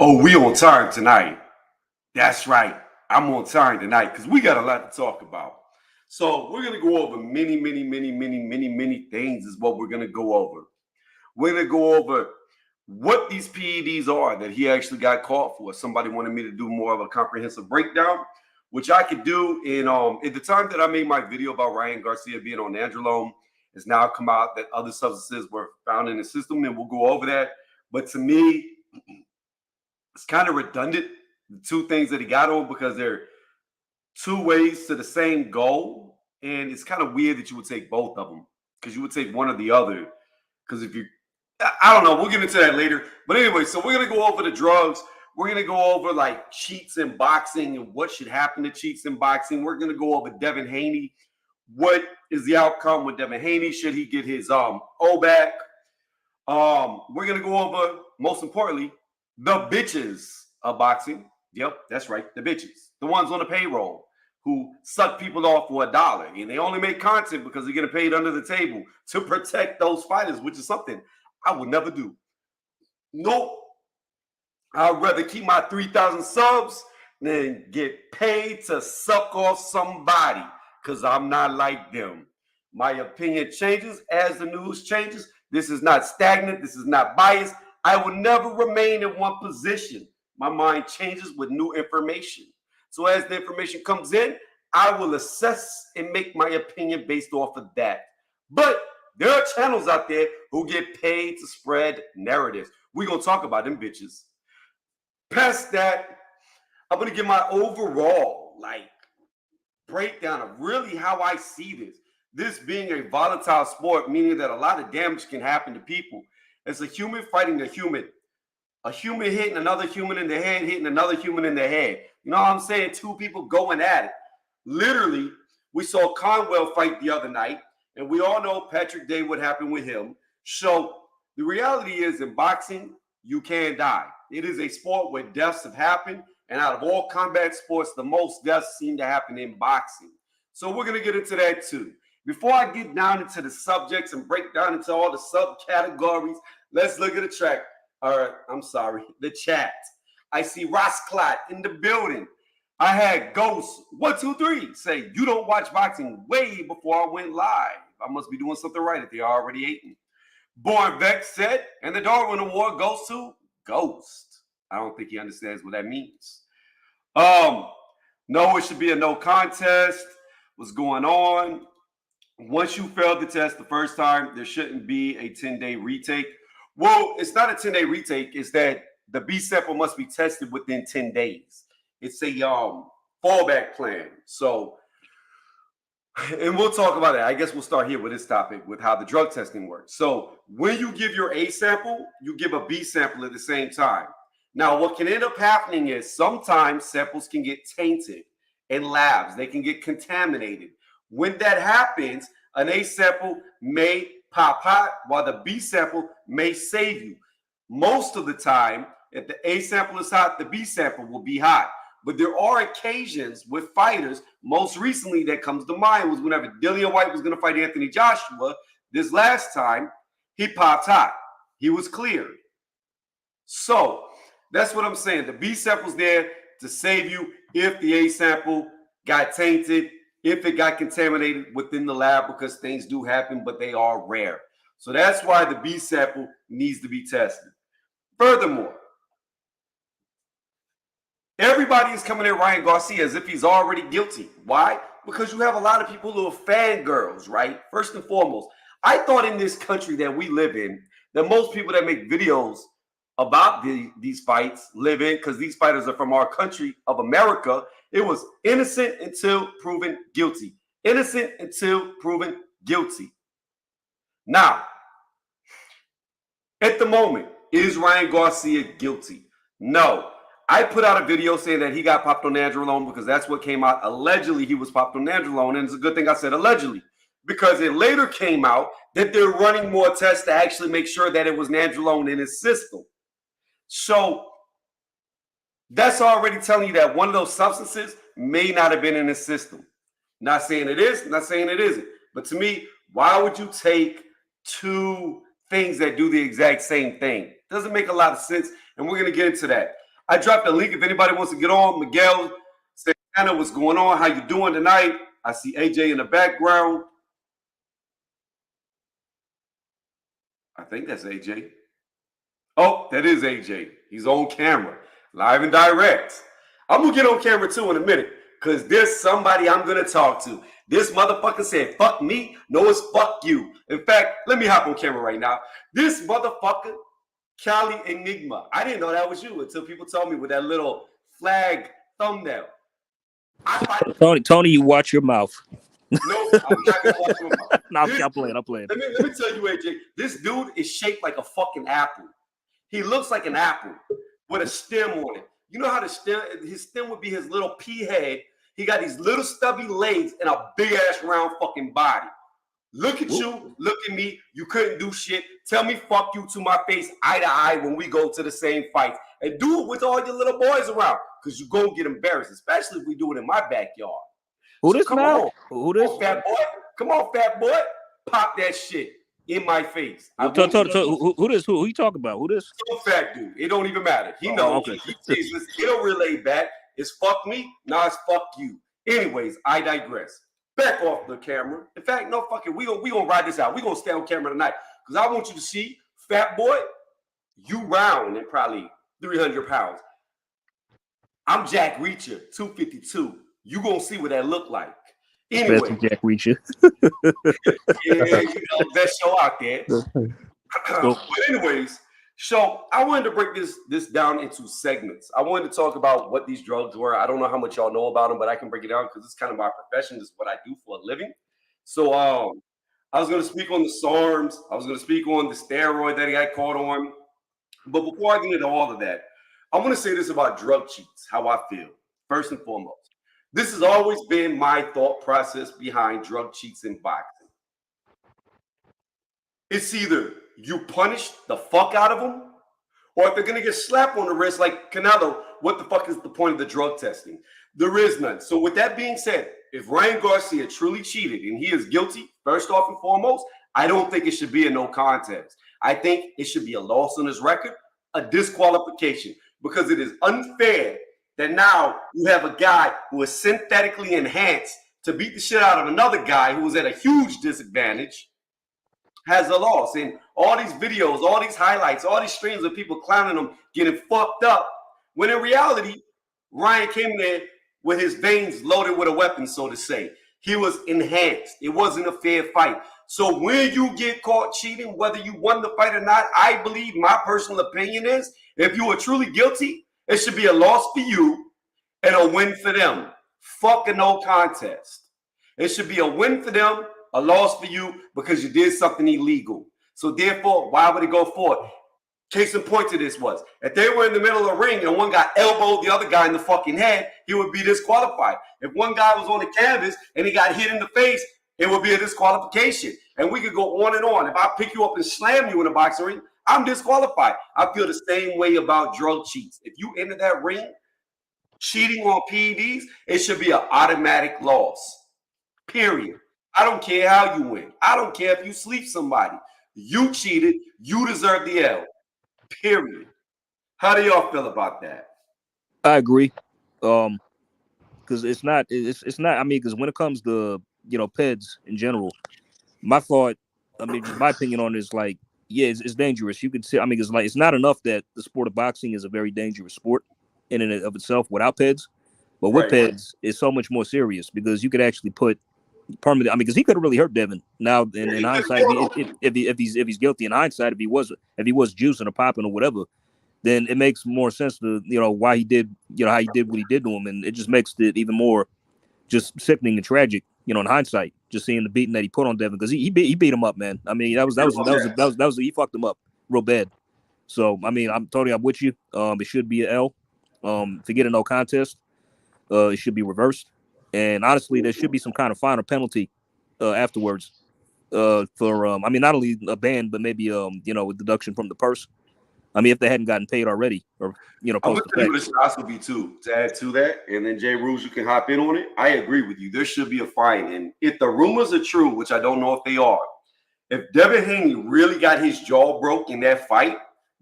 Oh, we on time tonight. That's right. I'm on time tonight because we got a lot to talk about. So we're gonna go over many things is what we're gonna go over. We're gonna go over what these PEDs are that he actually got caught for. Somebody wanted me to do more of a comprehensive breakdown, which I could do in at the time that I made my video about Ryan Garcia being on nandrolone. It's now come out that other substances were found in the system, and we'll go over that. But to me, it's kind of redundant, the two things that he got on, because they're two ways to the same goal. And it's kind of weird that you would take both of them, because you would take one or the other. Because if you, I don't know, we'll get into that later. But anyway, so we're going to go over the drugs. We're going to go over like cheats in boxing and what should happen to cheats in boxing. We're going to go over devinhaney. What is the outcome with devinhaney? Should he get his O back? We're going to go over, most importantly, the bitches of boxing. Yep, that's right. The bitches. The ones on the payroll who suck people off for $1. And they only make content because they're getting paid under the table to protect those fighters, which is something I would never do. Nope. I'd rather keep my 3,000 subs than get paid to suck off somebody, because I'm not like them. My opinion changes as the news changes. This is not stagnant. This is not biased. I will never remain in one position. My mind changes with new information. So as the information comes in, I will assess and make my opinion based off of that. But there are channels out there who get paid to spread narratives. We're going to talk about them bitches. Past that, I'm going to give my overall breakdown of really how I see this. This being a volatile sport, meaning that a lot of damage can happen to people. It's a human fighting a human hitting another human in the head, hitting another human in the head. You know what I'm saying? Two people going at it. Literally, we saw Conwell fight the other night, and we all know Patrick Day, what happened with him. So the reality is, in boxing, you can die. It is a sport where deaths have happened, and out of all combat sports, the most deaths seem to happen in boxing. So we're going to get into that too. Before I get down into the subjects and break down into all the subcategories, let's look at the chat. I see Ross Clot in the building. I had Ghost 123 say, you don't watch boxing way before I went live. I must be doing something right if they already ate me. Born Vex said, and the Darwin Award goes to Ghost. I don't think he understands what that means. No, it should be a no contest. What's going on? Once you failed the test the first time, there shouldn't be a 10-day retake. Well, it's not a 10-day retake. It's that the B sample must be tested within 10 days. It's a fallback plan. So, and we'll talk about that. I guess we'll start here with this topic, with how the drug testing works. So when you give your A sample, you give a B sample at the same time. Now, what can end up happening is sometimes samples can get tainted in labs. They can get contaminated. When that happens, an A sample may pop hot while the B sample may save you. Most of the time, if the A sample is hot, the B sample will be hot. But there are occasions with fighters, most recently that comes to mind was whenever Dillian White was going to fight Anthony Joshua. This last time, he popped hot. He was cleared. So that's what I'm saying. The B sample's there to save you if the A sample got tainted, if it got contaminated within the lab, because things do happen, but they are rare. So that's why the B sample needs to be tested. Furthermore, everybody is coming at Ryan Garcia as if he's already guilty. Why? Because you have a lot of people who are fangirls, right? First and foremost, I thought in this country that we live in, that most people that make videos about these fights live in, because these fighters are from our country of America. It was innocent until proven guilty. Innocent until proven guilty. Now, at the moment, is Ryan Garcia guilty? No. I put out a video saying that he got popped on nandrolone because that's what came out. Allegedly, he was popped on nandrolone, and it's a good thing I said allegedly, because it later came out that they're running more tests to actually make sure that it was nandrolone in his system. So that's already telling you that one of those substances may not have been in his system. Not saying it is, not saying it isn't. But to me, why would you take two things that do the exact same thing? Doesn't make a lot of sense, and we're going to get into that. I dropped a link if anybody wants to get on. Miguel Santana, what's going on? How you doing tonight? I see AJ in the background. I think that's AJ. Oh, that is AJ. He's on camera, live and direct. I'm going to get on camera too in a minute because there's somebody I'm going to talk to. This motherfucker said, fuck me. No, it's fuck you. In fact, let me hop on camera right now. This motherfucker, Cali Enigma. I didn't know that was you until people told me with that little flag thumbnail. Tony, you watch your mouth. No, I'm not going to watch my mouth. No, I'm playing. Let me tell you, AJ, this dude is shaped like a fucking apple. He looks like an apple with a stem on it. You know how his stem would be his little pea head. He got these little stubby legs and a big ass round fucking body. Look at you, look at me. You couldn't do shit. Tell me fuck you to my face, eye to eye, when we go to the same fight. And do it with all your little boys around, because you're going to get embarrassed, especially if we do it in my backyard. Who this now? Who this? Come on, fat boy. Come on, fat boy. Pop that shit in my face. Who this? Who you talking about? Who this? Some fat dude. It don't even matter. He knows. Okay. He'll relay back. It's fuck me. Now it's fuck you. Anyways, I digress. Back off the camera. In fact, no, fuck it. We gonna ride this out. We gonna stay on camera tonight because I want you to see, fat boy, you round and probably 300 pounds. I'm Jack Reacher, 252. You gonna see what that look like. Anyway, Jack Reacher. Yeah, best show out there. But anyways, so I wanted to break this down into segments. I wanted to talk about what these drugs were. I don't know how much y'all know about them, but I can break it down because it's kind of my profession. This is what I do for a living. So I was going to speak on the SARMs. I was going to speak on the steroid that he got caught on. But before I get into all of that, I want to say this about drug cheats, how I feel, first and foremost. This has always been my thought process behind drug cheats in boxing. It's either you punish the fuck out of them, or if they're going to get slapped on the wrist like Canelo, what the fuck is the point of the drug testing? There is none. So with that being said, if Ryan Garcia truly cheated and he is guilty, first off and foremost, I don't think it should be a no contest. I think it should be a loss on his record, a disqualification, because it is unfair that now you have a guy who is synthetically enhanced to beat the shit out of another guy who was at a huge disadvantage, has a loss. And all these videos, all these highlights, all these streams of people clowning him, getting fucked up, when in reality, Ryan came there with his veins loaded with a weapon, so to say. He was enhanced. It wasn't a fair fight. So when you get caught cheating, whether you won the fight or not, I believe my personal opinion is, if you are truly guilty, it should be a loss for you and a win for them. Fuck a no contest. It should be a win for them, a loss for you, because you did something illegal. So therefore, why would it go forward? Case in point to this was, if they were in the middle of the ring and one guy elbowed the other guy in the fucking head, he would be disqualified. If one guy was on the canvas and he got hit in the face, it would be a disqualification. And we could go on and on. If I pick you up and slam you in a boxing ring, I'm disqualified. I feel the same way about drug cheats. If you enter that ring cheating on PEDs, it should be an automatic loss. Period. I don't care how you win. I don't care if you sleep somebody. You cheated. You deserve the L. Period. How do y'all feel about that? I agree. Because it's not. I mean, because when it comes to PEDs in general, my thought, I mean, just my opinion on it is like, yeah, it's dangerous. You could say, I mean, it's not enough that the sport of boxing is a very dangerous sport in and of itself without PEDs, but with PEDs, it's so much more serious because you could actually put permanent. I mean, because he could have really hurt Devin. Now, in hindsight, if he's guilty, in hindsight, if he was juicing or popping or whatever, then it makes more sense to why he did how he did what he did to him, and it just makes it even more just sickening and tragic. In hindsight, just seeing the beating that he put on Devin, because he beat him up, man. I mean, that was he fucked him up real bad. So I mean, I'm with you. It should be an L. Forget a no contest. It should be reversed. And honestly, there should be some kind of fine or penalty afterwards for I mean, not only a ban, but maybe a deduction from the purse. I mean, if they hadn't gotten paid already, or I'm gonna tell you what it should be too. To add to that, and then Jay Rules, you can hop in on it. I agree with you. There should be a fine, and if the rumors are true, which I don't know if they are, if Devinhaney really got his jaw broke in that fight,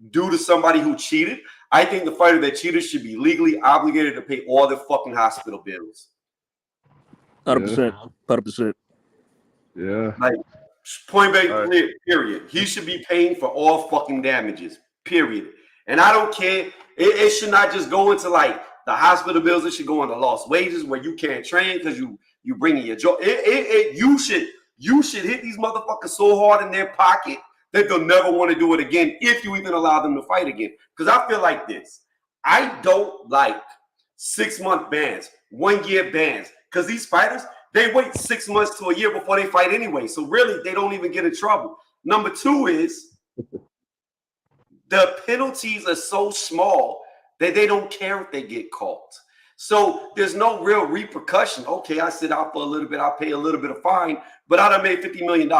do to somebody who cheated, I think the fighter that cheated should be legally obligated to pay all their fucking hospital bills. 100%. 100%. Yeah. Like, point blank, period. He should be paying for all fucking damages, period. And I don't care. It should not just go into like the hospital bills. It should go into lost wages where you can't train because you bringing your job. You should hit these motherfuckers so hard in their pocket that they'll never want to do it again if you even allow them to fight again. Because I feel like this. I don't like 6-month bans, 1-year bans. Because these fighters, they wait 6 months to a year before they fight anyway. So really, they don't even get in trouble. Number 2 is the penalties are so small that they don't care if they get caught. So there's no real repercussion. Okay, I sit out for a little bit. I'll pay a little bit of fine, but I done made $50 million.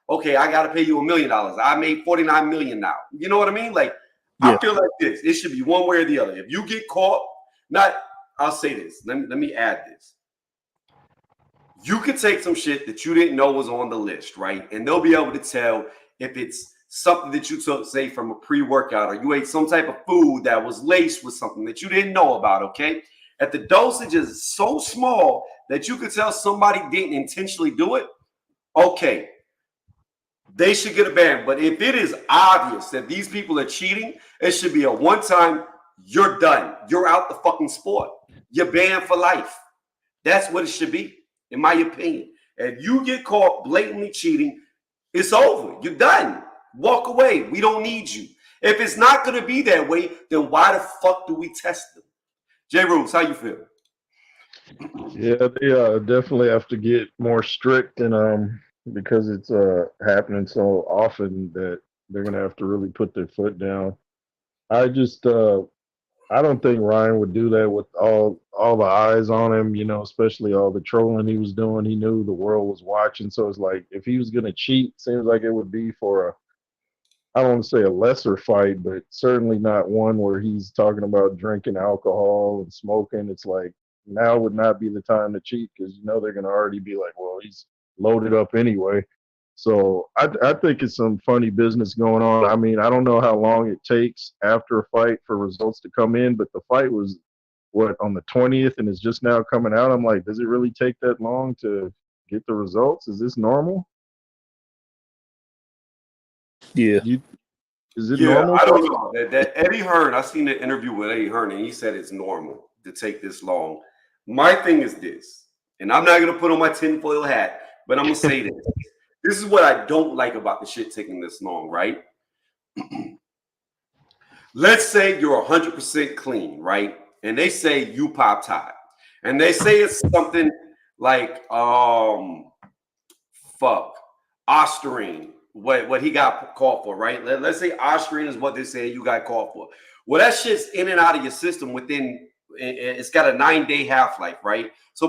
Okay, I got to pay you $1 million. I made $49 million now. You know what I mean? Like, yeah. I feel like this. It should be one way or the other. If you get caught, I'll say this. Let me add this. You could take some shit that you didn't know was on the list, right? And they'll be able to tell if it's something that you took, say, from a pre-workout, or you ate some type of food that was laced with something that you didn't know about, okay? If the dosage is so small that you could tell somebody didn't intentionally do it, okay, they should get a ban. But if it is obvious that these people are cheating, it should be a one-time, you're done. You're out the fucking sport. You're banned for life. That's what it should be, in my opinion. If you get caught blatantly cheating, it's over. You're done. Walk away. We don't need you. If it's not going to be that way, then why the fuck do we test them? J. Rose, how you feel? Yeah, they definitely have to get more strict, and because it's happening so often that they're gonna have to really put their foot down. I just I don't think Ryan would do that with all the eyes on him, you know, especially all the trolling he was doing. He knew the world was watching, so it's like if he was gonna cheat, seems like it would be for I don't want to say a lesser fight, but certainly not one where he's talking about drinking alcohol and smoking. It's like now would not be the time to cheat because you know they're going to already be like, well, he's loaded up anyway. So I think it's some funny business going on. I mean, I don't know how long it takes after a fight for results to come in, but the fight was on the 20th and it's just now coming out. I'm like, does it really take that long to get the results? Is this normal? Yeah. Is it normal? I don't know. That Eddie Hearn, I seen an interview with Eddie Hearn, and he said it's normal to take this long. My thing is this, and I'm not going to put on my tinfoil hat, but I'm going to say this. This is what I don't like about the shit taking this long, right? Let's say you're 100% clean, right? And they say you pop tie. And they say it's something like, Ostarine. What he got caught for, right? Let's say Ostarine is what they say you got caught for. Well, that shit's in and out of your system within, it's got a 9-day half-life, right? So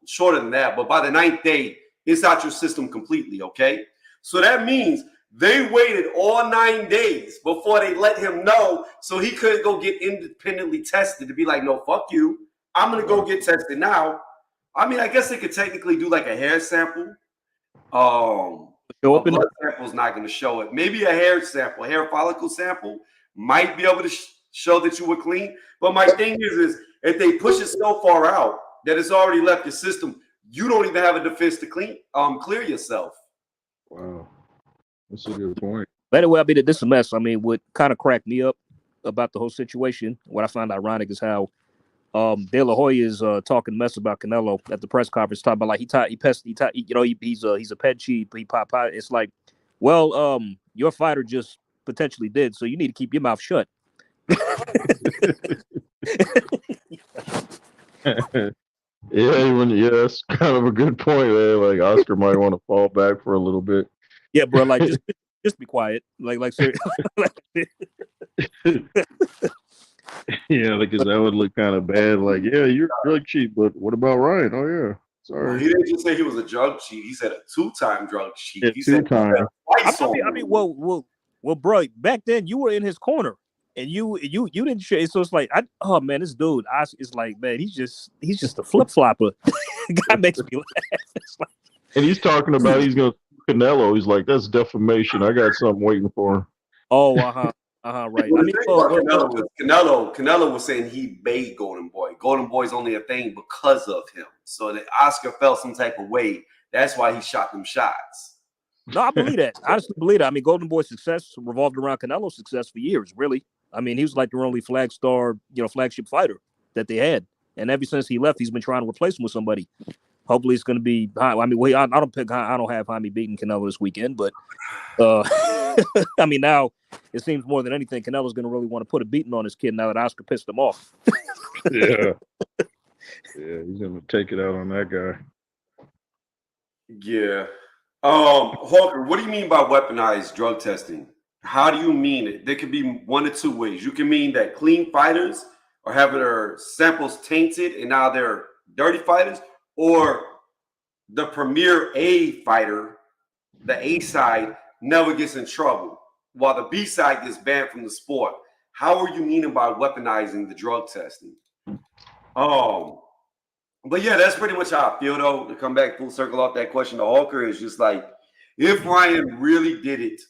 shorter than that, but by the 9th day, it's out your system completely, okay? So that means they waited all 9 days before they let him know so he couldn't go get independently tested to be like, no, fuck you. I'm going to go get tested now. I mean, I guess they could technically do like a hair sample. A blood sample is not going to show it. Maybe a hair sample, a hair follicle sample might be able to show that you were clean. But my thing is if they push it so far out that it's already left your system, you don't even have a defense to clear yourself. Wow, that's a good point. But anyway, I mean, this is a mess. I mean, what kind of cracked me up about the whole situation, what I find ironic is how De La Hoya is talking mess about Canelo at the press conference, talking about like he's a ped cheat, he pop. It's like, well, your fighter just potentially did, so you need to keep your mouth shut. Yeah, that's kind of a good point, man. Like Oscar might want to fall back for a little bit. Yeah, bro. Like just be quiet. Like seriously. Yeah, because that would look kind of bad. Like, yeah, you're a drug cheat, but what about Ryan? Oh yeah, sorry. Well, he didn't just say he was a drug cheat. He said a 2-time drug cheat. Yeah, he said twice. I mean, well, bro. Back then, you were in his corner, and you didn't share. So it's like, oh man, this dude, it's like, man, he's just a flip flopper. Guy makes me laugh. It's like, and he's talking about he's gonna Canelo. He's like, that's defamation. I got something waiting for him. Oh, Right. Well, I the mean, thing about Canelo was saying he made Golden Boy. Golden Boy's only a thing because of him. So that Oscar felt some type of way. That's why he shot them shots. no, I believe that. I honestly believe that. I mean, Golden Boy's success revolved around Canelo's success for years, really. I mean, he was like their only flagship fighter that they had. And ever since he left, he's been trying to replace him with somebody. Hopefully, it's going to be. I mean, I don't have Jaime beating Canelo this weekend, but I mean, now it seems more than anything, Canelo's going to really want to put a beating on his kid now that Oscar pissed him off. Yeah, he's going to take it out on that guy. Yeah. Hawker, what do you mean by weaponized drug testing? How do you mean it? There could be one of two ways. You can mean that clean fighters are having their samples tainted and now they're dirty fighters, or the premier A fighter, the A side, never gets in trouble, while the B side gets banned from the sport. How are you meaning by weaponizing the drug testing? But yeah, that's pretty much how I feel, though. To come back full circle off that question to Hawker, is just like, if Ryan really did it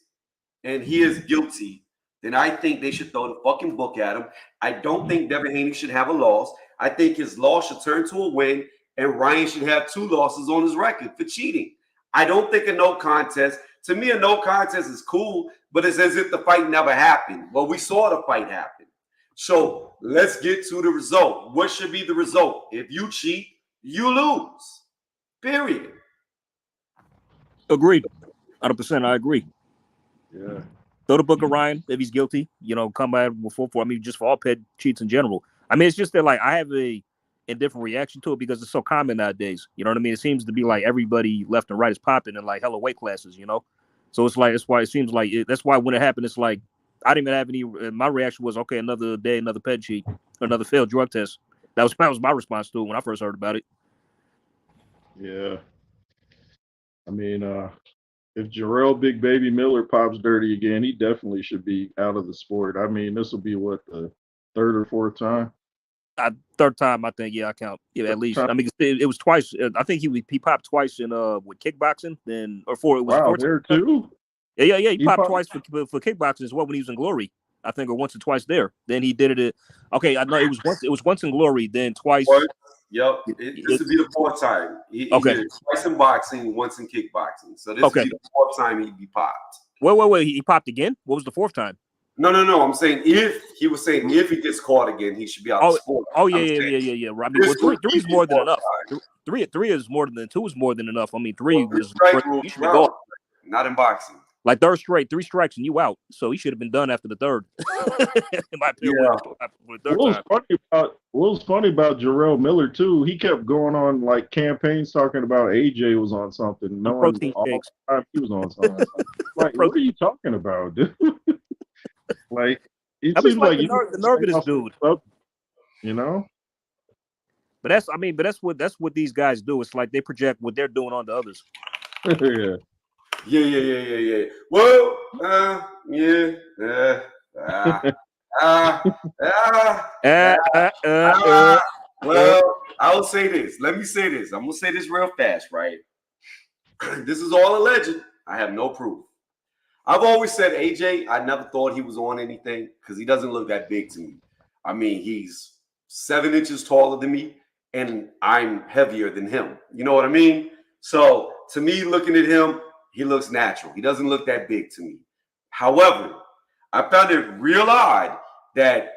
and he is guilty, then I think they should throw the fucking book at him. I don't think Devin Haney should have a loss. I think his loss should turn to a win, and Ryan should have 2 losses on his record for cheating. I don't think a no contest. To me, a no contest is cool, but it's as if the fight never happened. Well, we saw the fight happen. So let's get to the result. What should be the result? If you cheat, you lose. Period. Agreed. 100%. I agree. Yeah. Throw the book of Ryan if he's guilty. Come back before. I mean, just for all PED cheats in general. I mean, it's just that like I have a indifferent reaction to it because it's so common nowadays. You know what I mean? It seems to be like everybody left and right is popping in like hella weight classes. So it's like that's why it seems like that's why when it happened, it's like I didn't even have any. My reaction was okay, another day, another PED cheat, another failed drug test. That was my response to it when I first heard about it. Yeah. I mean, if Jarrell Big Baby Miller pops dirty again, he definitely should be out of the sport. I mean, this will be what, the 3rd or 4th time? 3rd time, I think. Yeah, I count. Yeah, at least. I mean, it was twice. I think he popped twice in with kickboxing, then or 4. It was wow, 4 there too. Yeah. He popped twice for kickboxing as well when he was in Glory. I think, or once or twice there. Then he did it. Okay, I know it was once in Glory, then twice. Yep, this would be the 4th time. He did it twice in boxing, once in kickboxing. So this would be the 4th time he'd be popped. Wait. He popped again? What was the 4th time? No. I'm saying if he gets caught again, he should be out of the sport. Oh, yeah. I mean, 3 is more than enough. 3 is more than 2 is more than enough. I mean, 3 is you should be going. Not in boxing. Like 3rd straight, 3 strikes and you out. So he should have been done after the 3rd. In my opinion, what was funny about Jarrell Miller too? He kept going on like campaigns talking about AJ was on something. No one all the time he was on something. Like, what are you talking about, dude? Like, it seems like the nerve of this dude. But that's what these guys do. It's like they project what they're doing onto others. Yeah. Well, well, I will say this. Let me say this. I'm gonna say this real fast, right? This is all alleged. I have no proof. I've always said AJ, I never thought he was on anything because he doesn't look that big to me. I mean, he's 7 inches taller than me, and I'm heavier than him. You know what I mean? So to me, looking at him, he looks natural. He doesn't look that big to me. However, I found it real odd that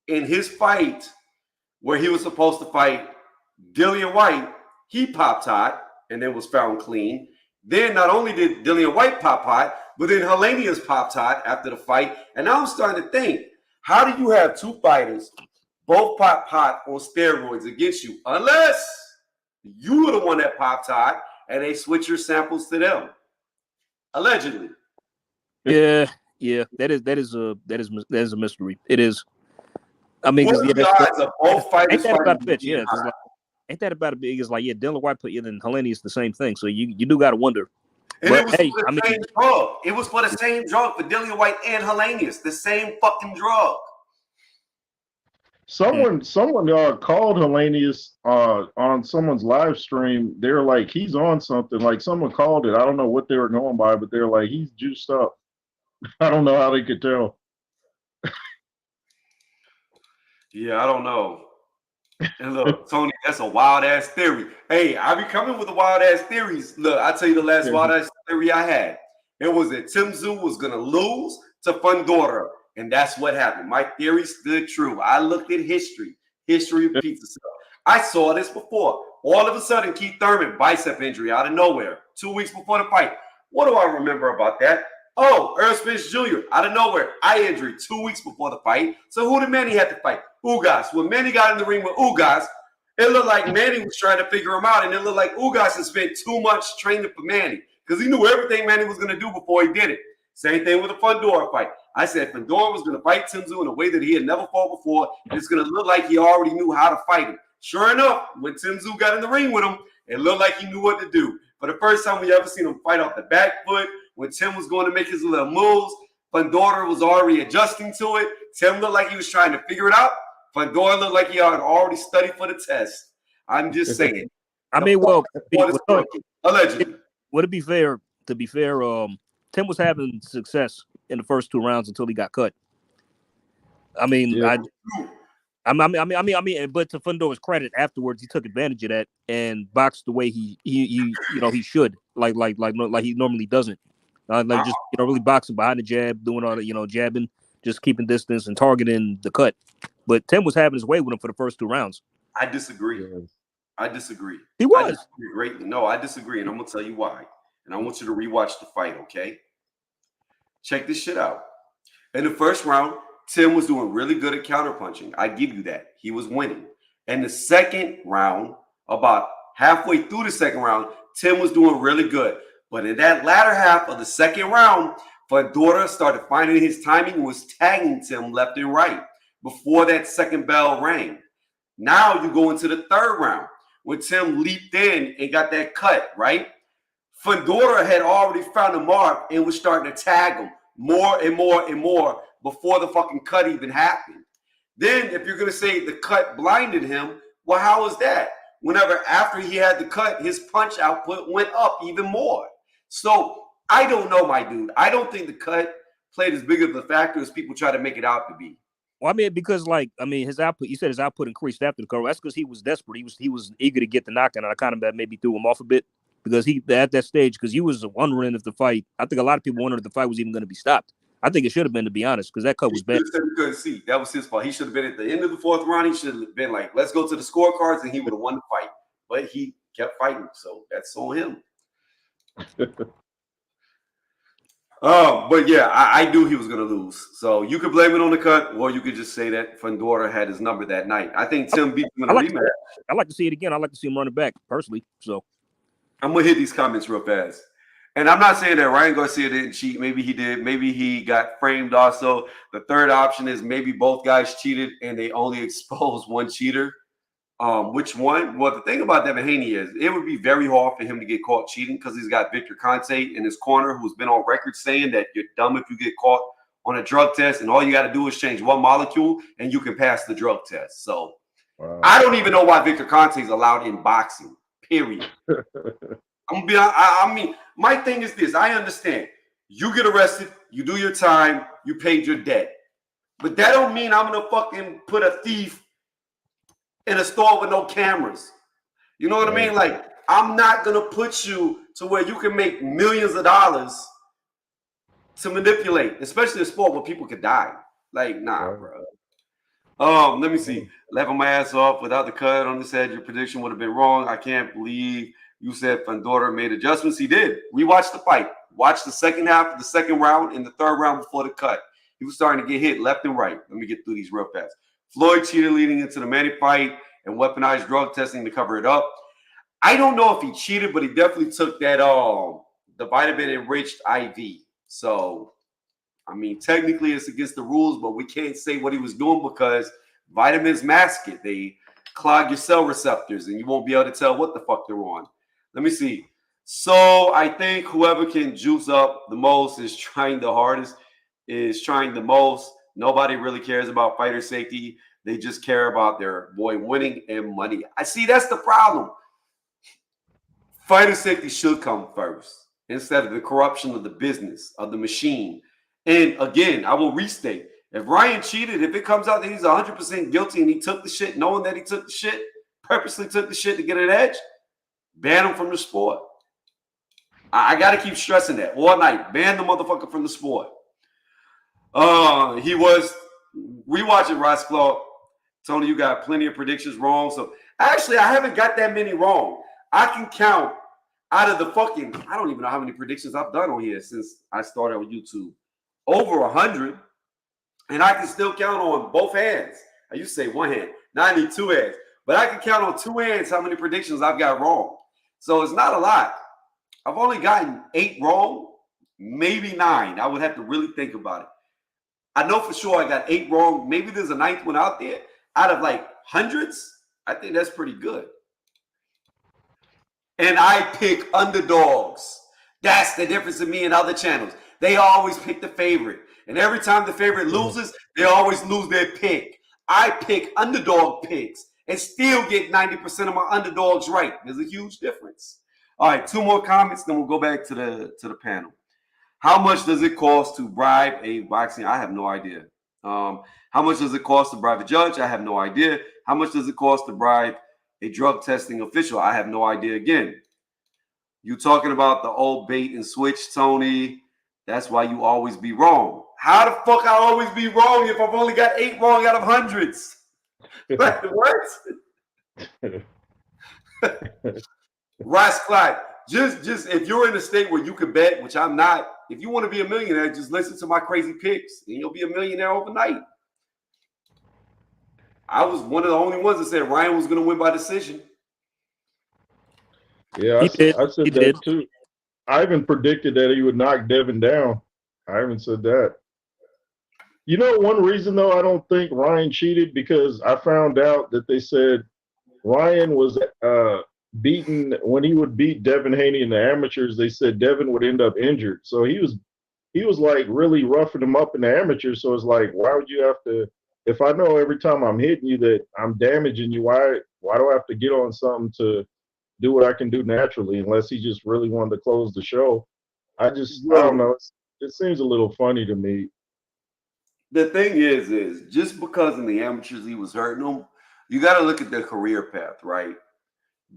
in his fight where he was supposed to fight Dillian White, he popped hot and then was found clean. Then not only did Dillian White pop hot, but then Helenius popped hot after the fight. And now I'm starting to think, how do you have 2 fighters both pop hot on steroids against you unless you were the one that popped hot and they switch your samples to them? Allegedly. Yeah. That is a mystery. It is. I mean, both fighters ain't that about a bitch? Yeah, like, ain't that about a big? It's like Dylan White put you in Helenius the same thing. So you do got to wonder. And but, it was for the same drug. It was for the same drug for Dillian White and Helenius. The same fucking drug. Someone called Helenius on someone's live stream. They're like, he's on something. Like someone called it. I don't know what they were going by, but they're like, he's juiced up. I don't know how they could tell. Yeah, I don't know. And look, Tony, that's a wild ass theory. Hey, I be coming with the wild ass theories. Look, I tell you the last wild ass theory I had. It was that Tim Tszyu was gonna lose to Fundora, and that's what happened. My theory stood true. I looked at history. History repeats itself. I saw this before. All of a sudden, Keith Thurman, bicep injury out of nowhere, 2 weeks before the fight. What do I remember about that? Oh, Earl Spence Jr. out of nowhere, eye injury 2 weeks before the fight. So who did Manny have to fight? Ugas. When Manny got in the ring with Ugas, it looked like Manny was trying to figure him out, and it looked like Ugas had spent too much training for Manny because he knew everything Manny was going to do before he did it. Same thing with the Fundora fight. I said Fundora was going to fight Tim Tszyu in a way that he had never fought before, and it's going to look like he already knew how to fight him. Sure enough, when Tim Tszyu got in the ring with him, it looked like he knew what to do. For the first time we ever seen him fight off the back foot, when Tim was going to make his little moves, Fundora was already adjusting to it. Tim looked like he was trying to figure it out. Fundora looked like he had already studied for the test. I'm just saying. I mean, well, allegedly. Would it be fair? To be fair, Tim was having success in the first 2 rounds until he got cut. I mean, Yeah. I mean, but to Fundora's credit, afterwards he took advantage of that and boxed the way he he should, like he normally doesn't, like just really boxing behind the jab, doing all the jabbing, just keeping distance and targeting the cut. But Tim was having his way with him for the first 2 rounds. I disagree. I disagree. He was great. No, I disagree, and I'm gonna tell you why. And I want you to rewatch the fight, okay? Check this shit out. In the first round, Tim was doing really good at counterpunching. I give you that. He was winning. And the second round, about halfway through the second round, Tim was doing really good. But in that latter half of the second round, Fundora started finding his timing and was tagging Tim left and right before that second bell rang. Now you go into the third round when Tim leaped in and got that cut, right? Fundora had already found a mark and was starting to tag him more and more and more before the fucking cut even happened. Then if you're going to say the cut blinded him, well, how was that? Whenever after he had the cut, his punch output went up even more. So I don't know, my dude. I don't think the cut played as big of a factor as people try to make it out to be. Well, I mean, because his output. You said his output increased after the cut. That's because he was desperate. He was eager to get the knockout, and I kind of maybe threw him off a bit because he at that stage because you was wondering if the fight. I think a lot of people wondered if the fight was even going to be stopped. I think it should have been, to be honest, because that cut was bad. He couldn't see. That was his fault. He should have been at the end of the fourth round. He should have been like, let's go to the scorecards, and he would have won the fight. But he kept fighting, so that's on him. But yeah, I knew he was going to lose. So you could blame it on the cut, or you could just say that Fundora had his number that night. I think Tim beat him in a rematch. I'd like to see it again. I'd like to see him run it back, personally. So I'm going to hit these comments real fast. And I'm not saying that Ryan Garcia didn't cheat. Maybe he did. Maybe he got framed also. The third option is maybe both guys cheated and they only exposed one cheater. Which one? Well, the thing about Devinhaney is it would be very hard for him to get caught cheating because he's got Victor Conte in his corner who's been on record saying that you're dumb if you get caught on a drug test and all you got to do is change one molecule and you can pass the drug test. So I don't even know why Victor Conte is allowed in boxing, period. I'm gonna be. I mean, my thing is this. I understand. You get arrested, you do your time, you paid your debt, but that don't mean I'm gonna fucking put a thief in a store with no cameras. You know what I mean? Like, I'm not gonna put you to where you can make millions of dollars to manipulate, especially a sport where people could die. Like, nah, bro. Let me see. Laughing my ass off without the cut on this head. Your prediction would have been wrong. I can't believe you said Fundora made adjustments. He did. We watched the fight. Watched the second half of the second round and the third round before the cut. He was starting to get hit left and right. Let me get through these real fast. Floyd cheated leading into the Manny fight and weaponized drug testing to cover it up. I don't know if he cheated, but he definitely took that the vitamin-enriched IV. So, I mean, technically it's against the rules, but we can't say what he was doing because vitamins mask it. They clog your cell receptors, and you won't be able to tell what the fuck they're on. Let me see. So I think whoever can juice up the most is trying the hardest, is trying the most. Nobody really cares about fighter safety. They just care about their boy winning and money. I see that's the problem. Fighter safety should come first instead of the corruption of the business, of the machine. And again, I will restate, If Ryan cheated, if it comes out that he's 100% guilty and he took the shit, knowing that he took the shit, purposely took the shit to get an edge, ban him from the sport. I got to keep stressing that all night. Ban the motherfucker from the sport. He was rewatching Ross Clark. Tony, you got plenty of predictions wrong. So actually, I haven't got that many wrong. I can count out of the fucking, I don't even know how many predictions I've done on here since I started on YouTube. Over 100. And I can still count on both hands. I used to say one hand. Now I need two hands. But I can count on two hands how many predictions I've got wrong. So it's not a lot. I've only gotten 8 wrong, maybe 9. I would have to really think about it. I know for sure I got 8 wrong. Maybe there's a 9th one out there. Out of like hundreds, I think that's pretty good. And I pick underdogs. That's the difference in me and other channels. They always pick the favorite. And every time the favorite loses, they always lose their pick. I pick underdog picks and still get 90% of my underdogs right. There's a huge difference. All right, 2 more comments, then we'll go back to the panel. How much does it cost to bribe a boxing? I have no idea. How much does it cost to bribe a judge? I have no idea. How much does it cost to bribe a drug testing official? I have no idea again. You talking about the old bait and switch, Tony. That's why you always be wrong. How the fuck I always be wrong if I've only got 8 wrong out of hundreds? What? Rice Clyde, just if you're in a state where you can bet, which I'm not, if you want to be a millionaire, just listen to my crazy picks and you'll be a millionaire overnight. I was one of the only ones that said Ryan was going to win by decision. Yeah, I said that too. I even predicted that he would knock Devin down. I haven't said that. You know, one reason, though, I don't think Ryan cheated, because I found out that they said Ryan was beaten when he would beat Devinhaney in the amateurs. They said Devin would end up injured. So he was like really roughing him up in the amateurs. So it's like, why would you have to, if I know every time I'm hitting you that I'm damaging you, why do I have to get on something to do what I can do naturally, unless he just really wanted to close the show? I don't know. It seems a little funny to me. The thing is just because in the amateurs he was hurting them, you got to look at their career path, right?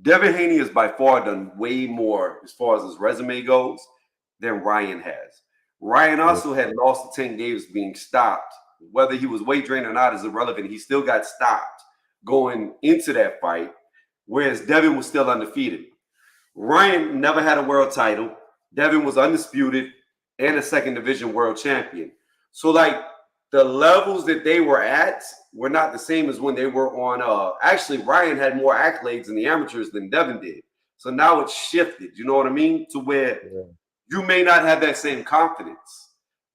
Devinhaney has by far done way more as far as his resume goes than Ryan has. Ryan also had lost to 10 games being stopped. Whether he was weight drained or not is irrelevant. He still got stopped going into that fight, whereas Devin was still undefeated. Ryan never had a world title. Devin was undisputed and a second division world champion. So, like, the levels that they were at were not the same as when they were on. Actually, Ryan had more accolades in the amateurs than Devin did. So now it's shifted, you know what I mean? To where you may not have that same confidence.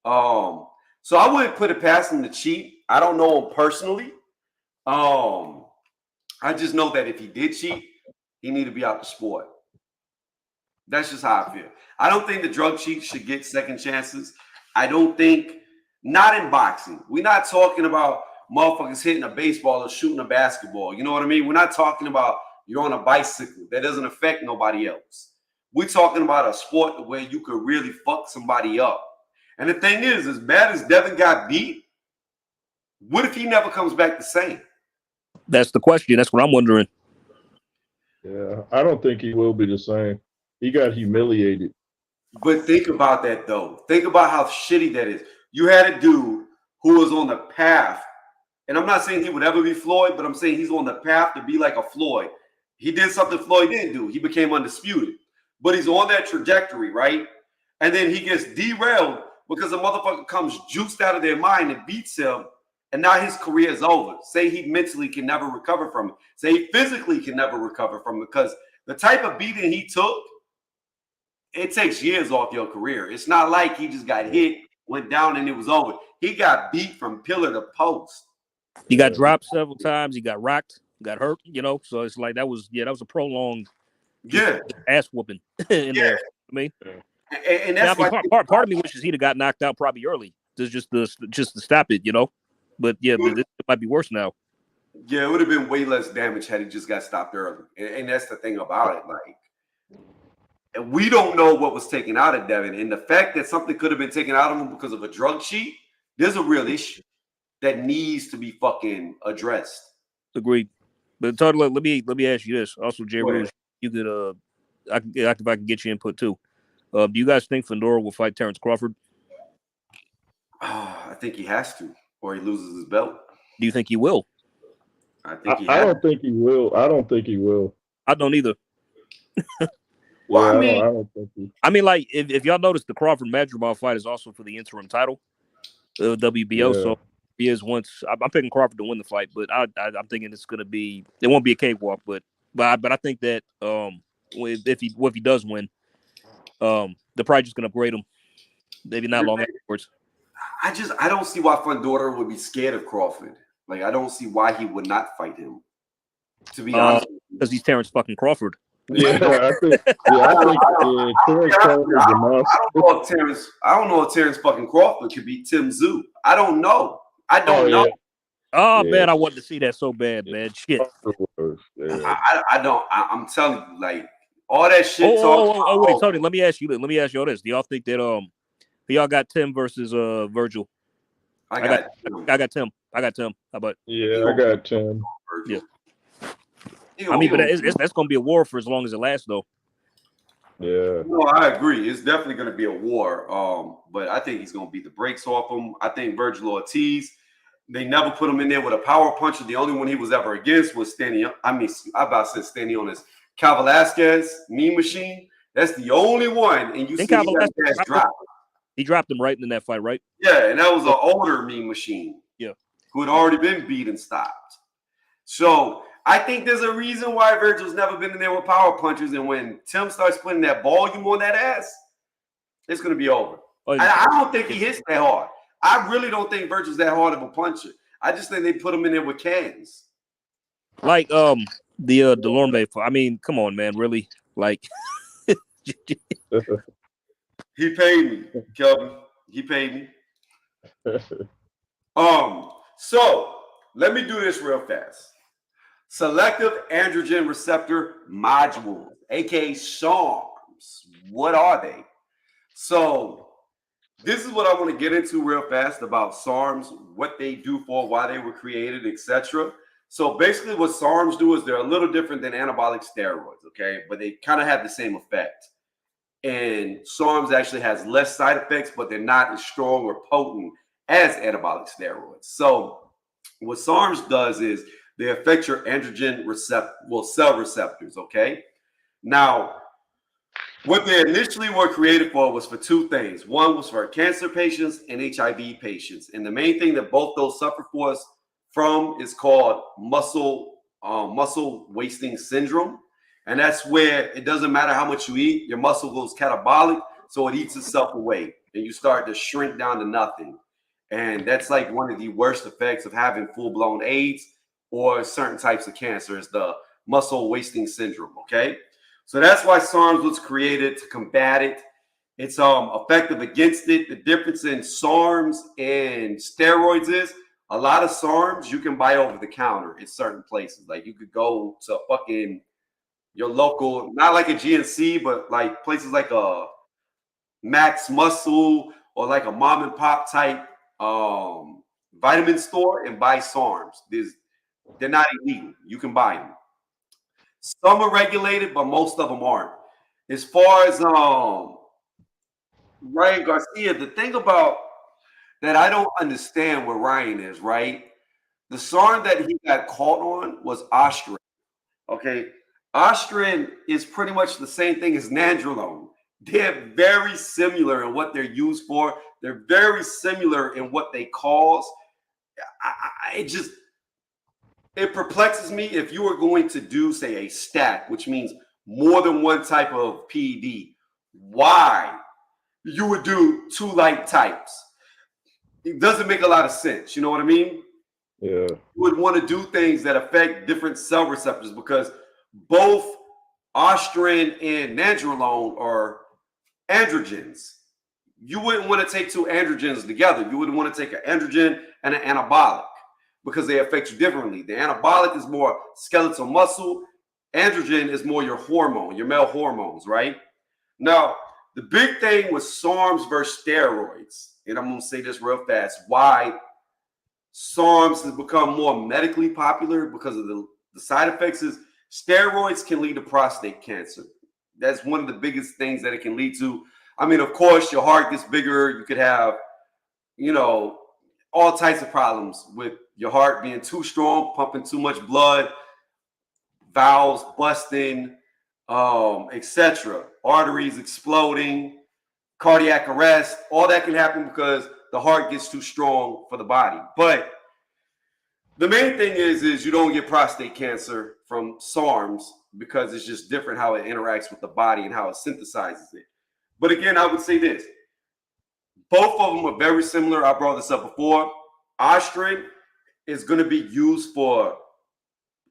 So I wouldn't put it past him to cheat. I don't know him personally. I just know that if he did cheat, he needed to be out the sport. That's just how I feel. I don't think the drug cheat should get second chances. I don't think. Not in boxing. We're not talking about motherfuckers hitting a baseball or shooting a basketball. You know what I mean? We're not talking about you're on a bicycle. That doesn't affect nobody else. We're talking about a sport where you could really fuck somebody up. And the thing is, as bad as Devin got beat, what if he never comes back the same? That's the question. That's what I'm wondering. Yeah, I don't think he will be the same. He got humiliated. But think about that, though. Think about how shitty that is. You had a dude who was on the path, and I'm not saying he would ever be Floyd, but I'm saying he's on the path to be like a Floyd. He did something Floyd didn't do. He became undisputed. But he's on that trajectory, right? And then he gets derailed because a motherfucker comes juiced out of their mind and beats him, and now his career is over. Say he mentally can never recover from it. Say he physically can never recover from it, because the type of beating he took, it takes years off your career. It's not like he just got hit, went down, and it was over. He got beat from pillar to post. He got dropped several times. He got rocked, got hurt, you know. So it's like that was a prolonged ass whooping in there. I mean, and that's why part of me wishes he'd have got knocked out probably early, just to stop it, you know. But it might be worse now. Yeah, it would have been way less damage had he just got stopped early. And that's the thing about it, like. And we don't know what was taken out of Devin. And the fact that something could have been taken out of him because of a drug cheat, there's a real issue. that needs to be fucking addressed. Agreed. But Todd, let me ask you this. Also, Jay Go ahead. Rouge, you could if I can get your input too. Do you guys think Fedora will fight Terrence Crawford? I think he has to, or he loses his belt. Do you think he will? I think he I has. don't think he will. I don't think he will. I don't either. Well, Yeah, I mean, I don't think he. I mean, like if y'all notice, the Crawford Madrigal fight is also for the interim title, WBO. Yeah. So he is once. I'm picking Crawford to win the fight, but I'm thinking it's gonna be. It won't be a cakewalk, but I think that if he does win, they're probably just gonna upgrade him. Maybe not long afterwards. I don't see why Fundora would be scared of Crawford. Like, I don't see why he would not fight him. To be honest, because he's Terrence fucking Crawford. Yeah, I think Terrence Crawford's a monster. I don't know if Terrence fucking Crawford could beat Tim Tszyu. I don't know. I don't know. Yeah. Oh Yeah. man, I wanted to see that so bad, man. Shit. Yeah. I don't. I'm telling you, like all that shit. Wait, Tony. Let me ask you all this. Do y'all think that y'all got Tim versus Virgil? I got Tim. How about? Yeah, I got Tim. Yeah. I mean, but that's going to be a war for as long as it lasts, though. Yeah. No, I agree. It's definitely going to be a war. But I think he's going to beat the brakes off him. I think Virgil Ortiz, they never put him in there with a power puncher. The only one he was ever against was standing on his Cal Velasquez Mean Machine. That's the only one. And you see he dropped. He dropped him right in that fight, right? Yeah, and that was an older Mean Machine. Yeah. Who had already been beat and stopped. So I think there's a reason why Virgil's never been in there with power punchers. And when Tim starts putting that volume on that ass, it's going to be over. I don't think he hits that hard. I really don't think Virgil's that hard of a puncher. I just think they put him in there with cans. Like the Delorme. I mean, come on, man. Really? Like he paid me, Kelvin. He paid me. So let me do this real fast. Selective androgen receptor modules, aka SARMs. What are they? So this is what I want to get into real fast about SARMs, what they do for, why they were created, etc. So basically what SARMs do is they're a little different than anabolic steroids, okay? But they kind of have the same effect. And SARMs actually has less side effects, but they're not as strong or potent as anabolic steroids. So what SARMs does is they affect your androgen cell receptors, okay? Now, what they initially were created for was for two things. One was for cancer patients and HIV patients. And the main thing that both those suffer from is called muscle wasting syndrome. And that's where it doesn't matter how much you eat, your muscle goes catabolic, so it eats itself away. And you start to shrink down to nothing. And that's like one of the worst effects of having full-blown AIDS or certain types of cancer is the muscle wasting syndrome, okay? So that's why SARMs was created to combat it. It's effective against it. The difference in SARMs and steroids is a lot of SARMs you can buy over the counter in certain places. Like you could go to fucking your local, not like a GNC, but like places like a Max Muscle or like a mom and pop type vitamin store and buy SARMs. They're not illegal. You can buy them. Some are regulated, but most of them aren't. As far as Ryan Garcia, the thing about that I don't understand where Ryan is, right? The SARM that he got caught on was Ostrin. Okay. Ostrin is pretty much the same thing as nandrolone. They're very similar in what they're used for. They're very similar in what they cause. It perplexes me if you are going to do, say, a stack, which means more than one type of PED, why you would do two light types. It doesn't make a lot of sense. You know what I mean? Yeah. You would want to do things that affect different cell receptors because both Ostrin and nandrolone are androgens. You wouldn't want to take two androgens together. You wouldn't want to take an androgen and an anabolic because they affect you differently. The anabolic is more skeletal muscle. Androgen is more your hormone, your male hormones, right? Now, the big thing with SARMs versus steroids, and I'm going to say this real fast, why SARMs has become more medically popular because of the side effects is steroids can lead to prostate cancer. That's one of the biggest things that it can lead to. I mean, of course, your heart gets bigger. You could have, you know, all types of problems with your heart being too strong, pumping too much blood, valves busting, etc. Arteries exploding, cardiac arrest. All that can happen because the heart gets too strong for the body. But the main thing is you don't get prostate cancer from SARMs because it's just different how it interacts with the body and how it synthesizes it. But again, I would say this. Both of them are very similar. I brought this up before. Ostrin is going to be used for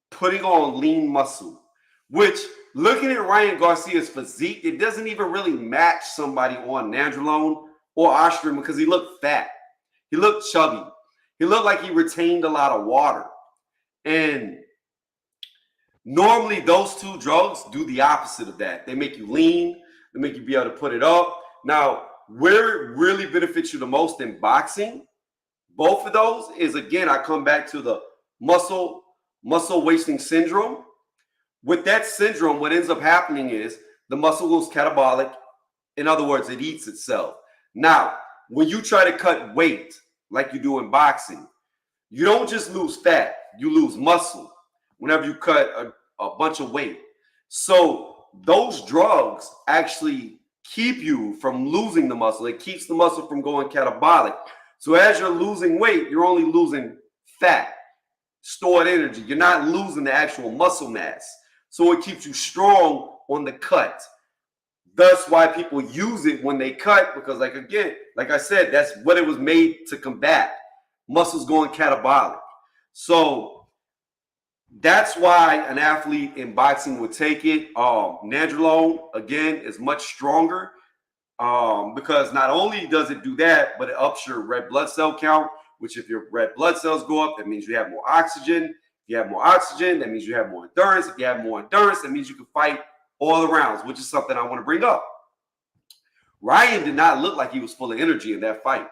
putting on lean muscle, which looking at Ryan Garcia's physique, it doesn't even really match somebody on nandrolone or Ostrin because he looked fat. He looked chubby. He looked like he retained a lot of water. And normally those two drugs do the opposite of that. They make you lean. They make you be able to put it up. Now, where it really benefits you the most in boxing, both of those is, again, I come back to the muscle wasting syndrome. With that syndrome, what ends up happening is the muscle goes catabolic. In other words, it eats itself. Now, when you try to cut weight like you do in boxing, you don't just lose fat, you lose muscle whenever you cut a bunch of weight. So those drugs actually keep you from losing the muscle. It keeps the muscle from going catabolic. So as you're losing weight, you're only losing fat, stored energy. You're not losing the actual muscle mass. So it keeps you strong on the cut. That's why people use it when they cut, because like I said, that's what it was made to combat. Muscles going catabolic. So that's why an athlete in boxing would take it. Nandrolone, again, is much stronger because not only does it do that, but it ups your red blood cell count, which if your red blood cells go up, that means you have more oxygen. If you have more oxygen, that means you have more endurance. If you have more endurance, that means you can fight all the rounds, which is something I want to bring up. Ryan did not look like he was full of energy in that fight.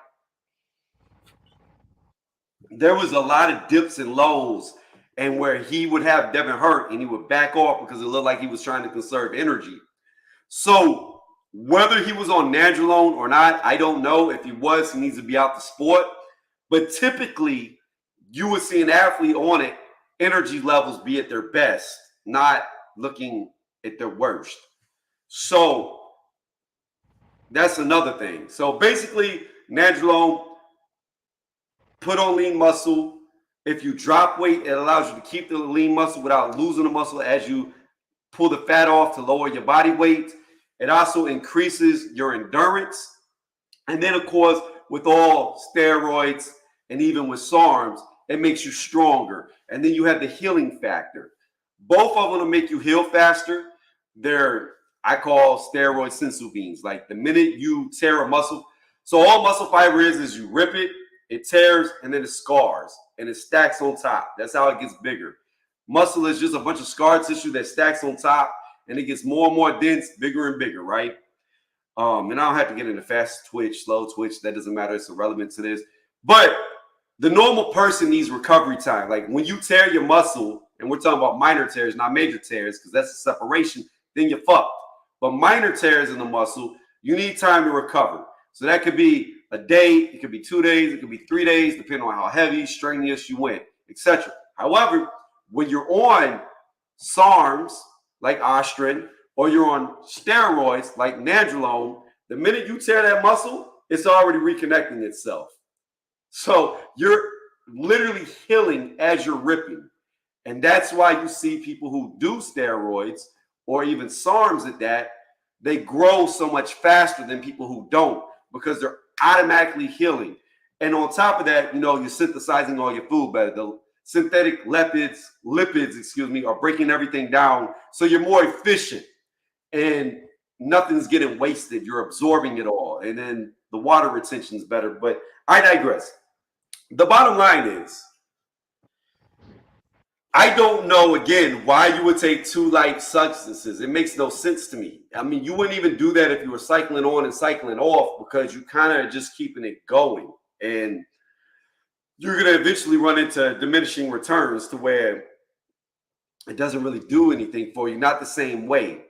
There was a lot of dips and lows, and where he would have Devin hurt and he would back off because it looked like he was trying to conserve energy. So whether he was on nandrolone or not, I don't know. If he was, he needs to be out the sport. But typically, you would see an athlete on it, energy levels be at their best, not looking at their worst. So that's another thing. So basically, nandrolone, put on lean muscle. If you drop weight, it allows you to keep the lean muscle without losing the muscle as you pull the fat off to lower your body weight. It also increases your endurance. And then, of course, with all steroids and even with SARMs, it makes you stronger. And then you have the healing factor. Both of them will make you heal faster. I call steroid sensu beans. Like the minute you tear a muscle, so all muscle fiber is you rip it, it tears, and then it scars, and it stacks on top. That's how it gets bigger. Muscle is just a bunch of scar tissue that stacks on top, and it gets more and more dense, bigger and bigger, right? And I don't have to get into fast twitch, slow twitch. That doesn't matter. It's irrelevant to this. But the normal person needs recovery time. Like when you tear your muscle, and we're talking about minor tears, not major tears, because that's a separation, then you're fucked. But minor tears in the muscle, you need time to recover. So that could be a day, it could be 2 days, it could be 3 days, depending on how heavy, strenuous you went, etc. However, when you're on SARMs, like Ostrin, or you're on steroids, like nandrolone, the minute you tear that muscle, it's already reconnecting itself. So you're literally healing as you're ripping. And that's why you see people who do steroids, or even SARMs at that, they grow so much faster than people who don't, because they're automatically healing. And on top of that, you're synthesizing all your food better. The synthetic lipids, are breaking everything down. So you're more efficient and nothing's getting wasted. You're absorbing it all. And then the water retention is better. But I digress. The bottom line is, I don't know, again, why you would take two light substances. It makes no sense to me. I mean, you wouldn't even do that if you were cycling on and cycling off, because you kind of just keeping it going. And you're going to eventually run into diminishing returns to where it doesn't really do anything for you, not the same way.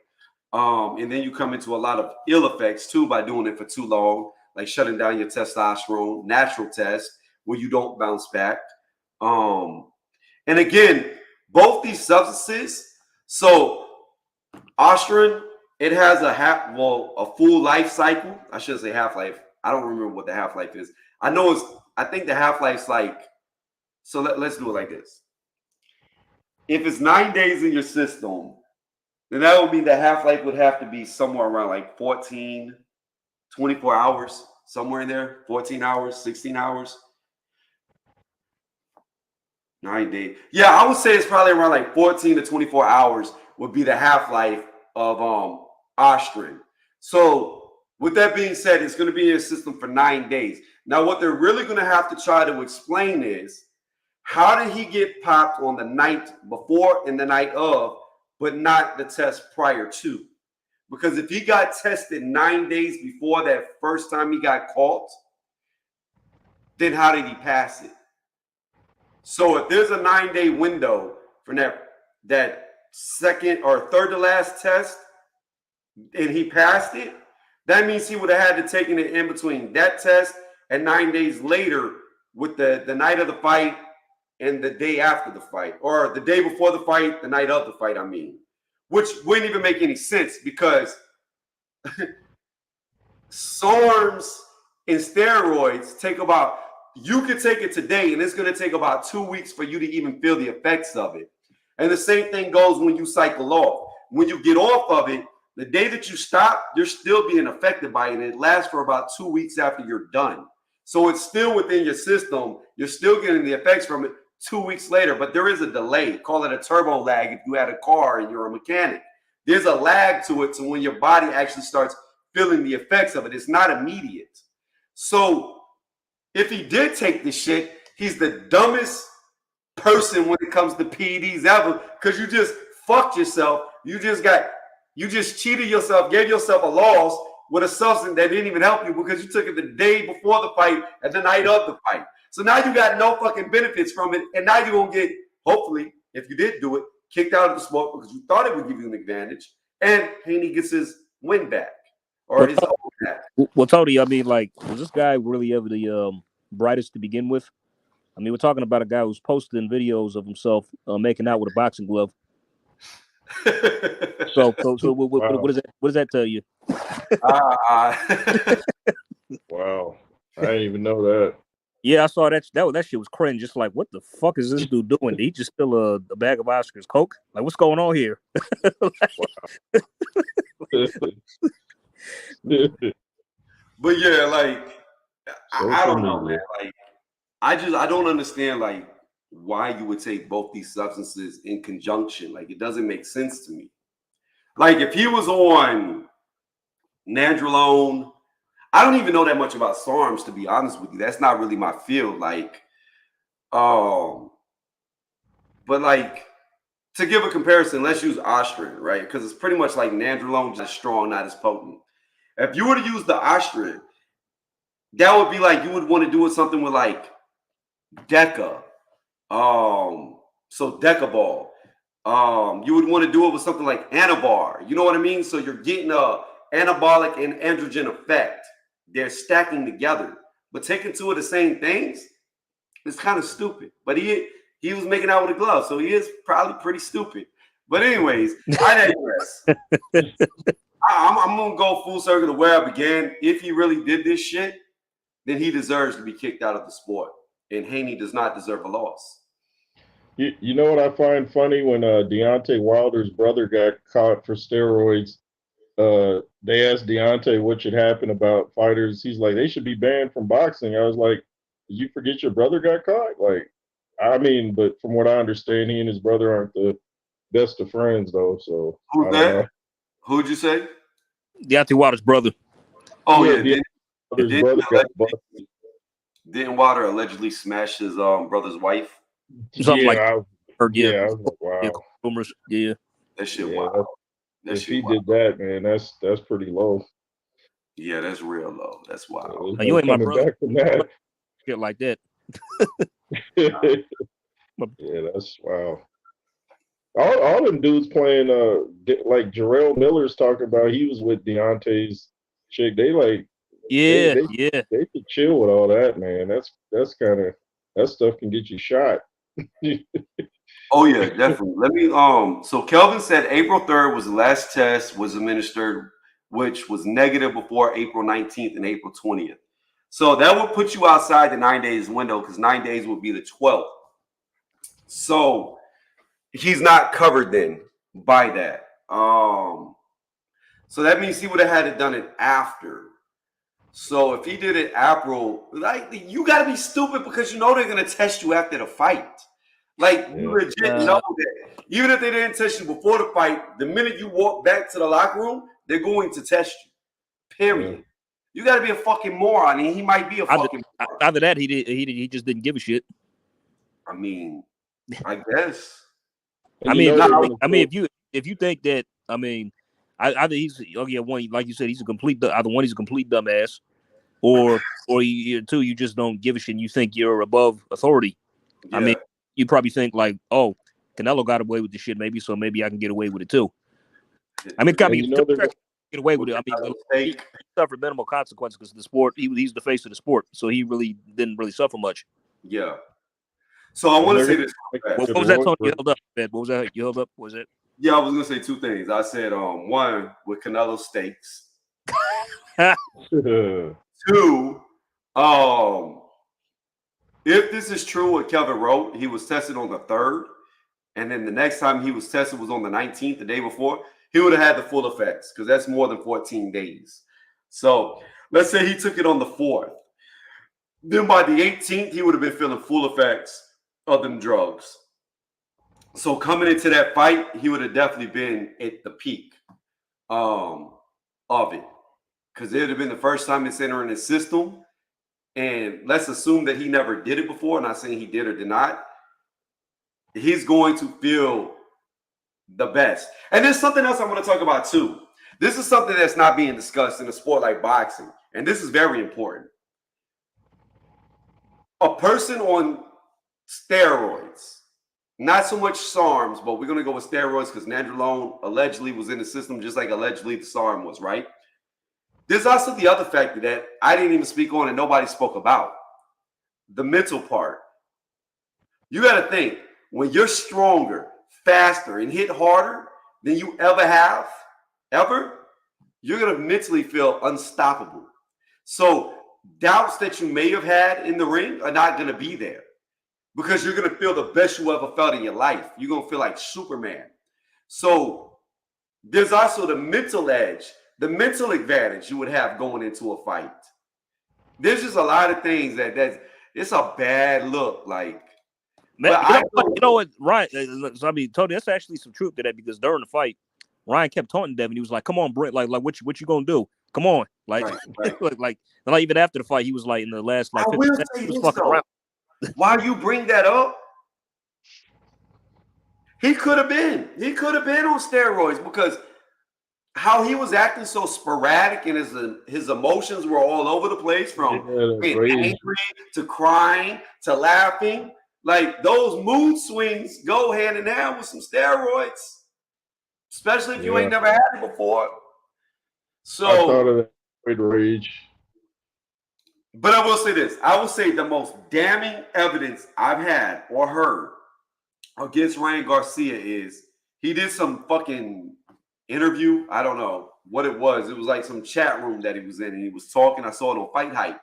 And then you come into a lot of ill effects too by doing it for too long, like shutting down your testosterone, natural test, where you don't bounce back. And again, both these substances, so Ostrin, it has a full life cycle. I shouldn't say half-life. I don't remember what the half-life is. I think the half-life's like, so let's do it like this. If it's 9 days in your system, then that would mean the half-life would have to be somewhere around like 14, 24 hours, somewhere in there, 14 hours, 16 hours. 9 days. Yeah, I would say it's probably around like 14 to 24 hours would be the half-life of Ostrin. So with that being said, it's going to be in your system for 9 days. Now, what they're really going to have to try to explain is, how did he get popped on the night before and the night of, but not the test prior to? Because if he got tested 9 days before that first time he got caught, then how did he pass it? So if there's a 9-day window from that second or third to last test, and he passed it, that means he would have had to take it in between that test and 9 days later with the night of the fight and the day after the fight, or the day before the fight, the night of the fight, I mean, which wouldn't even make any sense because SARMs and steroids take about, you could take it today and it's going to take about 2 weeks for you to even feel the effects of it. And the same thing goes when you cycle off. When you get off of it, the day that you stop, you're still being affected by it, and it lasts for about 2 weeks after you're done. So it's still within your system. You're still getting the effects from it 2 weeks later, but there is a delay. Call it a turbo lag if you had a car and you're a mechanic. There's a lag to it, so when your body actually starts feeling the effects of it, it's not immediate. So if he did take this shit, he's the dumbest person when it comes to PEDs ever, because you just fucked yourself. You just cheated yourself, gave yourself a loss with a substance that didn't even help you because you took it the day before the fight and the night of the fight. So now you got no fucking benefits from it, and now you're going to get, hopefully, if you did do it, kicked out of the sport because you thought it would give you an advantage, and Haney gets his win back, or his own back. Well, Tony, I mean, like, was this guy really ever the brightest to begin with? I mean, we're talking about a guy who's posting videos of himself making out with a boxing glove. So Wow. what does that tell you? Wow, I didn't even know that. Yeah, I saw that shit was cringe. Just like, what the fuck is this dude doing? Did he just spill a bag of Oscar's Coke? Like, what's going on here? But yeah, like, I don't know, media. man. Like, I don't understand, like, why you would take both these substances in conjunction. Like, it doesn't make sense to me. Like, if he was on nandrolone, I don't even know that much about SARMs, to be honest with you. That's not really my field. Like, but like, to give a comparison, let's use Ostrin, right? Because it's pretty much like nandrolone, just strong, not as potent. If you were to use the Ostrin, that would be like you would want to do with something with like Deca. So Decaball. You would want to do it with something like Anabar. You know what I mean? So you're getting a anabolic and androgen effect. They're stacking together, but taking two of the same things is kind of stupid. But he was making out with a glove, so he is probably pretty stupid. But anyways, I digress. I'm gonna go full circle to where I began. If he really did this shit, then he deserves to be kicked out of the sport, and Haney does not deserve a loss. You know what I find funny? When Deontay Wilder's brother got caught for steroids, they asked Deontay what should happen about fighters. He's like, they should be banned from boxing. I was like, did you forget your brother got caught? Like, I mean, but from what I understand, he and his brother aren't the best of friends, though. So Who's that? Who'd you say? Deontay Wilder's brother. Oh yeah, didn't Wilder allegedly smash his brother's wife? Something like I was like, wow. Yeah, rumors. Yeah. That shit wild. If he did that, man, that's pretty low. Yeah, that's real low. That's wild. You ain't my Coming brother. back from that. Shit like that. Yeah, that's wow. All them dudes playing like Jarrell Miller's talking about he was with Deontay's chick. They like they Yeah, they yeah. they should chill with all that, man. That's kind of that stuff can get you shot. Oh yeah, definitely. Let me so Kelvin said April 3rd was the last test was administered, which was negative before April 19th and April 20th. So that would put you outside the 9 days window because 9 days would be the 12th. So he's not covered then by that. So that means he would have had it done it after. So if he did it April, like you got to be stupid because you know they're gonna test you after the fight. Like you legit know that even if they didn't test you before the fight, the minute you walk back to the locker room, they're going to test you. Period. Yeah. You got to be a fucking moron, and he might be a fucking moron. Either that, he just didn't give a shit. I mean, I guess. I mean, if you think that, I mean, either he's one like you said, he's a complete either one, he's a complete dumbass, or two, you just don't give a shit and you think you're above authority. Yeah. I mean, you probably think like, oh, Canelo got away with the shit, maybe I can get away with it too. I mean, get away with it. I mean, he suffered minimal consequences because the sport, he's the face of the sport, so he really didn't really suffer much. Yeah. So I want to say this. What was that, Tony? You held up, man. What was that? You held up? What was it? Yeah, I was gonna say two things. I said one with Canelo steaks. Two, if this is true what Kelvin wrote, he was tested on the 3rd, and then the next time he was tested was on the 19th, the day before, he would have had the full effects because that's more than 14 days. So let's say he took it on the 4th. Then by the 18th, he would have been feeling full effects of them drugs. So coming into that fight, he would have definitely been at the peak of it. Because it would have been the first time it's entering his system. And let's assume that he never did it before. Not saying he did or did not. He's going to feel the best. And there's something else I want to talk about too. This is something that's not being discussed in a sport like boxing. And this is very important. A person on steroids, not so much SARMs, but we're going to go with steroids because nandrolone allegedly was in the system just like allegedly the SARM was, right? There's also the other factor that I didn't even speak on and nobody spoke about. The mental part. You got to think, when you're stronger, faster, and hit harder than you ever have, you're going to mentally feel unstoppable. So doubts that you may have had in the ring are not going to be there because you're going to feel the best you ever felt in your life. You're going to feel like Superman. So there's also the mental edge, the mental advantage you would have going into a fight. There's just a lot of things that it's a bad look. Like, man, you know what, Ryan? I mean, Tony, that's actually some truth to that because during the fight, Ryan kept taunting Devin. He was like, "Come on, Brent, like what you gonna do? Come on, like, right. like even after the fight, he was like in the last like 50 seconds, he was fucking around." Why you bring that up? He could have been on steroids because how he was acting so sporadic and his emotions were all over the place from being angry to crying to laughing. Like those mood swings go hand in hand with some steroids, especially if you ain't never had it before. So I thought of that with rage. But I will say this. I will say the most damning evidence I've had or heard against Ryan Garcia is he did some fucking interview. I don't know what it was. It was like some chat room that he was in and he was talking. I saw it on Fight Hype.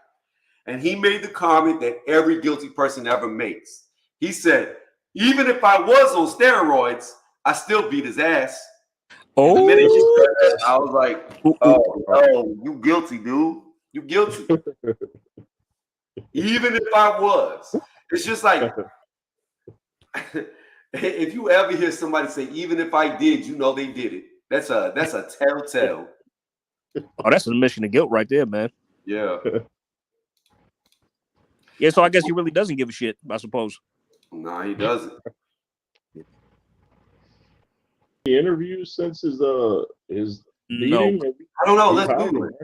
And he made the comment that every guilty person ever makes. He said, even if I was on steroids, I still beat his ass. Oh, the minute he said that, I was like, oh, you guilty, dude. You guilty. Even if I was. It's just like, if you ever hear somebody say, even if I did, you know they did it. That's a telltale. Oh, that's an admission of guilt right there, man. Yeah. Yeah, so I guess he really doesn't give a shit, I suppose. No, he doesn't. He interviews since his beating? I don't know. Let's Google it.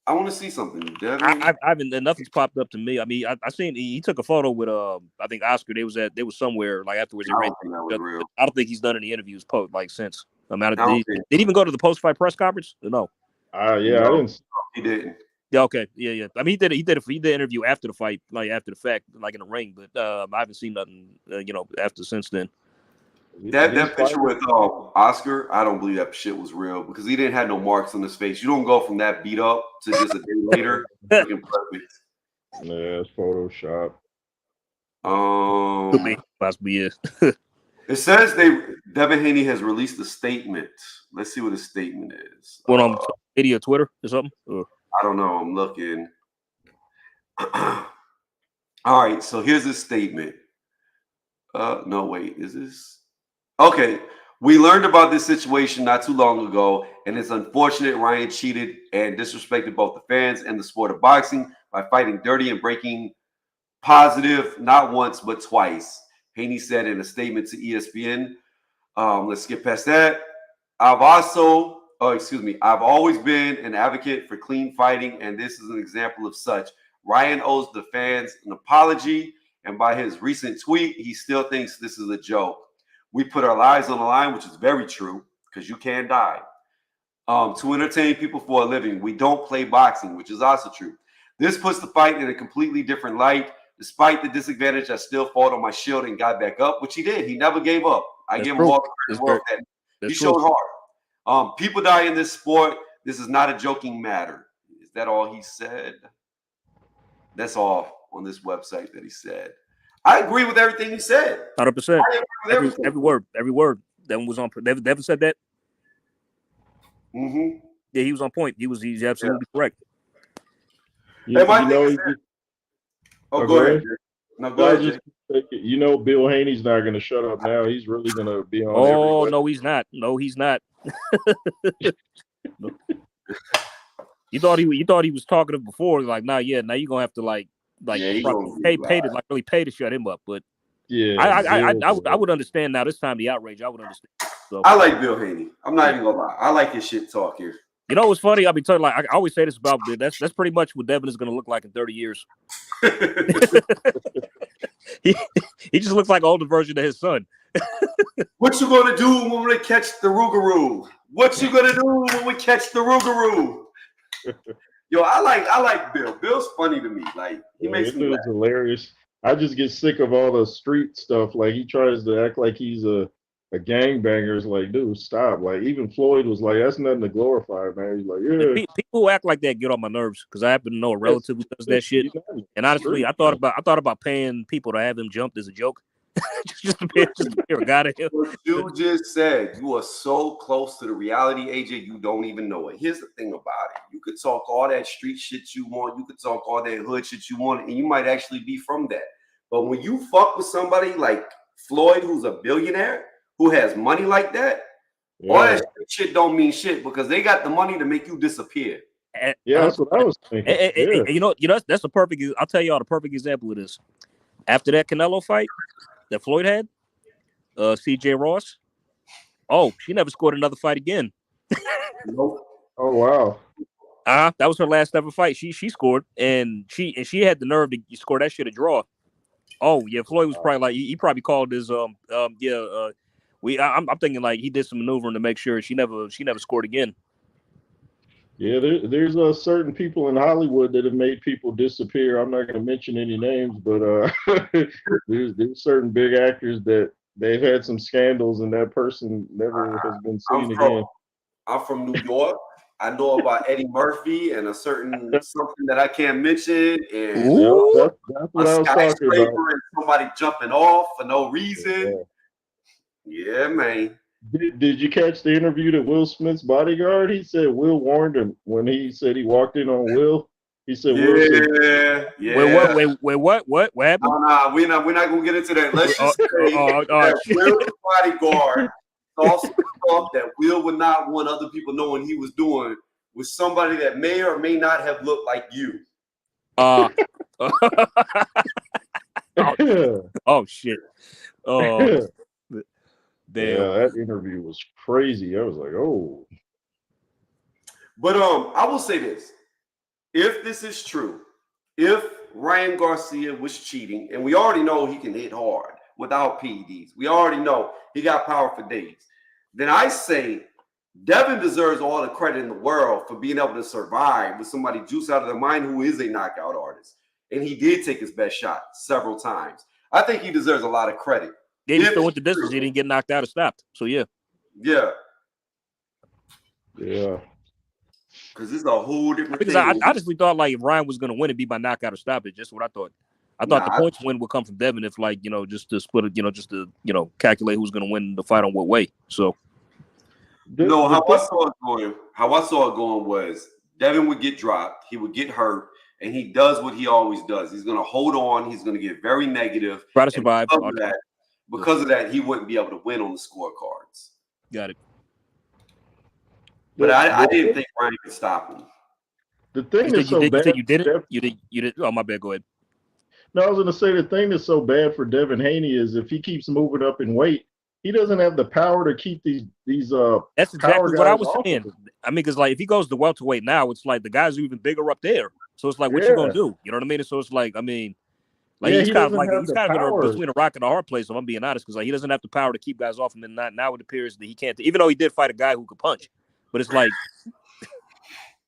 I want to see something. Devin. I haven't. Nothing's popped up to me. I mean, I seen he took a photo with I think Oscar. They was somewhere like afterwards. I don't think that was real. I don't think he's done any interviews since. I mean, don't did he even go to the post-fight press conference? No. Yeah, No, I didn't. he didn't. Yeah, okay, yeah. I mean, he did the interview after the fight, like after the fact, like in the ring. But I haven't seen nothing, after since then. That picture with Oscar, I don't believe that shit was real because he didn't have no marks on his face. You don't go from that beat up to just a day later looking perfect. Yeah, it's Photoshop. Possibly is. It says Devin Haney has released a statement. Let's see what his statement is. What on media, Twitter or something? I don't know. I'm looking. All right, so here's his statement. No, wait, is this? Okay, we learned about this situation not too long ago, and it's unfortunate Ryan cheated and disrespected both the fans and the sport of boxing by fighting dirty and breaking positive not once but twice. Haney said in a statement to ESPN. Let's skip past that. I've always been an advocate for clean fighting, and this is an example of such. Ryan owes the fans an apology, and by his recent tweet, he still thinks this is a joke. We put our lives on the line, which is very true, because you can die, to entertain people for a living. We don't play boxing, which is also true. This puts the fight in a completely different light. Despite the disadvantage, I still fought on my shield and got back up, which he did. He never gave up. I give him all the credit that he showed hard. People die in this sport. This is not a joking matter. Is that all he said? That's all on this website that he said. I agree with everything he said. 100%. Every word. Devin was on. Devin said that. Mm-hmm. Yeah, he was on point. He's absolutely correct. Yeah, go ahead. No, go ahead. Bill Haney's not going to shut up now. He's really going to be on. Oh no, he's not. No, he's not. You thought he was talkative before, like, now you're gonna have to really pay to shut him up. But yeah, I would understand now. This time the outrage, I would understand. So I like Bill Haney. I'm not even gonna lie. I like his shit talk here. You know what's funny? I'll be telling, I always say this about that's pretty much what Devin is gonna look like in 30 years. he just looks like an older version of his son. What you gonna do when we catch the Rougarou? What you gonna do when we catch the Rougarou? Yo, I like Bill. Bill's funny to me. Like, he makes me laugh. Hilarious. I just get sick of all the street stuff. Like, he tries to act like he's a gangbanger. It's like, dude, stop. Like, even Floyd was like, that's nothing to glorify, man. He's like, yeah. People who act like that get on my nerves because I happen to know a relative who does that shit. And honestly, I thought about paying people to have him jumped as a joke. just to hear a guy to him. What you just said, you are so close to the reality, AJ, you don't even know it. Here's the thing about it. You could talk all that street shit you want. You could talk all that hood shit you want, and you might actually be from that. But when you fuck with somebody like Floyd, who's a billionaire, who has money like that, all that shit don't mean shit because they got the money to make you disappear. Yeah, that's what I was thinking. You know, that's a perfect. I'll tell y'all the perfect example of this. After that Canelo fight that Floyd had, CJ Ross. Oh, she never scored another fight again. Nope. Oh wow. That was her last ever fight. She scored, and she had the nerve to score that shit a draw. Oh yeah, Floyd was probably like he probably called his I'm thinking like he did some maneuvering to make sure she never scored again. Yeah, there's certain people in Hollywood that have made people disappear. I'm not going to mention any names, but there's certain big actors that they've had some scandals, and that person never has been seen again. I'm from New York. I know about Eddie Murphy and a certain something that I can't mention, and that's what I was talking about. And somebody jumping off for no reason. Yeah, man. Did you catch the interview that Will Smith's bodyguard? He said Will warned him when he said he walked in on Will. He said, "Yeah." Wait, what happened? No, we're not gonna get into that. Let's just say that Will's bodyguard also thought that Will would not want other people knowing he was doing with somebody that may or may not have looked like you. Oh shit! Oh. Damn. Yeah, that interview was crazy. I was like, oh. But I will say this. if this is true, if Ryan Garcia was cheating, and we already know he can hit hard without PEDs, we already know he got power for days, then I say Devin deserves all the credit in the world for being able to survive with somebody juice out of their mind who is a knockout artist. And he did take his best shot several times. I think he deserves a lot of credit. Yeah, he still went the distance. He didn't get knocked out or stopped. So, yeah. Yeah. Yeah. Because it's a whole different because thing. I honestly thought like if Ryan was going to win, it'd be by knockout or stoppage. Just what I thought. I thought the points win would come from Devin if like, just to split it, just to, calculate who's going to win the fight on what way. So. No, how I saw it going was Devin would get dropped, he would get hurt, and he does what he always does. He's going to hold on. He's going to get very negative. Try to survive. Because of that, he wouldn't be able to win on the scorecards. Got it. But I didn't think Ryan could stop him. The thing that's so bad. You did it? You did. Oh, my bad. Go ahead. No, I was going to say the thing that's so bad for Devin Haney is if he keeps moving up in weight, he doesn't have the power to keep these. That's exactly what I was saying. I mean, because like if he goes to welterweight now, it's like the guys are even bigger up there. So it's like, what you gonna do? You know what I mean? So it's like, I mean, like he's kind of between a rock and a hard place. If I'm being honest, because like he doesn't have the power to keep guys off him, and now it appears that he can't. Even though he did fight a guy who could punch, but it's like.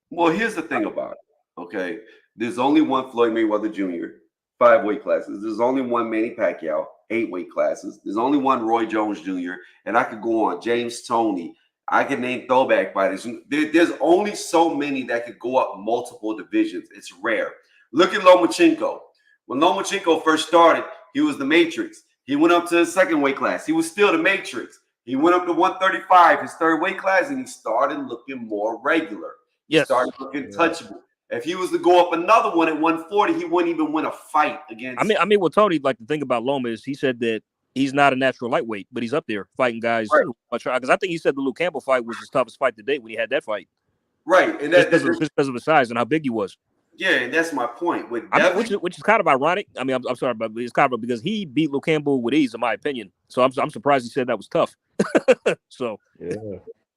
Well, here's the thing about it. Okay, there's only one Floyd Mayweather Jr. 5 weight classes. There's only one Manny Pacquiao. 8 weight classes. There's only one Roy Jones Jr. And I could go on. James Toney. I can name throwback fighters. There's only so many that could go up multiple divisions. It's rare. Look at Lomachenko. When Lomachenko first started, he was the Matrix. He went up to his 2nd weight class. He was still the Matrix. He went up to 135, his 3rd weight class, and he started looking more regular. He started looking touchable. If he was to go up another one at 140, he wouldn't even win a fight against. I mean, what Tony like the thing about Loma is he said that he's not a natural lightweight, but he's up there fighting guys. Because I think he said the Luke Campbell fight was his toughest fight to date when he had that fight. Right, and just because of the size and how big he was. Yeah, and that's my point. With which is kind of ironic. I mean, I'm sorry, but it's kind of because he beat Luke Campbell with ease, in my opinion. So I'm surprised he said that was tough. So yeah.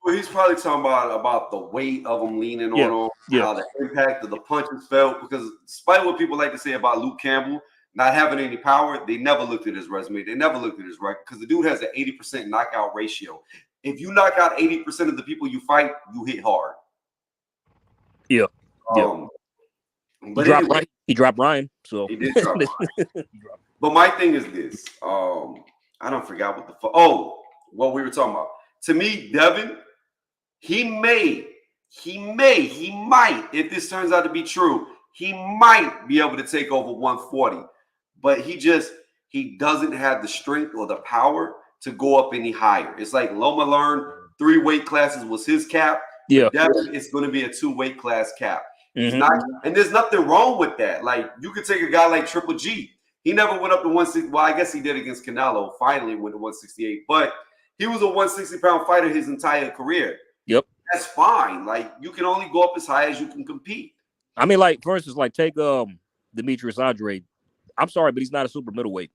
Well, he's probably talking about the weight of him leaning on him, how the impact of the punches felt. Because despite what people like to say about Luke Campbell not having any power, they never looked at his resume. They never looked at his record because the dude has an 80% knockout ratio. If you knock out 80% of the people you fight, you hit hard. Yeah. But he dropped Ryan. So he did drop Ryan. But my thing is this. I don't forget what what we were talking about. To me, Devin. He might, if this turns out to be true, he might be able to take over 140. But he doesn't have the strength or the power to go up any higher. It's like Loma learned 3 weight classes was his cap. Yeah. Devin, it's going to be a 2 weight class cap. Mm-hmm. And there's nothing wrong with that. Like, you could take a guy like Triple G. He never went up to 160. Well, I guess he did against Canelo. Finally went to 168. But he was a 160-pound fighter his entire career. Yep. That's fine. Like, you can only go up as high as you can compete. I mean, like, for instance, like take Demetrius Andrade. I'm sorry, but he's not a super middleweight.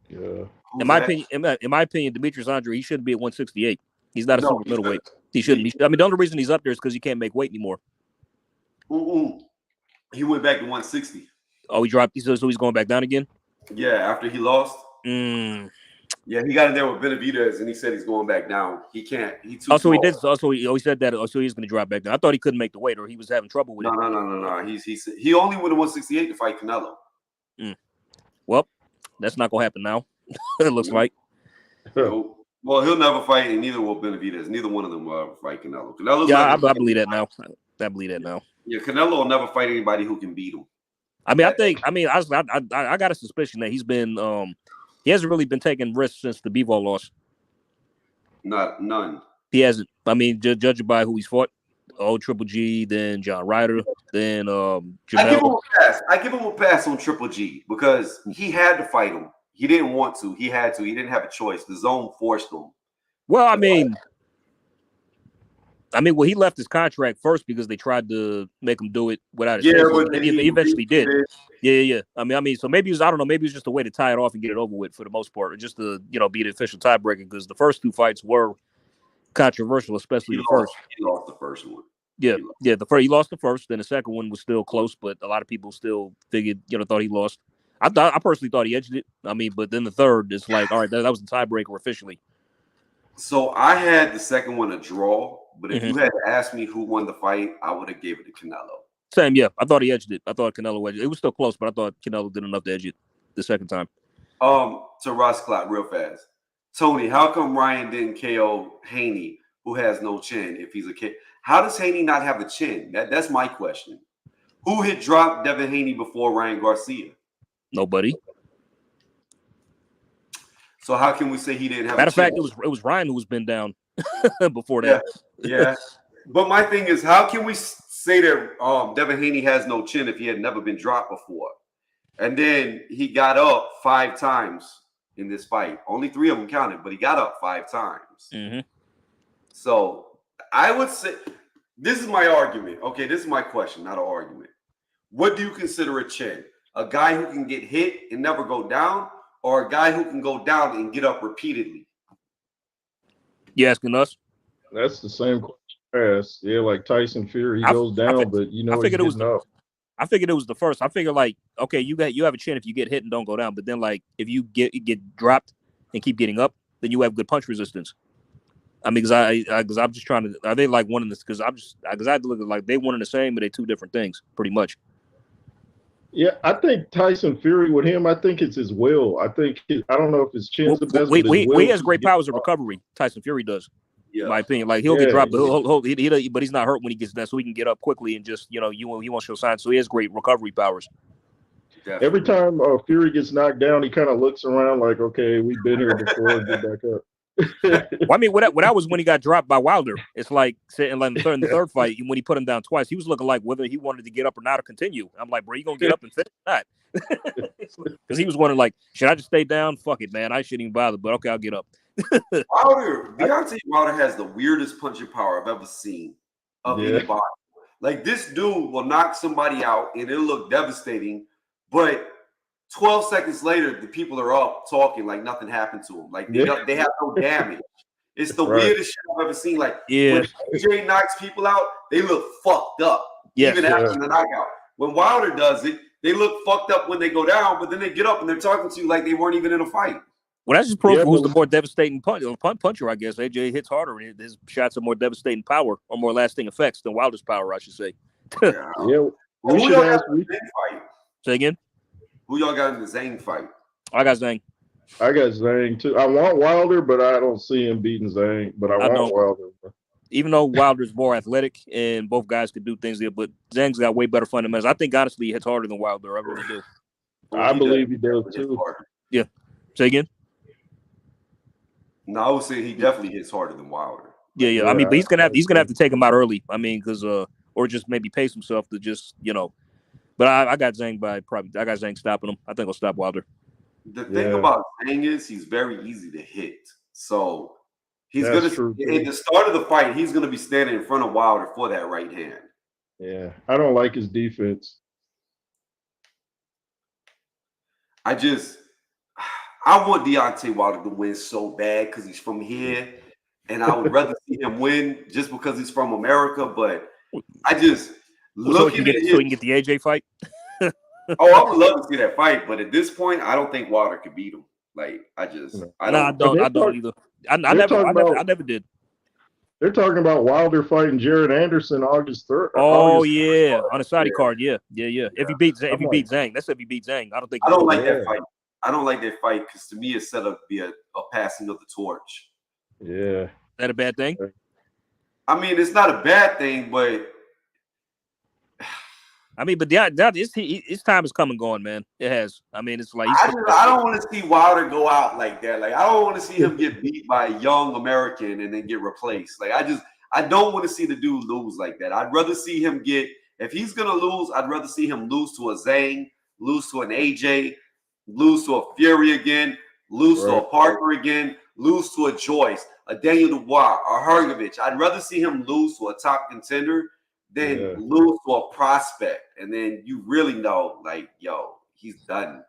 Yeah. In my opinion, Demetrius Andrade, he shouldn't be at 168. He's not a super middleweight. He shouldn't be. I mean, the only reason he's up there is because he can't make weight anymore. He went back to 160. Oh, he dropped. So he's going back down again? Yeah, after he lost. Yeah, he got in there with Benavidez, and he said he's going back down. He can't. He too small. He did. Also, he said that. So he's going to drop back down. I thought he couldn't make the weight, or he was having trouble with it. No. He only went to 168 to fight Canelo. Well, that's not going to happen now. It looks like. Well, he'll never fight, and neither will Benavidez. Neither one of them will ever fight Canelo. I believe that now. I believe that now. Yeah, Canelo will never fight anybody who can beat him. I got a suspicion that he's been he hasn't really been taking risks since the Bivol loss. None. He hasn't. I mean, judging by who he's fought, Triple G, then John Ryder, then Jamel. I give him a pass on Triple G because he had to fight him. He didn't want to. He had to. He didn't have a choice. The zone forced him. Well, I mean, he left his contract first because they tried to make him do it without his he eventually did. Yeah. I mean, so maybe it was, I don't know, maybe it was just a way to tie it off and get it over with for the most part, or just to, be the official tiebreaker because the first 2 fights were controversial, especially the first. He lost the first one. Yeah, yeah. He lost the first, then the second one was still close, but a lot of people still figured, thought he lost. I personally thought he edged it. I mean, but then the third, it's like, all right, that was the tiebreaker officially. So I had the second one a draw, but if you had to ask me who won the fight, I would have gave it to Canelo. Same, yeah. I thought he edged it. I thought Canelo edged it. It was still close, but I thought Canelo did enough to edge it the second time. To Ross Clock, real fast. Tony, how come Ryan didn't KO Haney, who has no chin, if he's a kid? How does Haney not have a chin? That's my question. Who had dropped Devin Haney before Ryan Garcia? Nobody. So how can we say he didn't have Matter a chin? Matter of fact, it was Ryan who was been down before that. Yeah. But my thing is, how can we say that Devin Haney has no chin if he had never been dropped before? And then he got up 5 times in this fight. Only 3 of them counted, but he got up 5 times. Mm-hmm. So I would say, this is my argument. Okay, this is my question, not an argument. What do you consider a chin? A guy who can get hit and never go down, or a guy who can go down and get up repeatedly? You asking us? That's the same question I asked. Yeah, like Tyson Fury, he goes down, but he's getting up. I figured it was the first. I figured, like, okay, you have a chin if you get hit and don't go down, but then, like, if you get dropped and keep getting up, then you have good punch resistance. I mean, because I'm just trying to. Are they like one in this? Because I had to look at, like, they one and the same, but they 2 different things, pretty much. Yeah, I think Tyson Fury with him, I think it's his will. I don't know if his chin's the best. He has great powers of recovery. Tyson Fury does. Yeah. In my opinion, like, he'll get dropped, but but he's not hurt when he gets down, so he can get up quickly and just, he won't show signs. So he has great recovery powers. Definitely. Every time Fury gets knocked down, he kind of looks around like, okay, we've been here before, get back up. Well, I mean, what was when he got dropped by Wilder. It's like in the third fight, when he put him down twice, he was looking like whether he wanted to get up or not or continue. I'm like, bro, you gonna get up and finish or not? Because he was wondering, like, should I just stay down? Fuck it, man. I shouldn't even bother, but okay, I'll get up. Deontay Wilder has the weirdest punching power I've ever seen of anybody. Like, this dude will knock somebody out and it'll look devastating, but 12 seconds later, the people are up talking like nothing happened to them. Like, they have no damage. It's the weirdest shit I've ever seen. Like, when AJ knocks people out, they look fucked up, even after the knockout. When Wilder does it, they look fucked up when they go down, but then they get up and they're talking to you like they weren't even in a fight. Well, that's just proof who's the more devastating puncher, I guess. AJ hits harder, and his shots are more devastating power or more lasting effects than Wilder's power, I should say. We should ask. Say again? Who y'all got in the Zhang fight? I got Zhang. I got Zhang, too. I want Wilder, but I don't see him beating Zhang. But I want Wilder. Even though Wilder's more athletic and both guys could do things there, but Zhang's got way better fundamentals. I think, honestly, he hits harder than Wilder. I really do. I believe he does, too. Yeah. Say again? No, I would say he definitely hits harder than Wilder. Yeah. I mean, but he's gonna have to take him out early. I mean, because or just maybe pace himself to just, But I got Zhang I got Zhang stopping him. I think I'll stop Wilder. The thing about Zhang is he's very easy to hit. So he's at the start of the fight, he's gonna be standing in front of Wilder for that right hand. Yeah, I don't like his defense. I want Deontay Wilder to win so bad because he's from here, and I would rather see him win just because he's from America. But I just so he can get the AJ fight. I would love to see that fight, but at this point, I don't think Wilder could beat him. Like, I don't either. I never did. They're talking about Wilder fighting Jared Anderson August 3rd. Oh, yeah, on a Saudi card. Yeah. If he beats Zhang, that's if he beats Zhang. I don't like that fight. I don't like that fight because to me it's set up to be a passing of the torch. Yeah. Is that a bad thing? I mean, it's not a bad thing, but his time is come and gone, man. It has. I mean, it's like I don't want to see Wilder go out like that. Like, I don't want to see him get beat by a young American and then get replaced. Like, I don't want to see the dude lose like that. I'd rather see him if he's gonna lose, I'd rather see him lose to a Zhang, lose to an AJ, lose to a Fury again, lose to a Parker again, lose to a Joyce, a Daniel Dubois, a Hrgovic. I'd rather see him lose to a top contender than lose to a prospect. And then you really know, like, yo, he's done.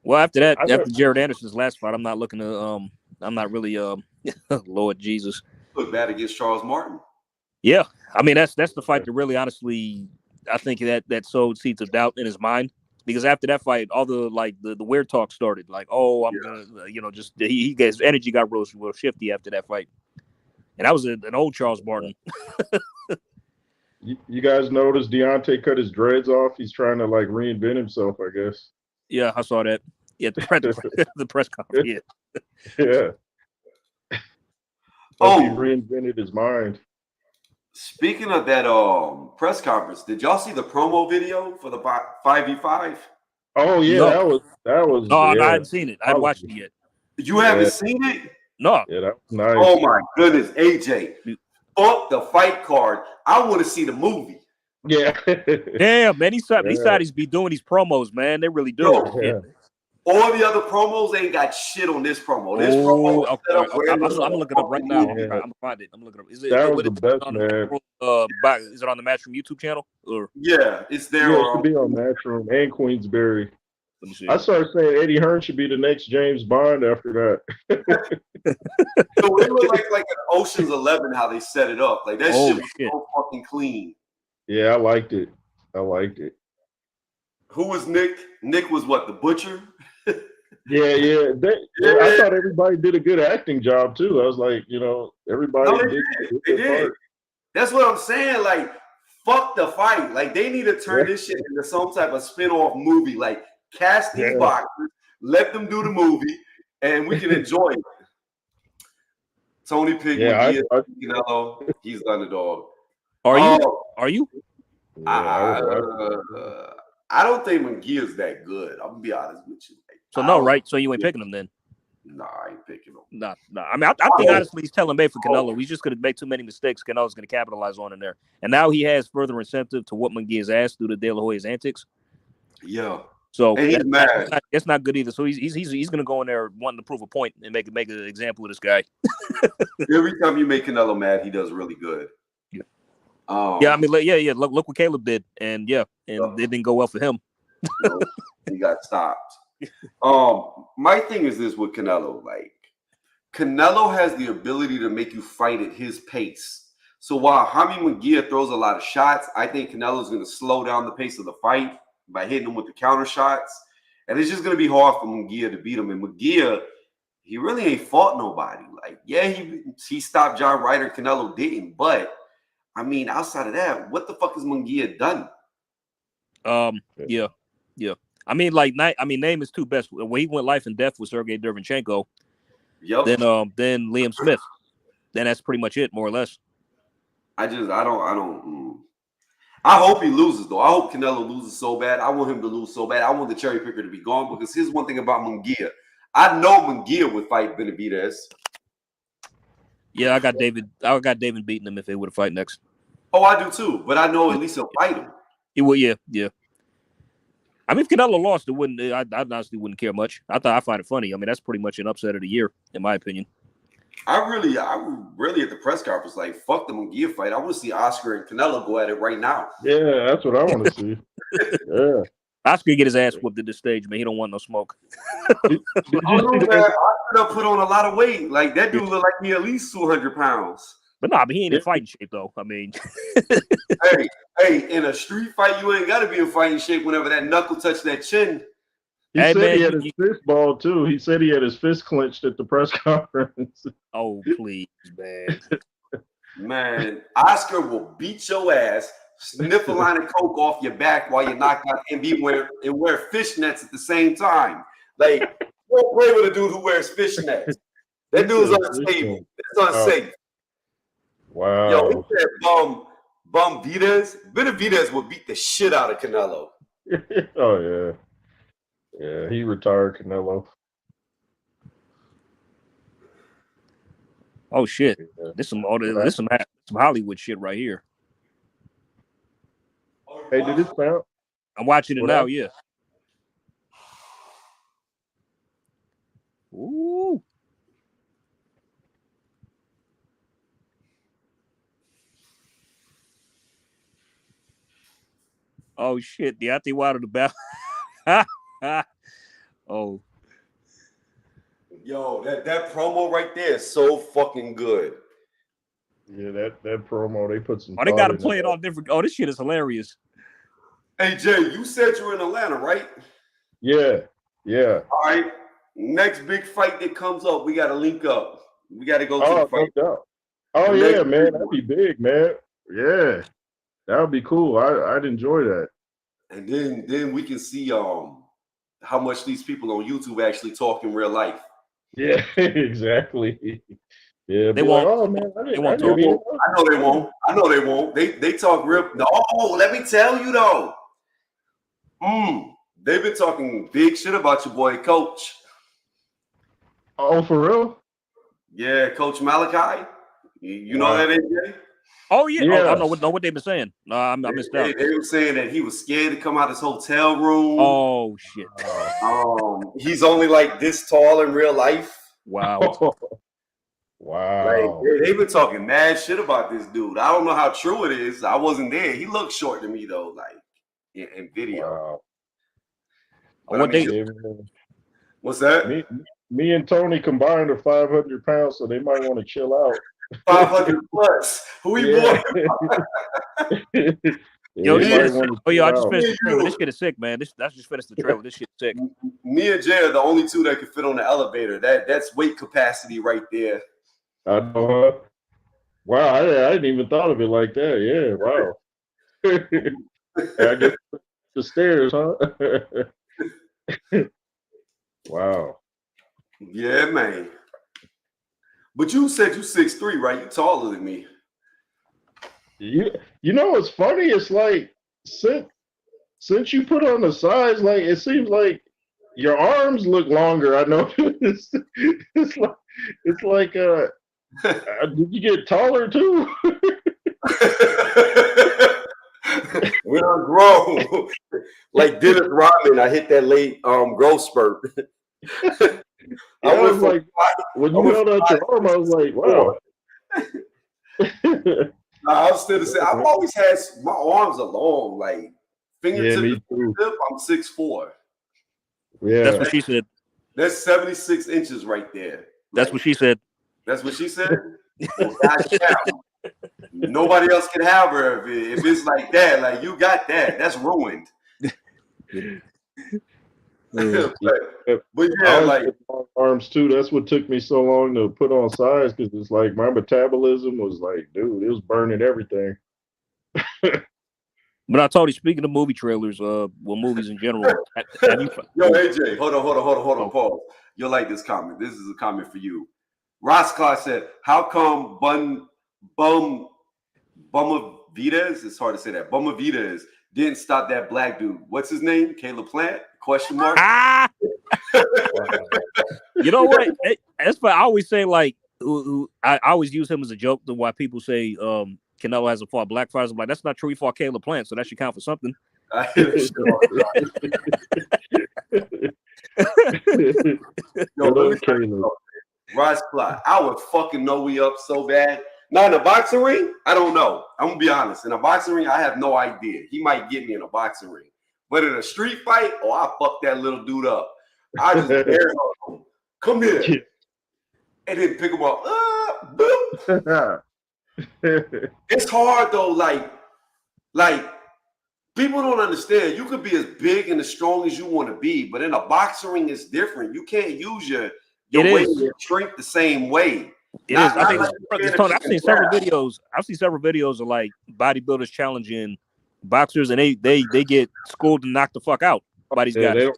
Well, after Jared Anderson's last fight, I'm not looking to I'm not really Lord Jesus. Look bad against Charles Martin. Yeah, I mean that's the fight that really, honestly, I think that sowed seeds of doubt in his mind. Because after that fight, all the the weird talk started. Like, oh, I'm gonna, just he his energy got real shifty after that fight, and that was an old Charles Barton. You guys noticed Deontay cut his dreads off? He's trying to like reinvent himself, I guess. Yeah, I saw that. Yeah, the press conference. Yeah. Hope he reinvented his mind. Speaking of that press conference, did y'all see the promo video for the 5v5? Oh yeah, no. that was. No, yeah. I hadn't seen it. I hadn't watched it yet. You haven't seen it? No. Yeah, that was nice. Oh my goodness, AJ. Fuck the fight card. I want to see the movie. Yeah. Damn, man. These sides be doing these promos, man. They really do. Yo, all the other promos ain't got shit on this promo. This promo. I'm looking it up right now. I'm gonna find it. I'm looking it up. Is it? That was the best, man. Is it on the Matchroom YouTube channel? Or yeah, it's there. Yeah, it should be on Matchroom and Queensberry. Let me see. I started saying Eddie Hearn should be the next James Bond after that. So it looked like an Ocean's 11 how they set it up. Like that shit was so fucking clean. Yeah, I liked it. Who was Nick? Nick was what, the butcher? Yeah. I thought everybody did a good acting job too. I was like, everybody did. That's what I'm saying. Like, fuck the fight. Like, they need to turn this shit into some type of spin-off movie. Like, cast these boxers, let them do the movie, and we can enjoy it. Tony Pigman, he's the underdog. Are you? I don't think Munguia's that good. I'm gonna be honest with you. So no, right? So you ain't picking him then? Nah, I ain't picking him. Nah. I mean, I think honestly he's telling Bay for Canelo. He's just gonna make too many mistakes. Canelo's gonna capitalize on in there, and now he has further incentive to what Munguia's asked due to De La Hoya's antics. Yeah. So and he's mad. That's not good either. So he's gonna go in there wanting to prove a point and make an example of this guy. Every time you make Canelo mad, he does really good. Yeah. I mean, Look what Caleb did, and it didn't go well for him. He got stopped. My thing is this with Canelo. Like, Canelo has the ability to make you fight at his pace. So while Jaime Munguia throws a lot of shots, I think Canelo's going to slow down the pace of the fight by hitting him with the counter shots. And it's just going to be hard for Munguia to beat him. And Munguia, he really ain't fought nobody. Like, yeah, he stopped John Ryder. Canelo didn't. But, I mean, outside of that, what the fuck has Munguia done? Yeah. I mean, name his two best. When he went life and death with Sergey Derevyanchenko. Yep. Then Liam Smith. Then that's pretty much it, more or less. I hope he loses, though. I hope Canelo loses so bad. I want him to lose so bad. I want the cherry picker to be gone, because here's one thing about Munguia. I know Munguia would fight Benavidez. Yeah, I got David beating him if they would have fight next. Oh, I do too. But I know at least he'll fight him. He will, yeah. I mean, if Canelo lost, I honestly wouldn't care much. I find it funny. I mean, that's pretty much an upset of the year, in my opinion. I really at the press conference, like, fuck the Munguia fight. I want to see Oscar and Canelo go at it right now. Yeah, that's what I want to see. Yeah. Oscar get his ass whooped at this stage, man. He don't want no smoke. Man. Oscar put on a lot of weight. Like, that dude look like he at least 200 pounds. But he ain't in fighting shape, though. I mean. hey, in a street fight, you ain't got to be in fighting shape whenever that knuckle touch that chin. He said he had his fist balled, too. He said he had his fist clenched at the press conference. Oh, please, man. Man, Oscar will beat your ass, sniff a line of coke off your back while you're knocked out, and wear fishnets at the same time. Like, don't play with a dude who wears fishnets. That dude's unstable. It's unsafe. Wow. Yo, he said Bum Vides. Benavidez will beat the shit out of Canelo. Oh, yeah. Yeah, he retired Canelo. Oh, shit. Yeah. This some Hollywood shit right here. Hey, did this sound? I'm watching it now, yeah. Ooh. Oh shit, Deontay Wilder the battle. Oh. Yo, that promo right there is so fucking good. Yeah, that promo, they put some. Oh, they got to thought play in it on different. Oh, this shit is hilarious. Hey Jay, you said you're in Atlanta, right? Yeah. All right. Next big fight that comes up, we got to link up. We got to go to the Oh, no fight. doubt. Oh The yeah, next man, big that'd one. be big, man. Yeah, that would be cool. I'd enjoy that. And then we can see how much these people on YouTube actually talk in real life. Yeah, exactly. Yeah, They be like, won't. oh man, I They didn't, I won't didn't talk. mean it. I know they won't. I know they won't. They talk real. No, let me tell you though. They've been talking big shit about your boy, Coach. Oh, for real? Yeah, Coach Malachi. You know Wow. that, AJ? Oh yeah. Yeah. Oh, I know what they've been saying. No, I missed out. They were saying that he was scared to come out his hotel room. Oh shit. He's only like this tall in real life. Wow. Wow. Like they've been talking mad shit about this dude. I don't know how true it is. I wasn't there. He looked short to me though, like in video. Wow. But, What they? Yeah, what's that? me and Tony combined are 500 pounds, so they might want to chill out. 500 plus. Who we Yeah. born? Yo, this they shit might is sick. wanna Oh, yo, I chill just out. finished the trailer. This shit is sick, man. That's just finished the trailer. This shit is sick. Me and Jay are the only two that can fit on the elevator. That's weight capacity right there. I know. Huh? Wow, I didn't even thought of it like that. Yeah, wow. I guess the stairs, huh? Wow. Yeah, man. But you said you 6'3", right? You taller than me. You know what's funny? It's like since you put on the size, like it seems like your arms look longer. I know it's like did you get taller too? We done grown. Like Dennis Rodman, I hit that late growth spurt. I was like, when you held out your arm, I was like, wow. I was still the same. I've always had my arms are long, like fingertip me to too. fingertip. I'm 6'4". Yeah, That's what she said. That's 76 inches right there. That's what she said. That's what she said. Well, goddamn. Nobody else can have her if it's like that. Like you got that. That's ruined. But yeah, like long arms too. That's what took me so long to put on size because it's like my metabolism was like, dude, it was burning everything. But I told you, speaking of movie trailers, movies in general. Yo, AJ, hold on, pause. You'll like this comment. This is a comment for you. Ross Clark said, "How come Bumavides? It's hard to say that. Bumavides didn't stop that black dude. What's his name? Caleb Plant? Question mark." Ah! You know what? That's why I always say like I always use him as a joke. To why people say Canelo hasn't fought black fighters. I'm like, that's not true. He fought Caleb Plant, so that should count for something. Ross Clark, I would fucking know we up so bad. Now in a boxing ring, I don't know. I'm gonna be honest. In a boxing ring, I have no idea. He might get me in a boxing ring. But in a street fight, I fuck that little dude up. I just bear him. Come here. And then pick him up. It's hard though, like people don't understand. You could be as big and as strong as you want to be, but in a boxing ring, it's different. You can't use your weight and your strength the same way. I've seen several videos of like bodybuilders challenging boxers, and they get schooled and knocked the fuck out by these guys.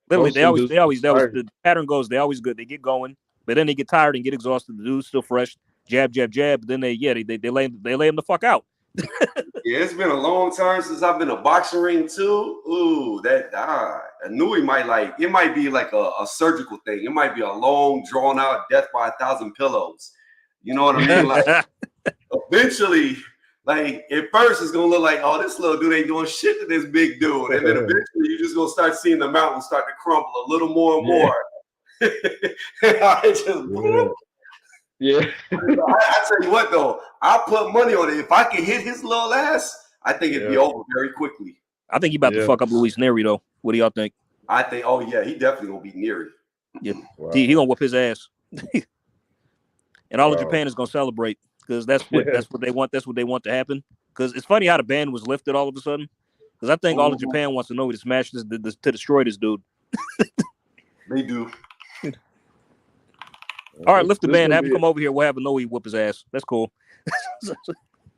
Literally, they always the pattern goes. They always good. They get going, but then they get tired and get exhausted. The dude's still fresh. Jab, jab, jab. But then they lay him the fuck out. Yeah, it's been a long time since I've been in a boxing ring too. Ooh, I knew it might be like a surgical thing. It might be a long, drawn out death by 1,000 pillows. You know what I mean? Like eventually, like at first it's gonna look like, oh, this little dude ain't doing shit to this big dude. And then eventually you're just gonna start seeing the mountain start to crumble a little more and more. Yeah. I tell you what though, I put money on it. If I can hit his little ass, I think it'd be over very quickly. I think he about to fuck up Luis Neri though. What do y'all think? I think, oh yeah, he definitely gonna beat Neri. Yeah, wow. He gonna whoop his ass. And all of Japan is gonna celebrate because that's what they want. That's what they want to happen. Because it's funny how the ban was lifted all of a sudden. Because I think all of Japan wants to know to smash this, to destroy this dude. They do. All right, lift the ban. Have him come over here. We'll have a no-eat whoop his ass. That's cool.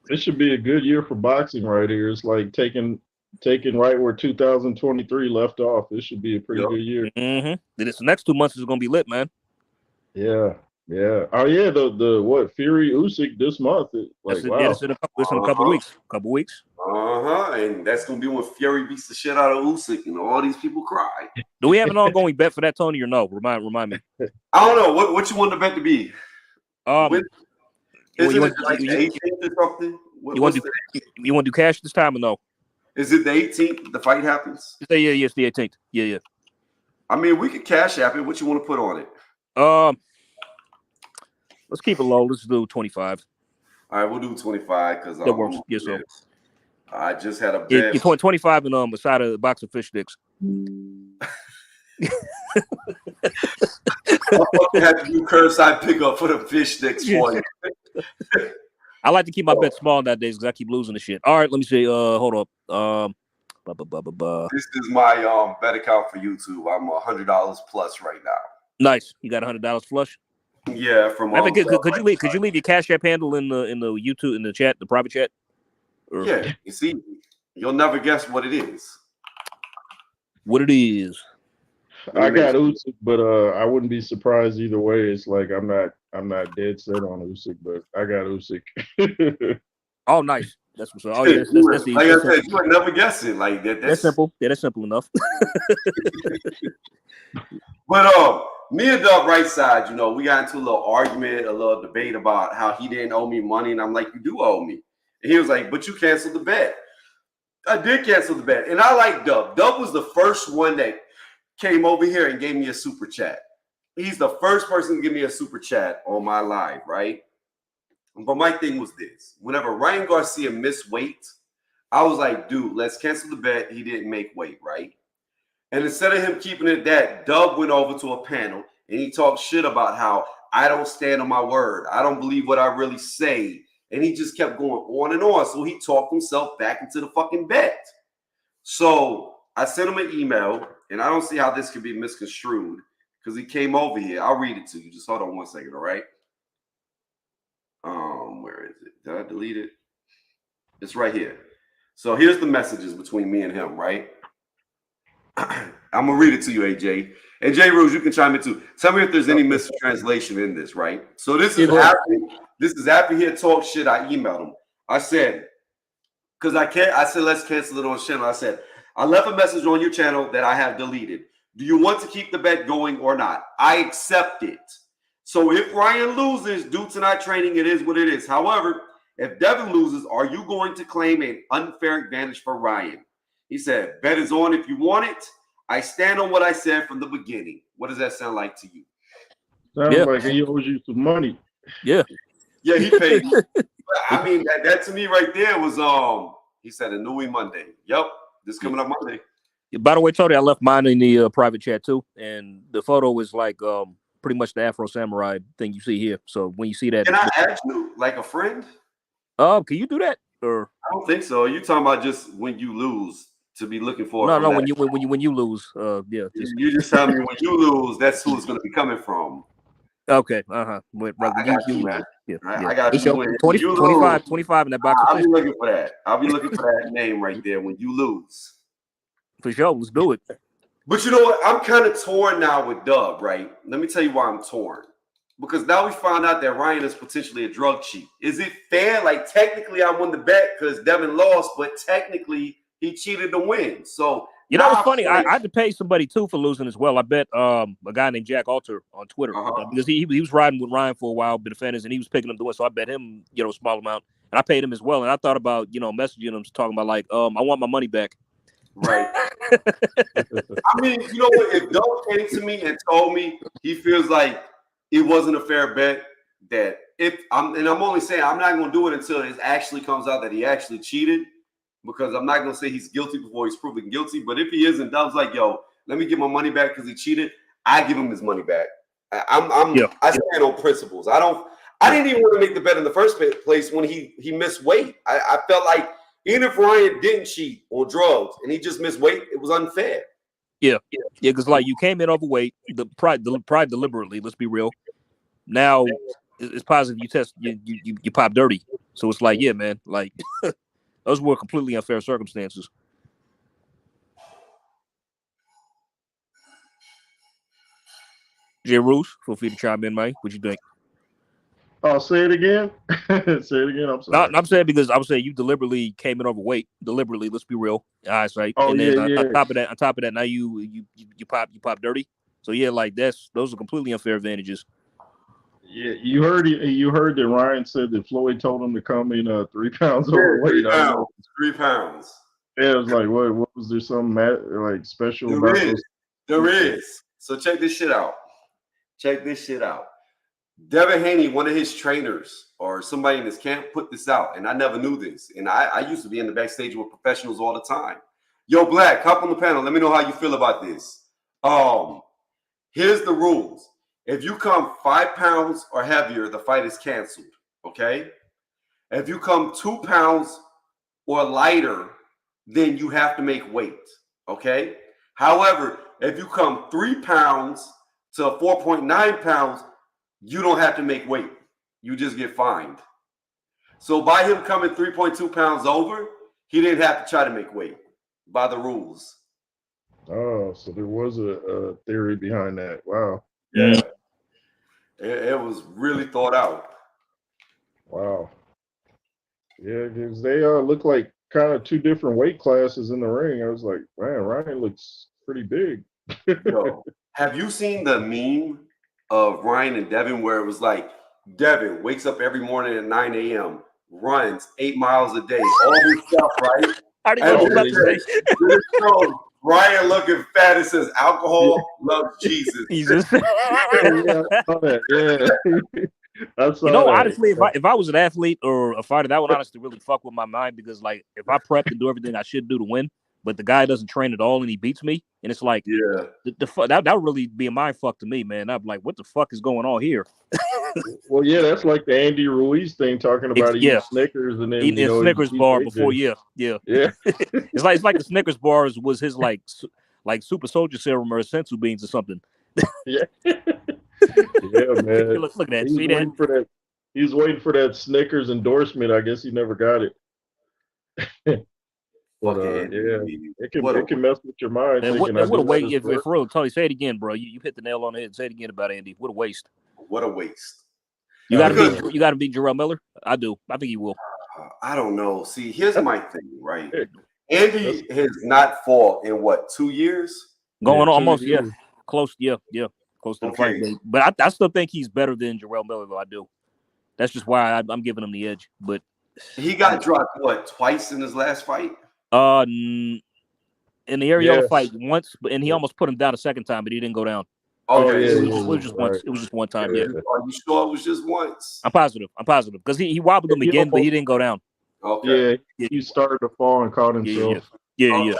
This should be a good year for boxing right here. It's like taking right where 2023 left off. This should be a pretty good year. Mm-hmm. This next 2 months is gonna be lit, man. Yeah. Oh yeah, the what Fury Usyk this month? Like wow. It's in a couple weeks. And that's gonna be when Fury beats the shit out of Usyk and all these people cry. Do we have an ongoing bet for that, Tony, or no? Remind me. I don't know what you want the bet to be. Is it like the 18th or something? You want to do cash this time or no? Is it the 18th? The fight happens. Yeah, it's the 18th. Yeah. I mean, we could cash app it. What you want to put on it? Let's keep it low. Let's do 25. All right, we'll do 25 because that works. Yes, sir. I just had a bet. 25 and a side of a box of fish sticks. I have to do curbside pickup for the fish sticks for you. I like to keep my bets small nowadays because I keep losing the shit. All right, let me see. Hold up. This is my bet account for YouTube. I'm $100 plus right now. Nice. You got $100 flush. Yeah, from. Could you leave your Cash App handle in the YouTube in the chat, the private chat? Yeah, you see, you'll never guess what it is. What it is. I got Usyk, but I wouldn't be surprised either way. It's like I'm not dead set on Usyk, but I got Usyk. Oh, nice. That's what's up. Oh, yeah, that's like I said, you would never guess it. Like that. That's simple. Yeah, that's simple enough. But me and Doug right side, we got into a little argument, a little debate about how he didn't owe me money, and I'm like, you do owe me. And he was like, but you canceled the bet. I did cancel the bet, and I like Doug. Doug was the first one that came over here and gave me a super chat. He's the first person to give me a super chat on my live, right? But my thing was this. Whenever Ryan Garcia missed weight, I was like, dude, let's cancel the bet. He didn't make weight, right? And instead of him keeping it that, Doug went over to a panel and he talked shit about how I don't stand on my word. I don't believe what I really say. And he just kept going on and on. So he talked himself back into the fucking bet. So I sent him an email, and I don't see how this could be misconstrued because he came over here. I'll read it to you. Just hold on 1 second, all right? Where is it? Did I delete it? It's right here. So here's the messages between me and him, right? I'm gonna read it to you, AJ. And J. Rose, you can chime in too. Tell me if there's any mistranslation in this, right? So this is after he had talked shit. I emailed him. I said, because I said let's cancel it on channel. I said, I left a message on your channel that I have deleted. Do you want to keep the bet going or not? I accept it. So if Ryan loses due to not training, it is what it is. However, if Devin loses, are you going to claim an unfair advantage for Ryan? He said, bet is on if you want it. I stand on what I said from the beginning. What does that sound like to you? Sounds like he owes you some money. Yeah. Yeah, he paid me. I mean, that to me right there was, he said a Nui Monday. Yep, this coming up Monday. By the way, Tony, I left mine in the private chat too. And the photo was like pretty much the Afro Samurai thing you see here. So when you see that. Can I add you like a friend? Can you do that? Or I don't think so. You talking about just when you lose to be looking for? No, when you lose, yeah. You just tell me when you lose, that's who it's going to be coming from. Okay, I got you, man. Yeah. I got you. 25 in that box. I'll be looking for that. I'll be looking for that name right there when you lose. For sure, let's do it. But you know what? I'm kind of torn now with Doug, right? Let me tell you why I'm torn. Because now we found out that Ryan is potentially a drug cheat. Is it fair? Like, technically, I won the bet because Devin lost, but technically, he cheated to win. So, you know what's funny? I had to pay somebody too for losing as well. I bet a guy named Jack Alter on Twitter because he was riding with Ryan for a while, bit of fantasy, and he was picking up the win. So I bet him, a small amount, and I paid him as well. And I thought about, messaging him, talking about like, I want my money back. Right. I mean, you know what? If Doug came to me and told me he feels like it wasn't a fair bet, that I'm only saying I'm not going to do it until it actually comes out that he actually cheated, because I'm not going to say he's guilty before he's proven guilty. But if he isn't, Doug's like, yo, let me get my money back because he cheated. I give him his money back. I stand on principles. I I didn't even want to make the bet in the first place when he missed weight. I felt like even if Ryan didn't cheat on drugs and he just missed weight, it was unfair. Yeah, because like you came in overweight, the pride deliberately. Let's be real. Now it's positive. You test, you pop dirty. So it's like, yeah, man, like those were completely unfair circumstances. Jay Roos, feel free to chime in, man. What you think? Oh, say it again. Say it again. I'm sorry. No, I'm saying because I would say you deliberately came in overweight. Deliberately, let's be real. Eyesight. Oh, And then yeah. on top of that, now you pop dirty. So yeah, like those are completely unfair advantages. Yeah, you heard that Ryan said that Floyd told him to come in 3 pounds overweight. 3 pounds. Yeah, it was like, what was there something like special about those? There is. So check this shit out. Devin Haney, one of his trainers or somebody in his camp, put this out, and I never knew this. And I used to be in the backstage with professionals all the time. Yo, Black, hop on the panel. Let me know how you feel about this. Here's the rules. If you come 5 pounds or heavier, the fight is canceled. Okay. If you come 2 pounds or lighter, then you have to make weight. Okay. However, if you come 3 pounds to 4.9 pounds, you don't have to make weight. You just get fined. So by him coming 3.2 pounds over, he didn't have to try to make weight by the rules. Oh, so there was a theory behind that. Wow. Yeah. It was really thought out. Wow. Yeah, because they look like kind of 2 different weight classes in the ring. I was like, man, Ryan looks pretty big. Yo, have you seen the meme of Ryan and Devin where it was like Devin wakes up every morning at 9 a.m., runs 8 miles a day, all this stuff, right? I didn't know what I was about to say. Ryan looking fat, it says alcohol loves Jesus. Jesus. Yeah, I saw that. Yeah. I saw that. Honestly, if I was an athlete or a fighter, that would honestly really fuck with my mind because, like, if I prep and do everything I should do to win, but the guy doesn't train at all and he beats me, and it's like, yeah, that would really be a mind fuck to me, man. I'm like, what the fuck is going on here? Well, yeah, that's like the Andy Ruiz thing, talking about eating Snickers and then eating a Snickers bar before, yeah. It's like the Snickers bars was his like super soldier serum or sensu beans or something. Yeah. Yeah, man. Look at that. See that? He was waiting for that Snickers endorsement. I guess he never got it. But yeah, it can mess with your mind. And what a waste! If real, Tony, say it again, bro. You hit the nail on the head. Say it again about Andy. What a waste! What a waste! You got to beat Jarrell Miller. I do. I think he will. I don't know. See, here's my thing, right? Andy has not fought in what, 2 years? Going on almost, close, close to the fight. But I still think he's better than Jarrell Miller, though. I do. That's just why I'm giving him the edge. But he got dropped twice in his last fight. In the Ariola fight once, and he almost put him down a second time, but he didn't go down. Okay, it was just once. It was just one time. Yeah. Are you sure it was just once? I'm positive because he wobbled him again, but he didn't go down. Okay. Yeah, he started to fall and caught himself. Yeah.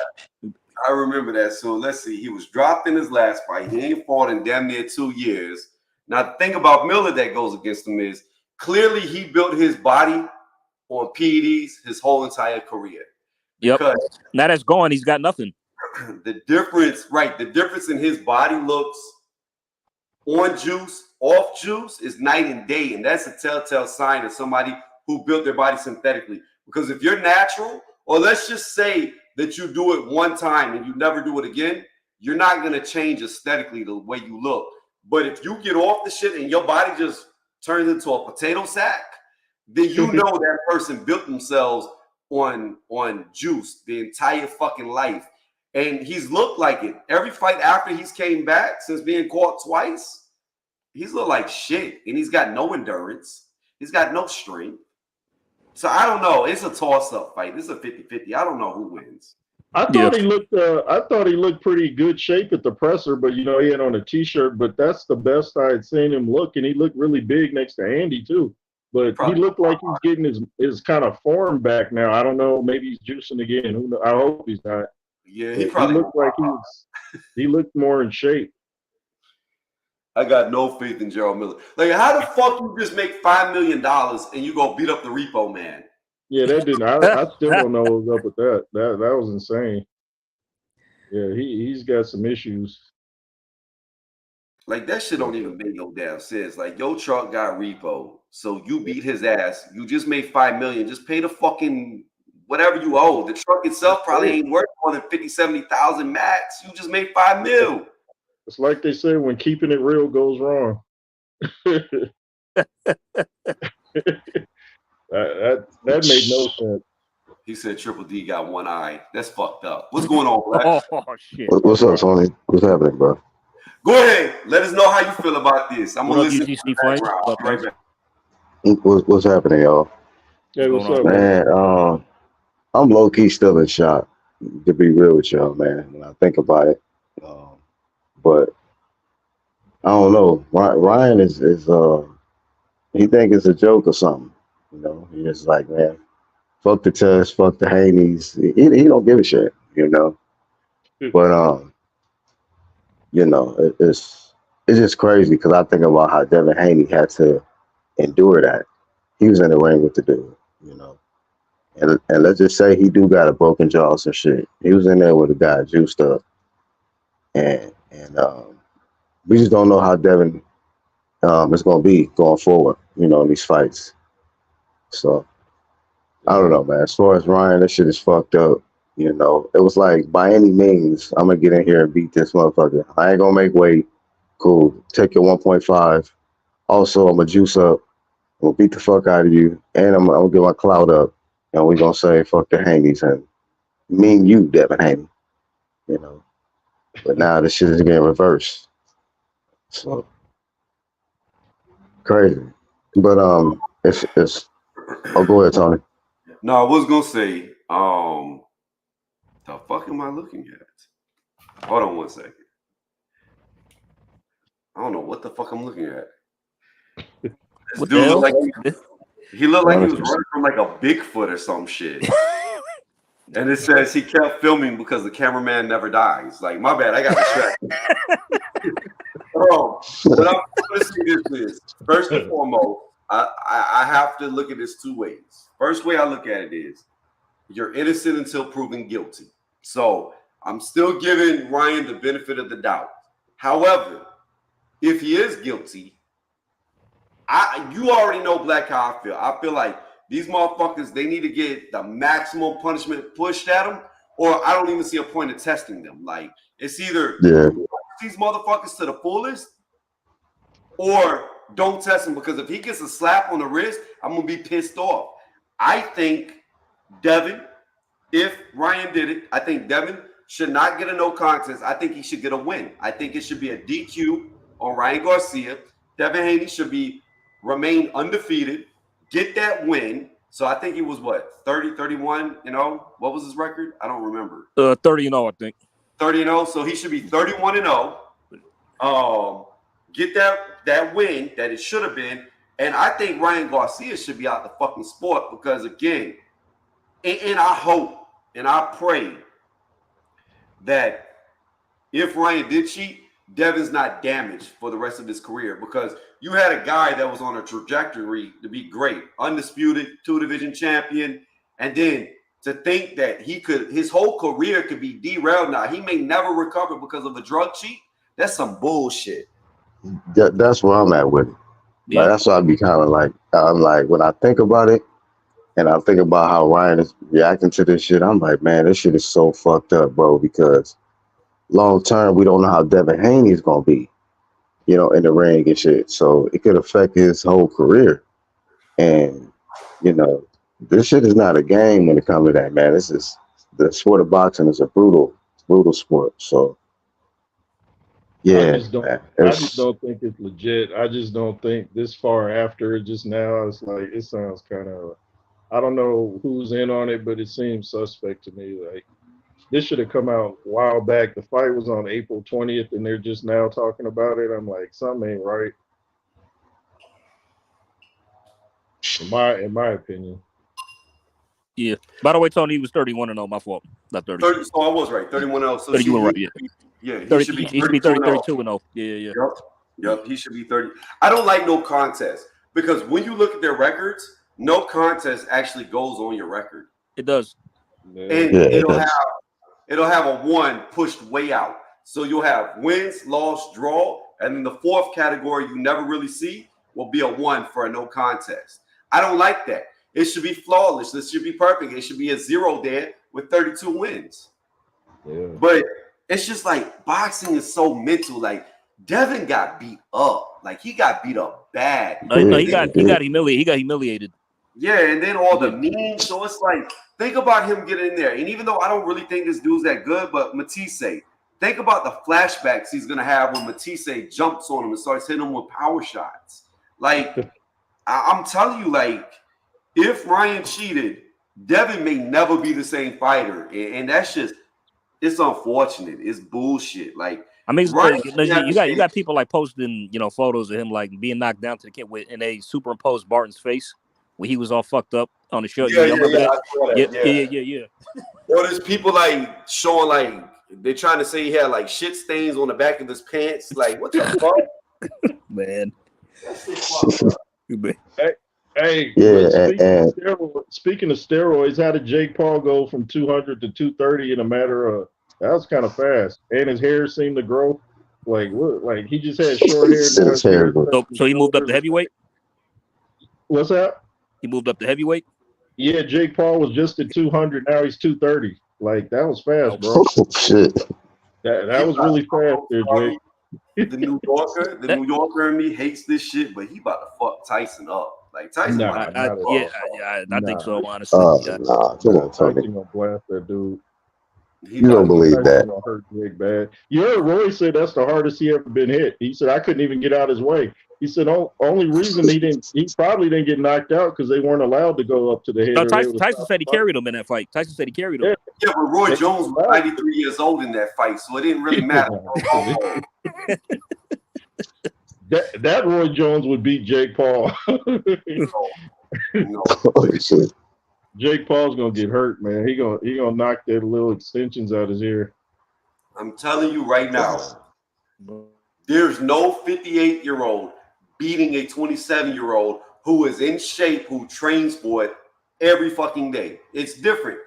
I remember that. So let's see. He was dropped in his last fight. He ain't fought in damn near 2 years. Now, the thing about Miller that goes against him is clearly he built his body on PEDs his whole entire career. Yep. Now that's gone. He's got nothing. The difference in his body looks on juice, off juice is night and day. And that's a telltale sign of somebody who built their body synthetically. Because if you're natural, or let's just say that you do it one time and you never do it again, you're not going to change aesthetically the way you look. But if you get off the shit and your body just turns into a potato sack, then you know that person built themselves on juice the entire fucking life. And he's looked like it. Every fight after he's came back since being caught twice, he's looked like shit. And he's got no endurance. He's got no strength. So I don't know. It's a toss-up fight. This is a 50-50. I don't know who wins. I thought he looked pretty good shape at the presser, but he had on a t-shirt. But that's the best I had seen him look, and he looked really big next to Andy too. But he looked like he's getting his kind of form back now. I don't know. Maybe he's juicing again. Who knows? I hope he's not. Yeah, he probably looked like he looked more in shape. I got no faith in Gerald Miller. Like, how the fuck you just make $5 million and you go beat up the repo man? Yeah, that didn't. I still don't know what was up with that. That was insane. Yeah, he's got some issues. Like, that shit don't even make no damn sense. Like, your truck got repo, so you beat his ass. You just made $5 million. Just pay the fucking whatever you owe. The truck itself probably ain't worth more than 50, 70,000 max. You just made $5 million. It's like they say when keeping it real goes wrong. that made no sense. He said Triple D got one eye. That's fucked up. What's going on, Black? Oh shit. What's up, Tony? What's happening, bro? Go ahead. Let us know how you feel about this. I'm gonna listen to the background. What up, Right back. What's happening, y'all? Hey, what's up, man? I'm low key still in shock, to be real with y'all, man. When I think about it, but I don't know. Ryan is he think it's a joke or something. You know, he's just like, man, fuck the test, fuck the Haneys. He don't give a shit, you know. But you know, it's just crazy because I think about how Devinhaney had to endure that. He was in the ring with the dude, you know. And let's just say he do got a broken jaw and shit. He was in there with a guy juiced up. And we just don't know how Devin is gonna be going forward, you know, in these fights. So I don't know, man. As far as Ryan, that shit is fucked up. You know, it was like, by any means, I'm gonna get in here and beat this motherfucker. I ain't gonna make weight. Cool. Take your 1.5. Also, I'm gonna juice up. I'm gonna beat the fuck out of you, and I'm gonna get my clout up, and we're gonna say fuck the Haneys and me and you, Devinhaney. You know. But now this shit is getting reversed. So crazy. But it's oh, go ahead, Tony. No, I was gonna say, the fuck am I looking at? Hold on one second. I don't know what the fuck I'm looking at. This dude looked like he looked like he was running from like a Bigfoot or some shit. And it says he kept filming because the cameraman never dies. Like, my bad, I got distracted. What I'm going to say is, first and foremost, I have to look at this two ways. First way I look at it is, you're innocent until proven guilty. So I'm still giving Ryan the benefit of the doubt. However, if he is guilty, you already know, Black, how I feel. I feel like these motherfuckers, they need to get the maximum punishment pushed at them, or I don't even see a point of testing them. Like, it's either these motherfuckers to the fullest, or don't test him, because if he gets a slap on the wrist, I'm going to be pissed off. I think Devin, if Ryan did it, I think Devin should not get a no contest. I think he should get a win. I think it should be a DQ on Ryan Garcia. Devinhaney should remain undefeated, get that win. So I think he was 30-31, you know? What was his record? I don't remember. 30-0, I think. 30-0. So he should be 31-0. Get that win that it should have been. And I think Ryan Garcia should be out the fucking sport, because, again, and I hope and I pray that if Ryan did cheat, Devin's not damaged for the rest of his career, because you had a guy that was on a trajectory to be great, undisputed 2-division champion, and then to think that his whole career could be derailed now. He may never recover because of a drug cheat. That's some bullshit. That's where I'm at with it. Yeah. Like, that's why I'd be kind of like, I'm like, when I think about it, and I think about how Ryan is reacting to this shit, I'm like, man, this shit is so fucked up, bro, because long term, we don't know how Devinhaney is going to be, you know, in the ring and shit. So it could affect his whole career. And, you know, this shit is not a game when it comes to that, man. This is, the sport of boxing is a brutal sport. So, yeah. I just don't think it's legit. I just don't think this far after, just now, it's like, it sounds kind of, I don't know who's in on it, but it seems suspect to me. Like, this should have come out a while back. The fight was on April 20th, and they're just now talking about it. I'm like, something ain't right. In my opinion. Yeah. By the way, Tony, he was 31-0. My fault. Not 30. So I was right. 31-0. So 30, you were right. Yeah. Yeah. He should be 32-0. Yeah. Yep. Yep, he should be 30. I don't like no contest because when you look at their records, no contest actually goes on your record. It does. And Yeah, it'll have a 1 pushed way out. So you'll have wins, loss, draw, and then the fourth category you never really see will be a 1 for a no contest. I don't like that. It should be flawless. This should be perfect. It should be a 0 there with 32 wins. Yeah. But it's just like boxing is so mental. Like Devin got beat up. Like he got beat up bad. No, he got humiliated. He got humiliated. Yeah, and then all the memes. So it's like, think about him getting in there. And even though I don't really think this dude's that good, but Matisse, think about the flashbacks he's gonna have when Matisse jumps on him and starts hitting him with power shots. Like I'm telling you, like if Ryan cheated, Devin may never be the same fighter, and that's just it's unfortunate. It's bullshit. Like I mean, Ryan, you got people like posting, photos of him like being knocked down to the kid with, and they superimposed Barton's face when he was all fucked up on the show. Yeah. Or there's people like showing like they're trying to say he had like shit stains on the back of his pants. Like what the fuck, man? Hey, yeah. Speaking of steroids, how did Jake Paul go from 200 to 230 in a matter of? That was kind of fast, and his hair seemed to grow. Like what? Like he just had short hair. So he moved up to heavyweight. What's that? He moved up to heavyweight. Yeah, Jake Paul was just at 200. Now he's 230. Like that was fast, bro. Oh, shit. That was really fast there, Jake. The New Yorker in me hates this shit, but he about to fuck Tyson up. Like Tyson, I think so. Honestly, come on, Tony. Tyson gonna blast that dude. You don't believe that? Gonna hurt Jake bad. You heard Roy say that's the hardest he ever been hit. He said I couldn't even get out his way. He said only reason he probably didn't get knocked out because they weren't allowed to go up to the head. No, Tyson said he carried him in that fight. Tyson said he carried him. Yeah, but Roy Jones was 93 years old in that fight, so it didn't really matter. that Roy Jones would beat Jake Paul. No. Jake Paul's gonna get hurt, man. He gonna knock that little extensions out his ear. I'm telling you right now, there's no 58-year-old beating a 27-year-old who is in shape, who trains for it every fucking day. It's different.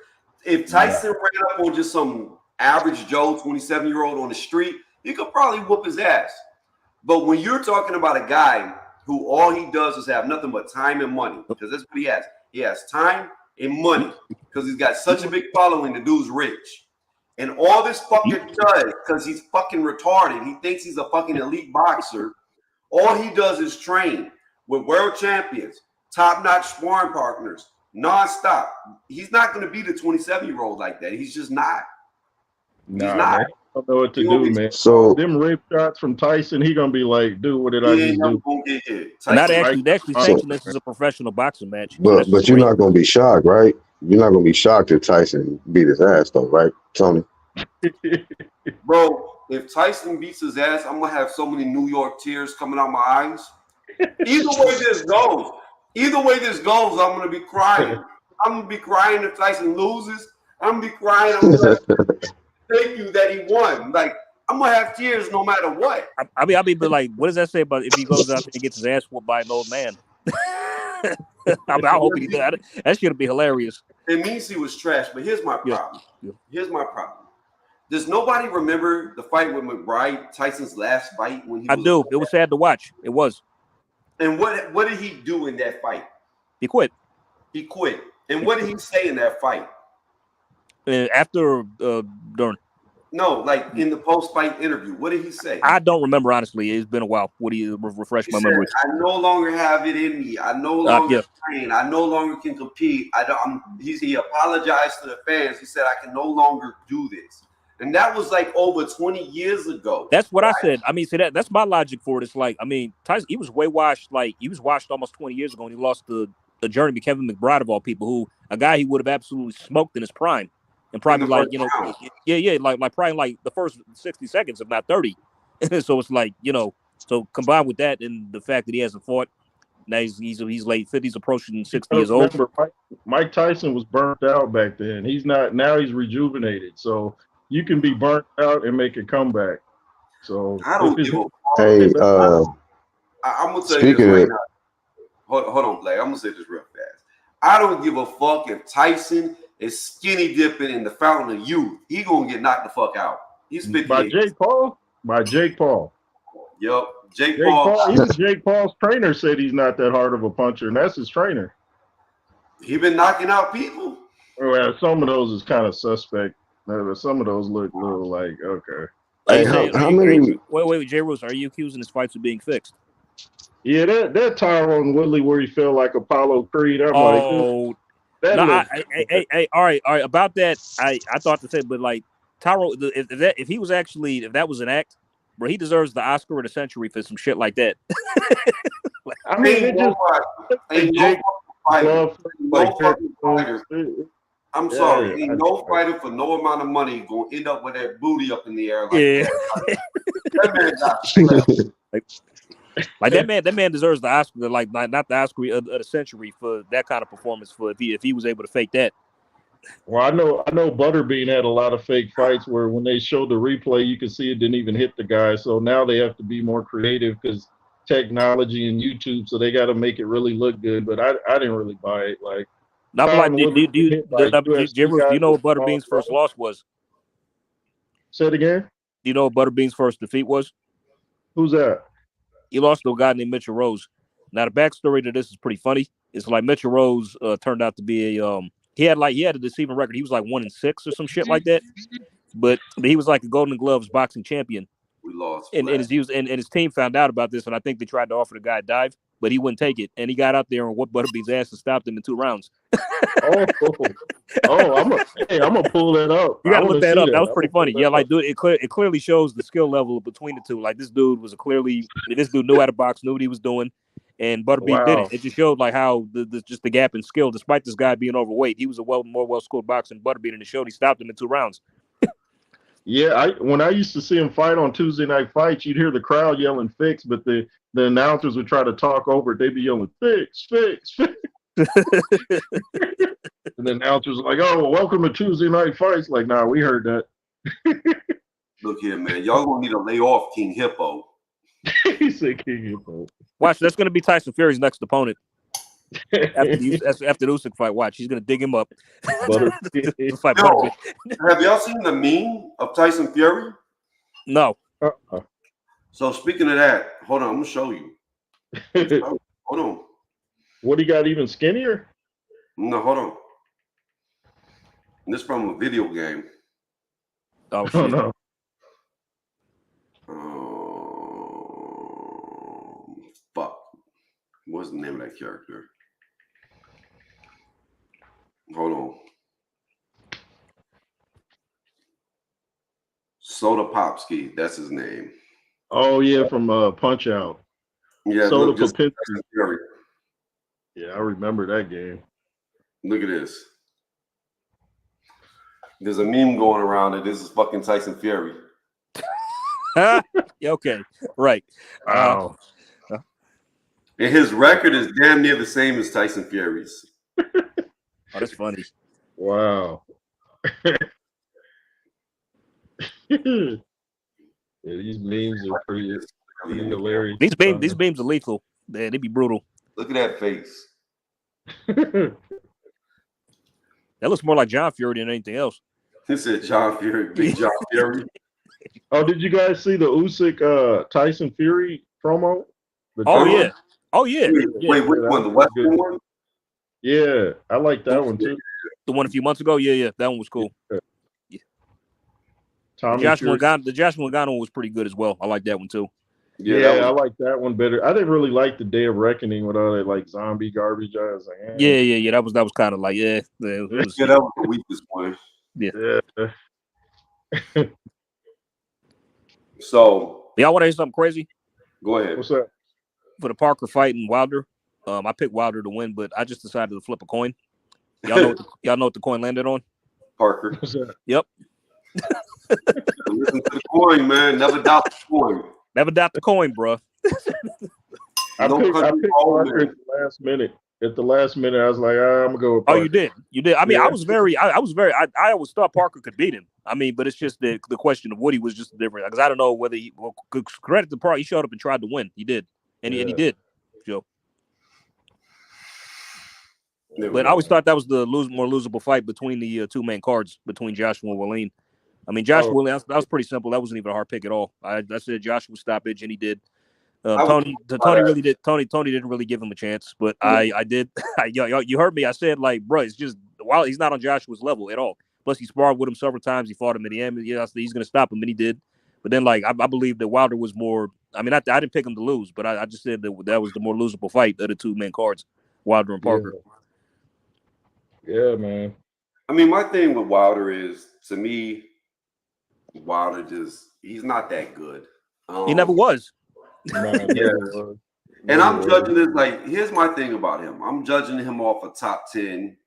If Tyson ran up on just some average Joe 27-year-old on the street, he could probably whoop his ass. But when you're talking about a guy who all he does is have nothing but time and money, because that's what he has. He has time and money because he's got such a big following. The dude's rich. And all this fucker does, because he's fucking retarded, he thinks he's a fucking elite boxer. All he does is train with world champions, top-notch sparring partners, nonstop. He's not going to be the 27-year-old like that. He's just not. He's not. Man. I don't know what to do, man. So them rip shots from Tyson, he gonna be like, dude, what did I just do? Not actually, they actually sanctioned this as a professional boxing match. But you're not gonna be shocked, right? You're not gonna be shocked if Tyson beat his ass, though, right, Tony? Bro, if Tyson beats his ass, I'm gonna have so many New York tears coming out my eyes. Either way this goes, I'm gonna be crying. I'm gonna be crying if Tyson loses. I'm gonna be crying. I'm gonna thank you that he won. Like I'm gonna have tears no matter what. I'll be like, what does that say about if he goes out there and gets his ass whooped by an old man? I hope he does. That's gonna be hilarious. It means he was trash, but here's my problem. Here's my problem. Does nobody remember the fight with McBride, Tyson's last fight when he? I do. It was sad to watch. It was. And what did he do in that fight? He quit. He quit. And what did he say in that fight? After during. No, like in the post-fight interview, what did he say? I don't remember, honestly. It's been a while. What do you refresh my memory? I no longer have it in me. I no longer train. I no longer can compete. He apologized to the fans. He said, I can no longer do this. And that was like over 20 years ago. That's what I said. I mean, see, that's my logic for it. It's like, I mean, Tyson, he was washed almost 20 years ago, and he lost the journey to Kevin McBride, of all people, who a guy he would have absolutely smoked in his prime. And probably like, like probably like the first 60 seconds, if not 30. So it's like, so combined with that and the fact that he hasn't fought, now he's late 50s, approaching 60 years old. Mike Tyson was burnt out back then. He's not, now he's rejuvenated. So you can be burnt out and make a comeback. So I don't give a fuck. Hey, I'm gonna tell you speaking this right of, now. Hold on, Black. I'm gonna say this real fast. I don't give a fuck if Tyson is skinny dipping in the fountain of youth. He gonna get knocked the fuck out. He's 58. by Jake Paul. Yup. Jake Jake Paul. Paul. Even Jake Paul's trainer said he's not that hard of a puncher, and that's his trainer. He been knocking out people. Well, some of those is kind of suspect. Some of those look a little like okay. hey, saying, how many? wait, J. Rose, are you accusing his fights of being fixed? Yeah, that Tyrone Woodley where he felt like Apollo Creed. I'm like, Oh, that no, looked- hey, all right. About that, I thought to say, but like Tyrone, if he was actually, if that was an act, bro, he deserves the Oscar of the century for some shit like that. I mean, it just ain't no Jake fighter. like Fighter. I'm sorry, yeah, ain't no fighter for no amount of money gonna end up with that booty up in the air like Yeah. that. Man got Like that man deserves the Oscar, like not the Oscar of the century for that kind of performance. For if he was able to fake that. Well, I know Butterbean had a lot of fake fights where when they showed the replay, you could see it didn't even hit the guy. So now they have to be more creative because technology and YouTube, so they got to make it really look good. But I didn't really buy it. Like, Not like do you know what Butterbean's first loss was? Say it again. Do you know what Butterbean's first defeat was? Who's that? He lost to a guy named Mitchell Rose. Now the backstory to this is pretty funny. It's like Mitchell Rose turned out to be a he had a deceiving record. He was like 1-6 or some shit like that. But he was like a Golden Gloves boxing champion. We lost. And his team found out about this, and I think they tried to offer the guy a dive, but he wouldn't take it. And he got out there and whooped Butterbean's ass and stopped him in 2 rounds. I'm gonna pull that up. You gotta look that up. That was pretty funny. Yeah, like dude, it clearly shows the skill level between the two. Like this dude knew how to box, knew what he was doing, and Butterbean didn't. It just showed like how just the gap in skill, despite this guy being overweight. He was a more well-skilled boxer than Butterbean, and it showed he stopped him in 2 rounds. Yeah, when I used to see him fight on Tuesday Night Fights, you'd hear the crowd yelling "fix," but the announcers would try to talk over it. They'd be yelling "fix, fix, fix." And the announcers were like, "Oh, well, welcome to Tuesday Night Fights." Like, nah, we heard that. Look here, man. Y'all gonna need to lay off King Hippo. He said King Hippo. Watch, that's gonna be Tyson Fury's next opponent. After the Usyk fight, watch, he's gonna dig him up. Yo, have y'all seen the meme of Tyson Fury? No. So speaking of that, hold on, I'm gonna show you. Hold on. What, he got even skinnier? No, hold on. This from a video game. Oh shit. No. Fuck. What's the name of that character? Hold on. Soda Popsky, that's his name. Oh yeah, from Punch Out. Yeah, Soda look, just Popinski. Yeah, I remember that game. Look at this. There's a meme going around that this is fucking Tyson Fury. Okay, right. Wow. And his record is damn near the same as Tyson Fury's. Oh, that's funny. Wow. Yeah, these memes are pretty hilarious. These beams are lethal. They be brutal. Look at that face. That looks more like John Fury than anything else. He said John Fury, big John Fury. Oh, did you guys see the Usyk Tyson Fury promo? Oh yeah. Wait, which one? The Western one? Yeah, I like that one too. The one a few months ago? Yeah, that one was cool. Yeah. The Josh Mangano one was pretty good as well. I like that one too. Yeah, I like that one better. I didn't really like the Day of Reckoning with all that like zombie garbage. I was like, yeah. That was kind of like that was the weakest one. Yeah. So y'all want to hear something crazy? Go ahead. What's that? For the Parker fight and Wilder, I picked Wilder to win, but I just decided to flip a coin. Y'all know what the coin landed on? Parker. What's that? Yep. Listen to the coin, man. Never doubt the coin. Never doubt the coin, bro. I picked Parker at the last minute. at the last minute, I was like, I'm gonna go with Oh, Parker. you did. I mean, Yeah. I always thought Parker could beat him. I mean, but it's just the question of Woody was just different because I don't know whether credit to Parker, he showed up and tried to win. He did, and he did, Joe. But I always thought that was the more losable fight between the two main cards between Joshua and Wallin. I mean, Joshua Wallin, that was pretty simple. That wasn't even a hard pick at all. I said Joshua stoppage, and he did. Tony really did. Tony didn't really give him a chance, but I did. You heard me. I said, like, bro, it's just while he's not on Joshua's level at all. Plus, he sparred with him several times. He fought him in the end. Yeah, he's going to stop him, and he did. But then, like, I believe that Wilder was more. I mean, I didn't pick him to lose, but I just said that was the more losable fight of the two main cards, Wilder and Parker. Yeah, man. I mean, my thing with Wilder is, to me, Wilder he's not that good. He never was. And I'm judging this like, here's my thing about him. I'm judging him off a top 10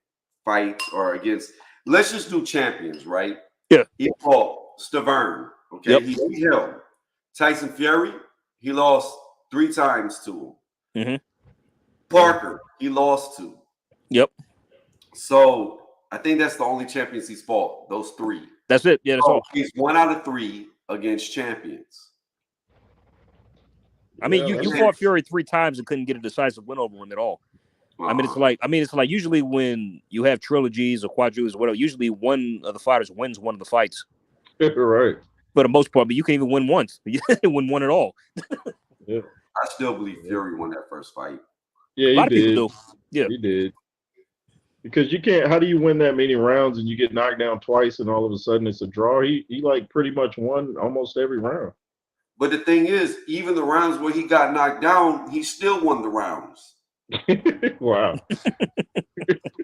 fight or against, let's just do champions, right? Yeah. He fought Stavern, okay? Yep. He beat him. Tyson Fury, he lost 3 times to him. Mm-hmm. Parker, he lost to. Yep. So I think that's the only champions he's fought, those 3. That's it. Yeah, that's all. He's 1 out of 3 against champions. I mean, you fought Fury 3 times and couldn't get a decisive win over him at all. I mean, it's like usually when you have trilogies or quadrulogies or whatever, usually one of the fighters wins one of the fights. Right. For the most part, but you can't even win once. You didn't win one at all. I still believe Fury won that first fight. Yeah, a lot of people do. Yeah, he did. Because you can't. How do you win that many rounds and you get knocked down twice and all of a sudden it's a draw? He like pretty much won almost every round. But the thing is, even the rounds where he got knocked down, he still won the rounds. Wow.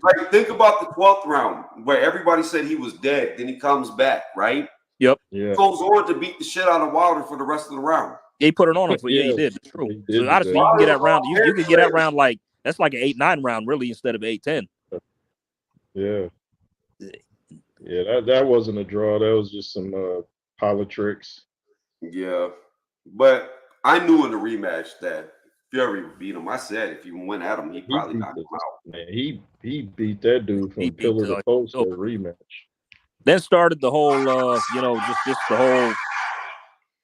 Like, think about the 12th round where everybody said he was dead. Then he comes back, right? Yep. Yeah. He goes on to beat the shit out of Wilder for the rest of the round. Yeah, he put it on him. Yeah, he did. It's true. So honestly, you can get that round. You can get that round like that's like an 8-9 round, really, instead of 8-10. Yeah. Yeah, that wasn't a draw. That was just some politics. Yeah. But I knew in the rematch that Fury would beat him. I said if he went at him, he probably knocked him out. Man, he beat that dude from pillar to post at a rematch. Then started the whole, just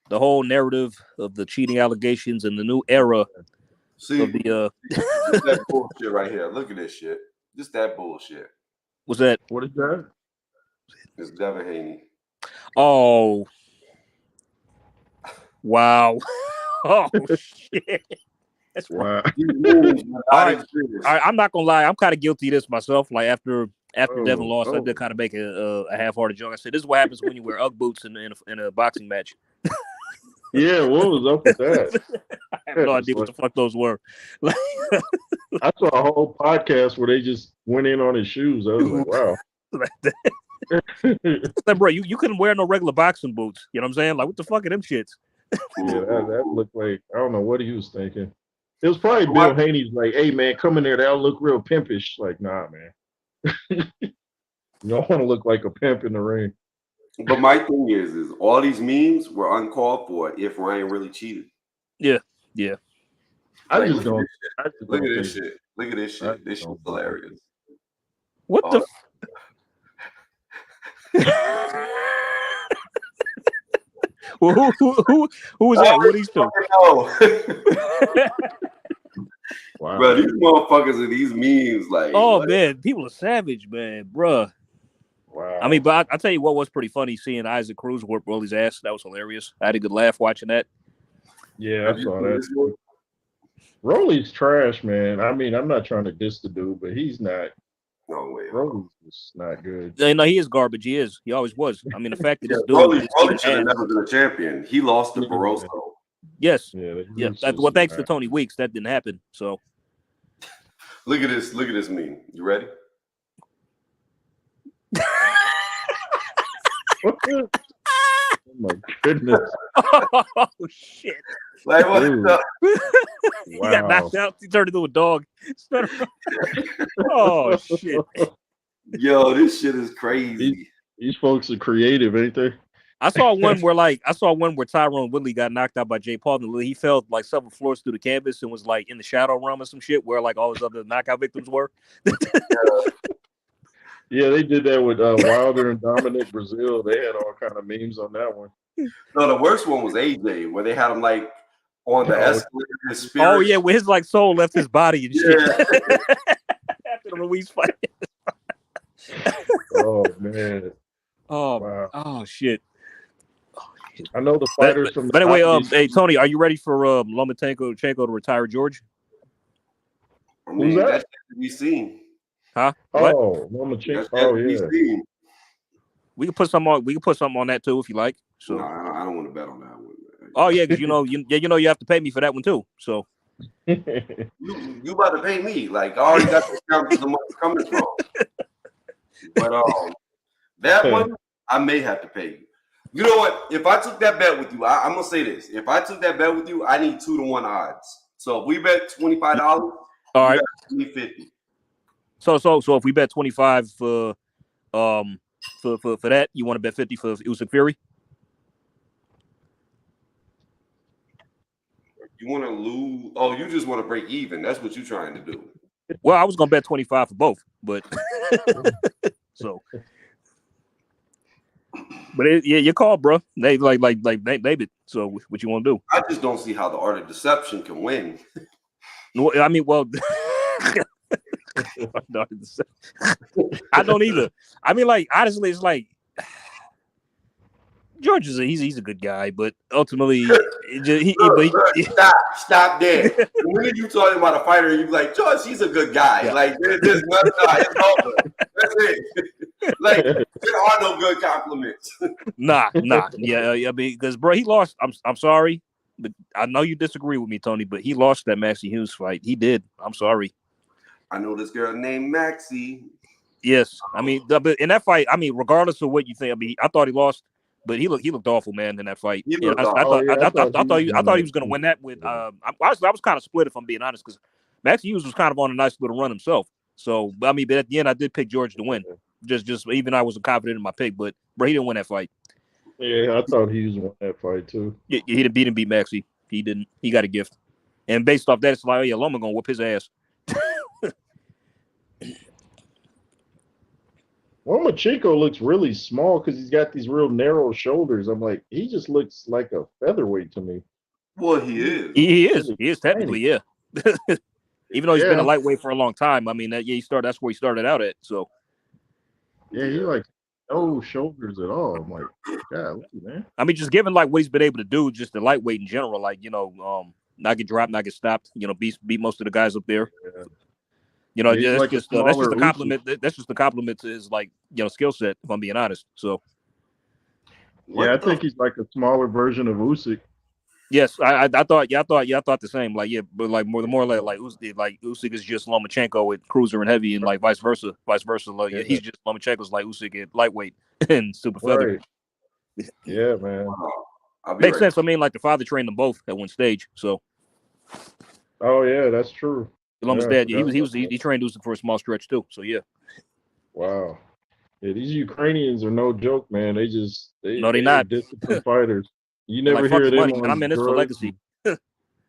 the whole narrative of the cheating allegations and the new era of the. That bullshit right here. Look at this shit. Just that bullshit. What's that? What is that? It's devinhaney. Oh. Wow. Oh shit. That's wow. All right, I'm not gonna lie. I'm kind of guilty of this myself. Like after Devin lost, I did kind of make a half-hearted joke. I said, "This is what happens when you wear UGG boots in a boxing match." Yeah, what was up with that? I have no idea what the fuck those were. I saw a whole podcast where they just went in on his shoes. I was like, wow. Like, bro, you couldn't wear no regular boxing boots. You know what I'm saying? Like, what the fuck are them shits? Yeah, that looked like, I don't know what he was thinking. It was probably Bill Haney's like, hey, man, come in there. That'll look real pimpish. Like, nah, man. You don't want to look like a pimp in the ring. But my thing is all these memes were uncalled for if Ryan really cheated. Yeah. I just don't. Look at this shit. Look at this shit. This shit's hilarious. What the? Well, who was that? What are these two? Wow. Bro, these motherfuckers and these memes, like, oh man, people are savage, man, bruh. Wow. I mean, but I tell you what was pretty funny seeing Isaac Cruz work Rolly's ass. That was hilarious. I had a good laugh watching that. Yeah, I saw that. Rolly's trash, man. I mean, I'm not trying to diss the dude, but he's not. No way. Rolly's just not good. Yeah, no, he is garbage. He is. He always was. I mean, the fact that this dude Rolly should have never been a champion. He lost to Barroso. Yes. Yeah. Well, thanks to Tony Weeks, that didn't happen. So look at this. Look at this meme. You ready? Oh my goodness. Oh shit. Like what the? He got knocked out. He turned into a dog. Oh shit. Yo, this shit is crazy. These folks are creative, ain't they? I saw one where Tyrone Woodley got knocked out by Jay Paul. He fell like several floors through the canvas and was like in the shadow realm or some shit where like all his other knockout victims were. Yeah, they did that with Wilder and Dominic Brazil. They had all kind of memes on that one. No, the worst one was AJ, where they had him like on the escalator. His spirit. Oh yeah, where his like soul left his body and shit after the Ruiz fight. Oh man. Oh wow. Oh shit. I know the fighters from. But anyway, hey Tony, are you ready for Lomachenko to retire George? I mean, Who's that? That's to be seen. Huh? Oh, Lomachenko. Oh yeah. We can put something on. We can put something on that too if you like. So no, I don't want to bet on that one. Oh yeah, because you you have to pay me for that one too. So you about to pay me? Like I already got the account where the money's coming from. But that one I may have to pay you. You know what? If I took that bet with you, I'm gonna say this. If I took that bet with you, I need 2-to-1 odds. So if we bet $25, all right, $50. So if we bet 25 for that, you want to bet 50 for Usyk Fury? You want to lose? Oh, you just want to break even. That's what you're trying to do. Well, I was gonna bet 25 for both, but so. But yeah, your call, bro. They like name it. So what you want to do? I just don't see how the art of deception can win. No, I mean, well, I don't either. I mean, like honestly, it's like George is he's a good guy, but ultimately, stop there. When are you talking about a fighter and you like George? He's a good guy. Yeah. Like there's nothing. It's over. That's it. Like there are no good compliments. Nah. Yeah, I mean, because bro, he lost. I'm sorry, but I know you disagree with me, Tony. But he lost that Maxie Hughes fight. He did. I'm sorry. I know this girl named Maxie. Yes, I mean, but in that fight, I mean, regardless of what you think, I mean, I thought he lost. But he looked awful, man, in that fight. I thought he was going to win that with. I was kind of split if I'm being honest, because Max Hughes was kind of on a nice little run himself. So I mean, but at the end, I did pick George to win. Just even I wasn't confident in my pick, but bro, he didn't win that fight. Yeah, I thought he was won that fight too. Yeah, he didn't beat Maxie. He didn't. He got a gift, and based off that, it's like, oh yeah, Loma gonna whoop his ass. Lomachenko looks really small because he's got these real narrow shoulders. I'm like, he just looks like a featherweight to me. Well, he is. He is technically, yeah. Even though he's been a lightweight for a long time, I mean, that's where he started out at. So, yeah, he like no shoulders at all. I'm like, God, man. I mean, just given like what he's been able to do, just the lightweight in general, like not get dropped, not get stopped, beat most of the guys up there. Yeah. That's just a compliment. That's just a compliment to his skill set. If I'm being honest, so yeah, I think he's like a smaller version of Usyk. Yes, I thought the same. Like but like more like Usyk is just Lomachenko with cruiser and heavy, and like vice versa. Like, he's just Lomachenko's like Usyk at lightweight and super feather. Yeah, man. Makes sense. I mean, like the father trained them both at one stage. So. Oh yeah, that's true. Loma's dad, he trained Usyk for a small stretch too. So yeah. Wow. Yeah, these Ukrainians are no joke, man. They're not disciplined fighters. You never hear them. Money, I'm in this for legacy. Yeah,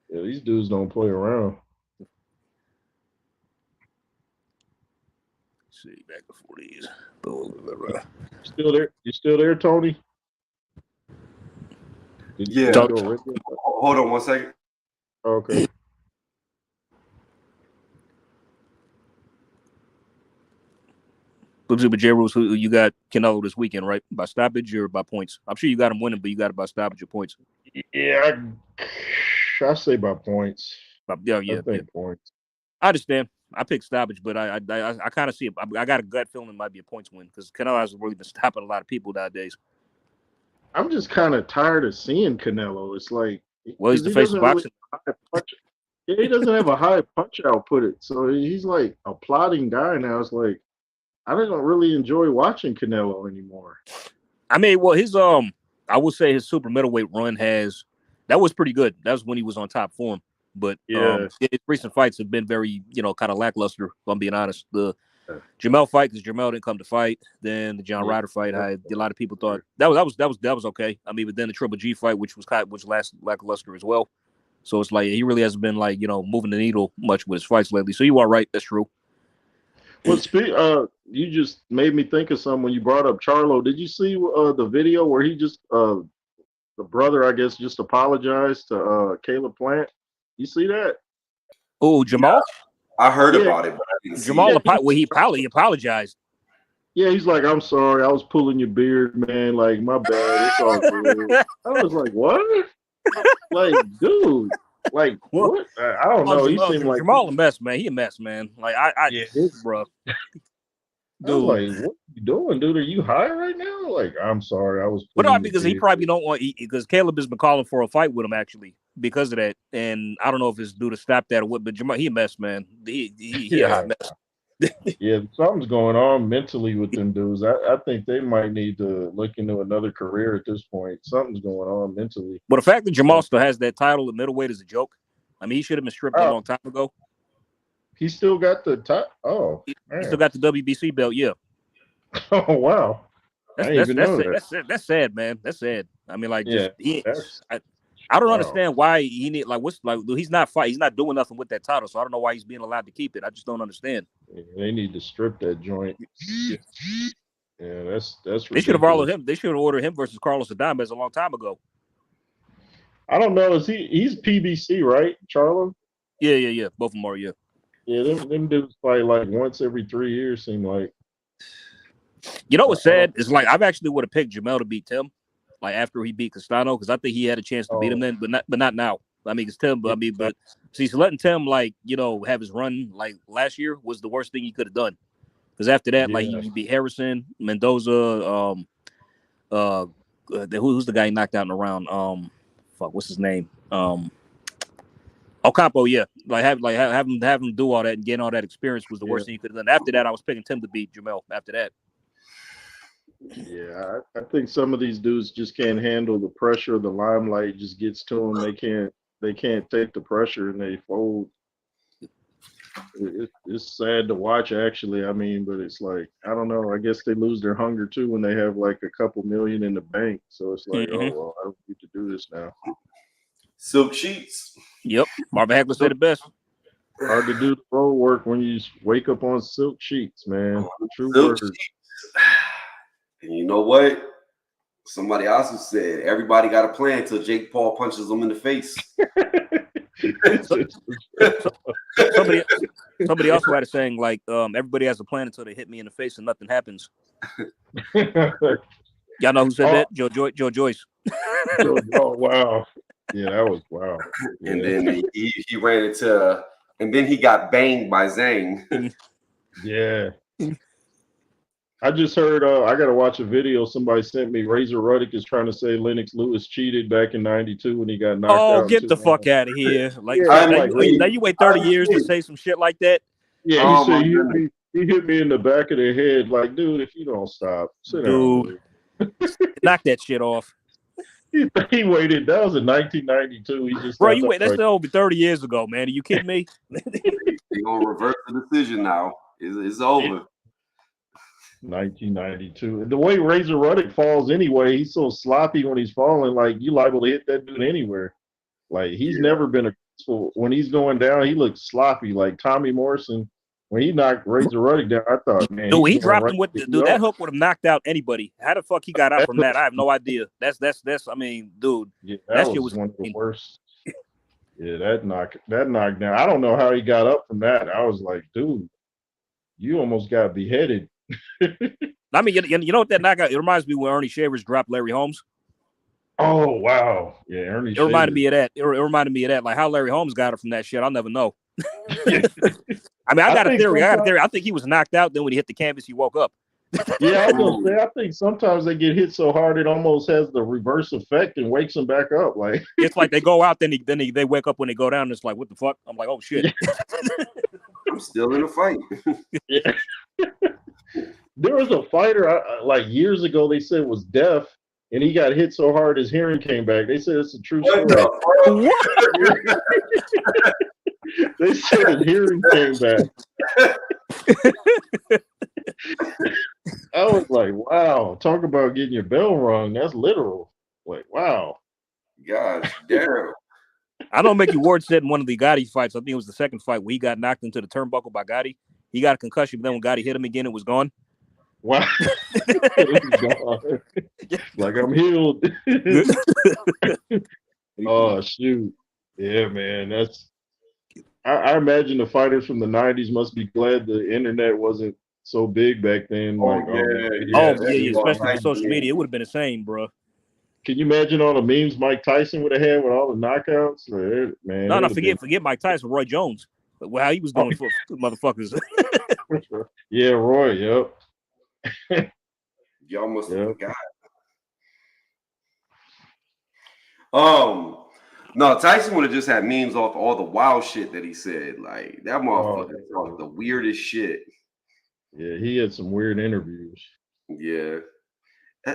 these dudes don't play around. Let's see, back before these. You still there, Tony? Yeah. Hold on 1 second. Okay. But J. Rose, who you got Canelo this weekend, right? By stoppage or by points? I'm sure you got him winning, but you got it by stoppage or points. Yeah, I say by points. Yeah. Points. I understand. I picked stoppage, but I kind of see it. I got a gut feeling it might be a points win because Canelo has really been stopping a lot of people nowadays. I'm just kind of tired of seeing Canelo. It's like, well, he's the face of boxing. He doesn't have a high punch output. So he's like a plodding guy now. It's like, I don't really enjoy watching Canelo anymore. I mean, well, his I would say his super middleweight run that was pretty good. That was when he was on top form. But his recent fights have been very, kind of lackluster, if I'm being honest. The Jamel fight because Jamel didn't come to fight. Then the John Ryder fight, a lot of people thought that was okay. I mean, but then the Triple G fight, which lasted lackluster as well. So it's like he really hasn't been like moving the needle much with his fights lately. So you are right, that's true. Well, you just made me think of something when you brought up Charlo. Did you see the video where he just the brother, I guess, just apologized to Caleb Plant? You see that? Oh, Jamal. Yeah, I heard about it, but I didn't see Jamal, it. he apologized. Yeah, he's like, I'm sorry, I was pulling your beard, man. Like, my bad. It's all good. I was like, what? Like, dude. Like, what? I don't know. He seemed like Jamal a mess, man. He a mess, man. Like, bro. Dude, I was like, what are you doing, dude? Are you high right now? Like, I'm sorry, I was. But no, because he probably don't want. Because Caleb has been calling for a fight with him actually because of that, and I don't know if it's due to stop that or what. But Jamal, he a mess, man. He a hot mess. Yeah, something's going on mentally with them dudes. I think they might need to look into another career at this point. Something's going on mentally. But the fact that Jamal still has that title at middleweight is a joke. I mean, he should have been stripped a long time ago. He still got the top. Oh, he still got the WBC belt. Yeah. Oh wow. That's sad, man. That's sad. I mean, like, I don't understand why he need he's not fighting. He's not doing nothing with that title, so I don't know why he's being allowed to keep it. I just don't understand. They need to strip that joint. Yeah, that's. They should have ordered him. They should have ordered him versus Carlos Adames a long time ago. I don't know. He's PBC, right, Charlo? Yeah. Both of them are, yeah. Yeah, them dudes fight like once every 3 years, seem like. You know what's sad? It's like I've actually would have picked Jamel to beat Tim, like after he beat Castano, because I think he had a chance to beat him then, but not now. I mean, it's Tim, but see, so letting Tim have his run like last year was the worst thing he could have done. Because after that, he beat Harrison, Mendoza, who's the guy he knocked out in the round? What's his name? Ocampo, yeah. Have him do all that and gain all that experience was the worst thing he could have done. After that, I was picking Tim to beat Jamel. After that. Yeah, I think some of these dudes just can't handle the pressure. The limelight just gets to them. They can't take the pressure and they fold. It's sad to watch, actually. I mean, but it's like, I don't know. I guess they lose their hunger too when they have like a couple million in the bank. So it's like, oh well, I don't need to do this now. Silk sheets. Yep, Marvin Hagler said it best. Hard to do the road work when you wake up on silk sheets, man. True silk workers. Sheets. And you know what? Somebody also said everybody got a plan until Jake Paul punches them in the face. Somebody also had a saying like, everybody has a plan until they hit me in the face and nothing happens. Y'all know who said that? Joe Joyce. Oh wow. Yeah, that was wow. Yeah. And then he ran into, and then he got banged by Zhang. Yeah. I just heard, I got to watch a video somebody sent me. Razor Ruddock is trying to say Lennox Lewis cheated back in '92 when he got knocked out. Oh, get the fuck out of here. Now you wait 30 years to say some shit like that? Yeah, he said he hit me in the back of the head. Like, dude, if you don't stop, sit down. Knock that shit off. He waited. That was in 1992. He just that's over 30 years ago, man. Are you kidding me? They're gonna reverse the decision now. It's over. 1992. The way Razor Ruddock falls anyway, he's so sloppy when he's falling. Like, you liable to hit that dude anywhere. Like, he's never been when he's going down, he looks sloppy. Like Tommy Morrison, when he knocked Razor Ruddock down, I thought, man. Dude, he dropped him with that hook would have knocked out anybed. How the fuck he got out from that? I have no idea. That's I mean, dude. Yeah, that shit was one of the worst. Yeah, that knockdown. I don't know how he got up from that. I was like, dude, you almost got beheaded. I mean, you know what that knockout? It reminds me when Ernie Shavers dropped Larry Holmes. Oh wow, yeah, Ernie. It reminded me of that. It reminded me of that. Like how Larry Holmes got it from that shit. I'll never know. I mean, I got a theory. I think he was knocked out. Then when he hit the canvas, he woke up. Yeah, I was gonna say. I think sometimes they get hit so hard it almost has the reverse effect and wakes them back up. Like it's like they go out, then they wake up when they go down. And it's like, what the fuck? I'm like, oh shit. I'm still in the fight. Yeah. There was a fighter like years ago. They said was deaf, and he got hit so hard his hearing came back. They said it's a true story. They said his hearing came back. I was like, wow, talk about getting your bell rung. That's literal. Like, wow. Gosh, damn. I know Mickey Ward said in one of the Gotti fights, I think it was the second fight, where he got knocked into the turnbuckle by Gotti. He got a concussion, but then when Gotti hit him again, it was gone. Wow. It was gone. Like, I'm healed. Oh, shoot. Yeah, man. That's. I imagine the fighters from the 90s must be glad the internet wasn't so big back then. Oh, Like, yeah, especially for social media, it would have been the same, bro. Can you imagine all the memes Mike Tyson would have had with all the knockouts? Man, No, forget Mike Tyson, Roy Jones. How he was doing for motherfuckers. Yeah, Roy. Yep. Y'all must have Yep. forgot. No, Tyson would have just had memes off all the wild shit that he said. Like that motherfucker talked the weirdest shit. Yeah, he had some weird interviews. Yeah.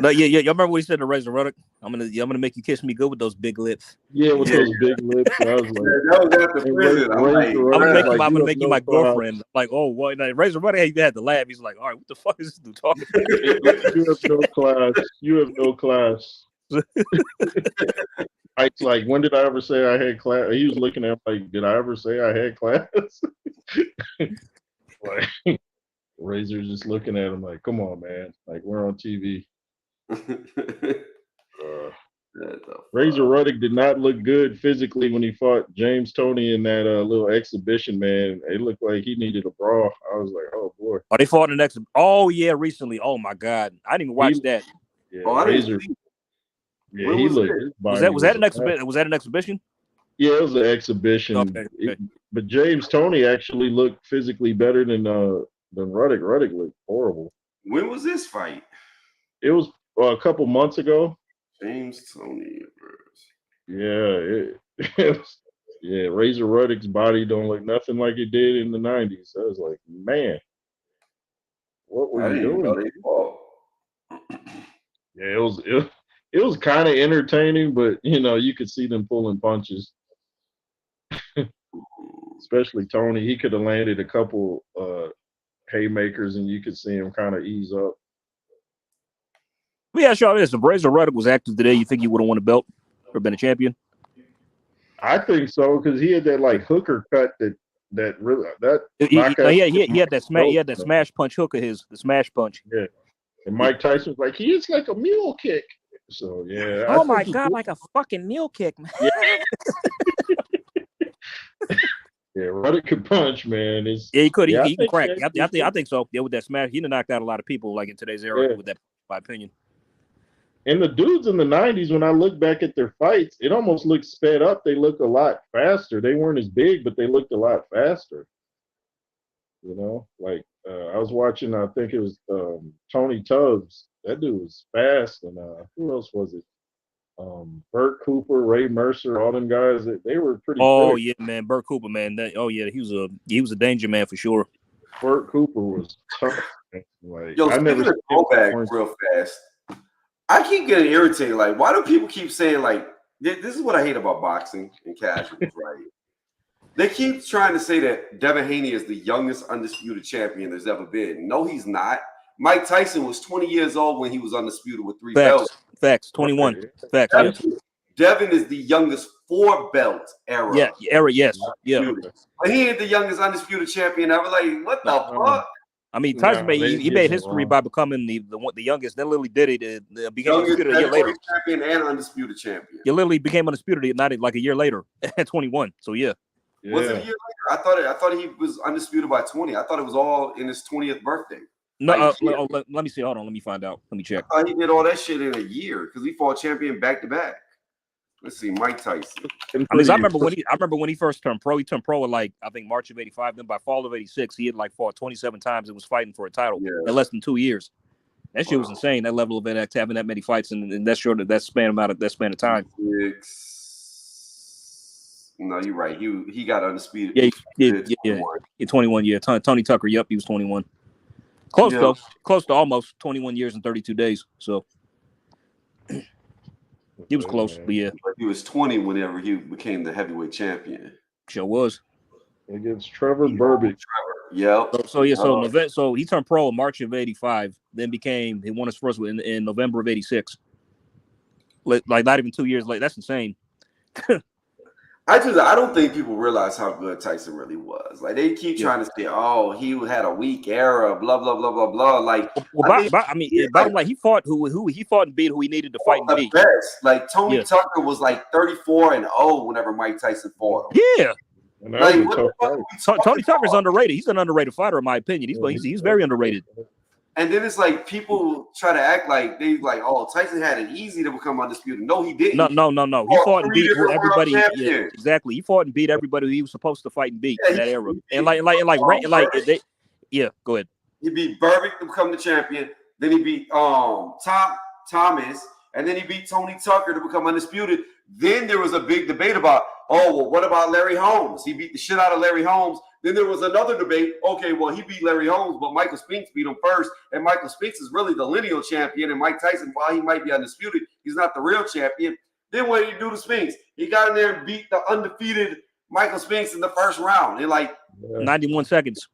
No, yeah. Y'all remember what he said to Razor Ruddock? I'm gonna make you kiss me good with those big lips. Yeah, with those big lips. I was like, that was after prison. I'm gonna make you my girlfriend. Like, oh, what? Like, Razor Ruddock even had to laugh. He's like, all right, what the fuck is this dude talking about? You have no class. You have no class. It's like, when did I ever say I had class? He was looking at him like, did I ever say I had class? Like, Razor's just looking at him like, come on, man. Like, we're on TV. Razor Ruddock did not look good physically when he fought James Toney in that little exhibition, man. It looked like he needed a bra. I was like, oh, boy. Oh, they fought in the next. Oh, yeah, recently. Oh, my God. I didn't even watch that. Yeah, Razor. Yeah, he looked. Was that an exhibition? Was that an exhibition? Yeah, it was an exhibition. Okay. But James Toney actually looked physically better than Ruddock. Ruddock looked horrible. When was this fight? It was a couple months ago. James Toney. Yeah, it was. Yeah, Razor Ruddock's body don't look nothing like it did in the 90s. I was like, man, what were you doing? Yeah, it was kind of entertaining, but you could see them pulling punches. Especially Toney, he could have landed a couple haymakers, and you could see him kind of ease up. Let me ask y'all this: if Razor Ruddock was active today, you think he would have won a belt or been a champion? I think so, because he had that like hooker cut that really he had that smash punch hook of his, the smash punch. Yeah, and Mike Tyson was like, he is like a mule kick. So yeah. Oh my God, like a fucking mule kick, man. Yeah, Ruddock could punch, man. He could. He can crack. I think so. Yeah, with that smash, he'd have knocked out a lot of people like in today's era with that, my opinion. And the dudes in the 90s, when I look back at their fights, it almost looked sped up. They looked a lot faster. They weren't as big, but they looked a lot faster. Like I was watching, I think it was Tony Tubbs. That dude was fast. And who else was it? Burt Cooper, Ray Mercer, all them guys. They were pretty. Oh quick. Yeah, man, Burt Cooper, man. He was a danger man for sure. Burt Cooper was tough. Like, yo, speaking of throwback real fast, I keep getting irritated. Like, why do people keep saying like this is what I hate about boxing and casuals, right? They keep trying to say that Devin Haney is the youngest undisputed champion there's ever been. No, he's not. Mike Tyson was 20 years old when he was undisputed with 3 belts. Facts. 21. Facts. Devin is the youngest 4-belt era. Yeah, yes. Yeah. But he ain't the youngest undisputed champion ever. Like, what the fuck? I mean, Tyson made history by becoming the youngest. Then literally did it. Became undisputed a year later. Champion and undisputed champion. You literally became undisputed not like a year later at 21. So yeah. Was it a year later? I thought he was undisputed by 20. I thought it was all in his 20th birthday. No, let me see. Hold on, let me find out. Let me check. I thought he did all that shit in a year because he fought champion back to back. Let's see, Mike Tyson. I remember when he first turned pro. He turned pro in like I think March of '85. Then by fall of '86, he had like fought 27 times and was fighting for a title in less than 2 years. That shit was insane. That level of inactivity, having that many fights in that short that span of time. No, you're right. He got undisputed. Yeah. 21. Yeah, Tony Tucker. Yep, he was 21. Close though. Close to almost 21 years and 32 days. So he was close, but yeah. He was 20 whenever he became the heavyweight champion. Sure was. Against Trevor Berbick. Yep. So he turned pro in March of '85. Then he won his first in November of '86. Like not even 2 years late. That's insane. I don't think people realize how good Tyson really was. Like they keep trying to say, "Oh, he had a weak era," blah blah blah blah blah. Like, bottom line, he fought who he fought and beat who he needed to fight and the beat. best. Like Tony Tucker was like 34-0 whenever Mike Tyson fought him. Yeah. Like, Tony Tucker's underrated. He's an underrated fighter, in my opinion. He's very underrated. And then it's like people try to act like oh, Tyson had it easy to become undisputed. No, he didn't. No. He fought and beat everybody. Yeah, exactly. He fought and beat everybody who he was supposed to fight and beat in that era. Go ahead. He beat Burbick to become the champion. Then he beat Thomas, and then he beat Tony Tucker to become undisputed. Then there was a big debate about, what about Larry Holmes? He beat the shit out of Larry Holmes. Then there was another debate. Okay, well, he beat Larry Holmes, but Michael Spinks beat him first. And Michael Spinks is really the lineal champion. And Mike Tyson, while he might be undisputed, he's not the real champion. Then what did he do to Spinks? He got in there and beat the undefeated Michael Spinks in the first round in 91 seconds.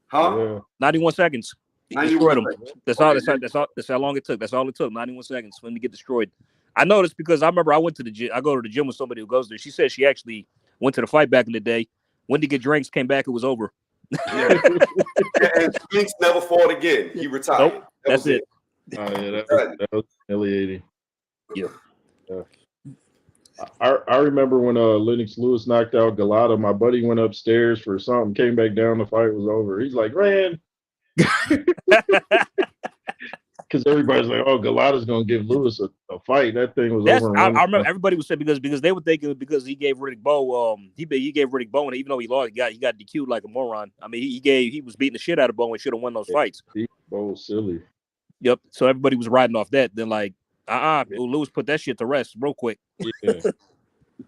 Huh? Yeah. 91 seconds. He destroyed him. That's how long it took. That's all it took. 91 seconds for him to get destroyed. I noticed because I remember I went to the gym. I go to the gym with somebody who goes there. She said she actually went to the fight back in the day. Went to get drinks, came back, it was over. Yeah. And Spinks never fought again. He retired. Nope, that's it. Oh, yeah, that was humiliating. Yeah. I remember when Lennox Lewis knocked out Galata. My buddy went upstairs for something, came back down, the fight was over. He's like, "Ran." Because everybody's like, "Oh, Galata's gonna give Lewis a fight." That thing was over. I remember everybody was saying because they were thinking because he gave Riddick Bowe he gave Riddick Bowe, and even though he lost, he got DQ'd like a moron. I mean, he was beating the shit out of Bowe and should have won those fights. Bowe was silly. Yep. So everybody was riding off that. Then Lewis put that shit to rest real quick. Yeah.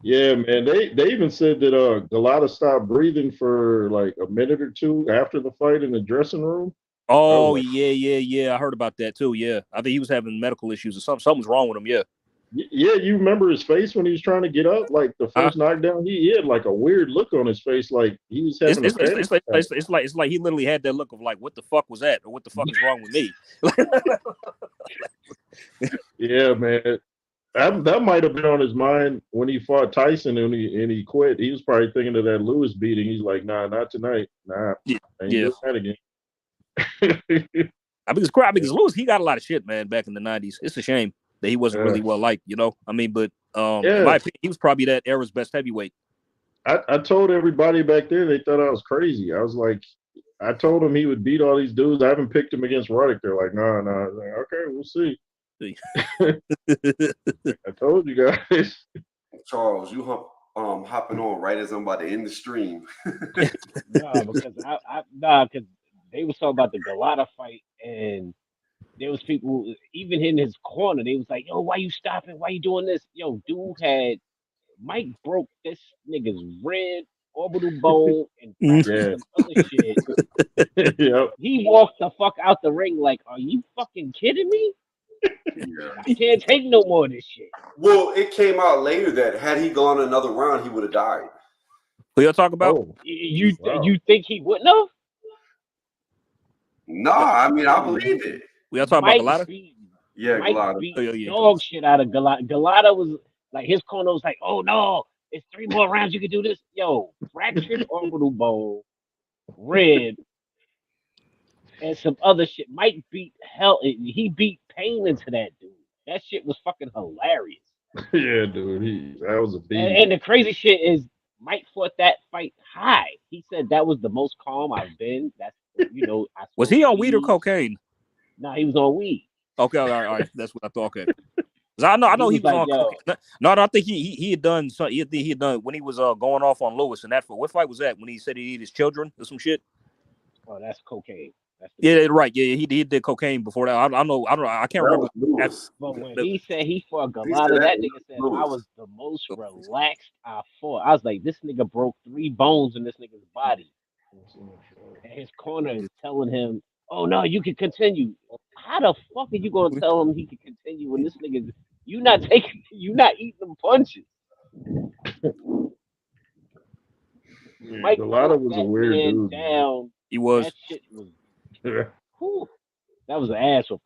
Yeah, man. They even said that Galata stopped breathing for like a minute or two after the fight in the dressing room. Oh, yeah. I heard about that too. Yeah, I think he was having medical issues or something. Something was wrong with him. Yeah. Yeah, you remember his face when he was trying to get up, like the first knockdown. He had like a weird look on his face, like he was having. It's like he literally had that look of like, what the fuck was that, or what the fuck is wrong with me? Yeah, man. That might have been on his mind when he fought Tyson and he quit. He was probably thinking of that Lewis beating. He's like, "Nah, not tonight. Nah, ain't doing that again." Because Lewis, he got a lot of shit, man, back in the 90s. It's a shame that he wasn't really well liked, you know. I mean, but in my opinion, he was probably that era's best heavyweight. I told everybody back there they thought I was crazy. I was like, I told him he would beat all these dudes. I haven't picked him against Roddick. They're like, nah. I was like, okay, we'll see. I told you guys. Charles, you hopping on right as I'm about to end the stream. because they was talking about the Galata fight, and there was people even in his corner. They was like, "Yo, why you stopping? Why you doing this?" Yo, dude had Mike broke this nigga's rib, orbital bone, and some other shit. Yep. He walked the fuck out the ring like, "Are you fucking kidding me? I can't take no more of this shit." Well, it came out later that had he gone another round, he would have died. Who y'all talk about? Oh, You think he wouldn't have? No, I mean I believe it. We all talking about Galata? Galata. Beat dog shit out of Galata. Galata was like, his corner was like, "Oh no, it's 3 more rounds. You can do this." Yo, fractured orbital bone, rib, and some other shit. Mike beat he beat pain into that dude. That shit was fucking hilarious. Yeah, dude. That was a beat. And the crazy shit is Mike fought that fight high. He said that was the most calm I've been. That's was he on weed or cocaine? Nah, he was on weed. Okay, all right. That's what I thought. Okay. I know he was on cocaine. No, I think he had done something. He had done when he was going off on Lewis and that. What fight was that? When he said he'd eat his children or some shit? Oh, that's cocaine. Right. Yeah, he did cocaine before that. I don't know. I can't remember. But when he said he fought Galata, that nigga said I was the most relaxed I fought. I was like, this nigga broke 3 bones in this nigga's body. And his corner is telling him, "Oh no, you can continue." How the fuck are you gonna tell him he can continue when this nigga you not eating them punches? Galata was a weird dude. Down He was. That shit was. Whew, that was an ass whooping.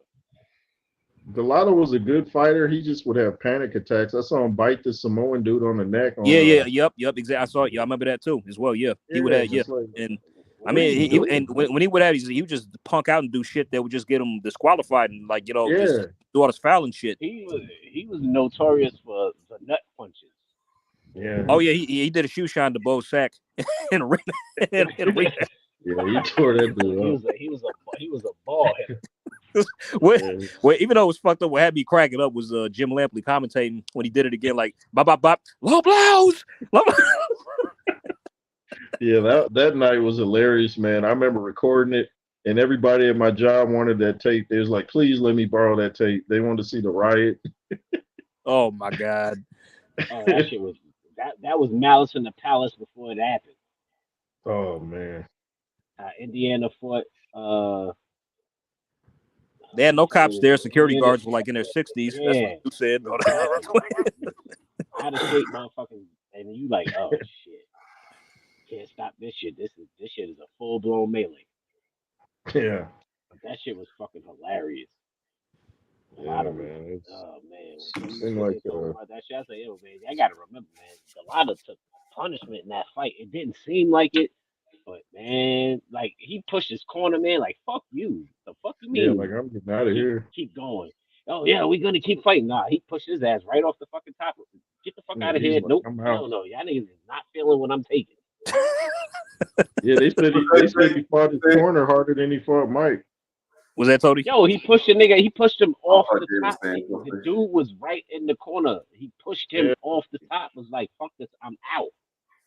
Delano was a good fighter. He just would have panic attacks. I saw him bite the Samoan dude on the neck. Yep. Exactly. I saw it. Yeah, I remember that too as well. Yeah, he would have. Yeah, like, and I mean, when he would have, he would just punk out and do shit that would just get him disqualified and just do all this fouling shit. He was notorious for nut punches. Yeah. Oh yeah, he did a shoe shine to Bo Sack in a ring. Yeah, he tore that dude up. He was a ball hitter. Well, even though it was fucked up, what had me cracking up was Jim Lampley commentating when he did it again, like bop bop bop, low blows. Yeah, that night was hilarious, man. I remember recording it, and everybody at my job wanted that tape. They was like, "Please let me borrow that tape." They wanted to see the riot. Oh my god! Oh, that shit was that was Malice in the Palace before it happened. Oh man! Indiana fought. They had no cops there. Security guards were like in their 60s. Yeah. That's what you said. Out of state motherfucking, and you like, oh shit, can't stop this shit. This shit is a full blown melee. Yeah. But that shit was fucking hilarious. Yeah, man. Oh man, It seemed like that shit. I say, yo, man, I gotta remember, man. Delano took punishment in that fight. It didn't seem like it. But man, like he pushed his corner, man. Like fuck you. The fuck you mean? Yeah, like I'm getting out of here. Keep going. Oh yeah, we're gonna keep fighting. Nah, he pushed his ass right off the fucking top. Get the fuck out of here. Like, Nope. I'm out. Hell no. Y'all niggas is not feeling what I'm taking. Yeah, they said he fought his corner harder than he fought Mike. Was that Tony? Yo, he pushed the nigga. He pushed him off the top. The dude was right in the corner. He pushed him off the top. Was like, fuck this. I'm out.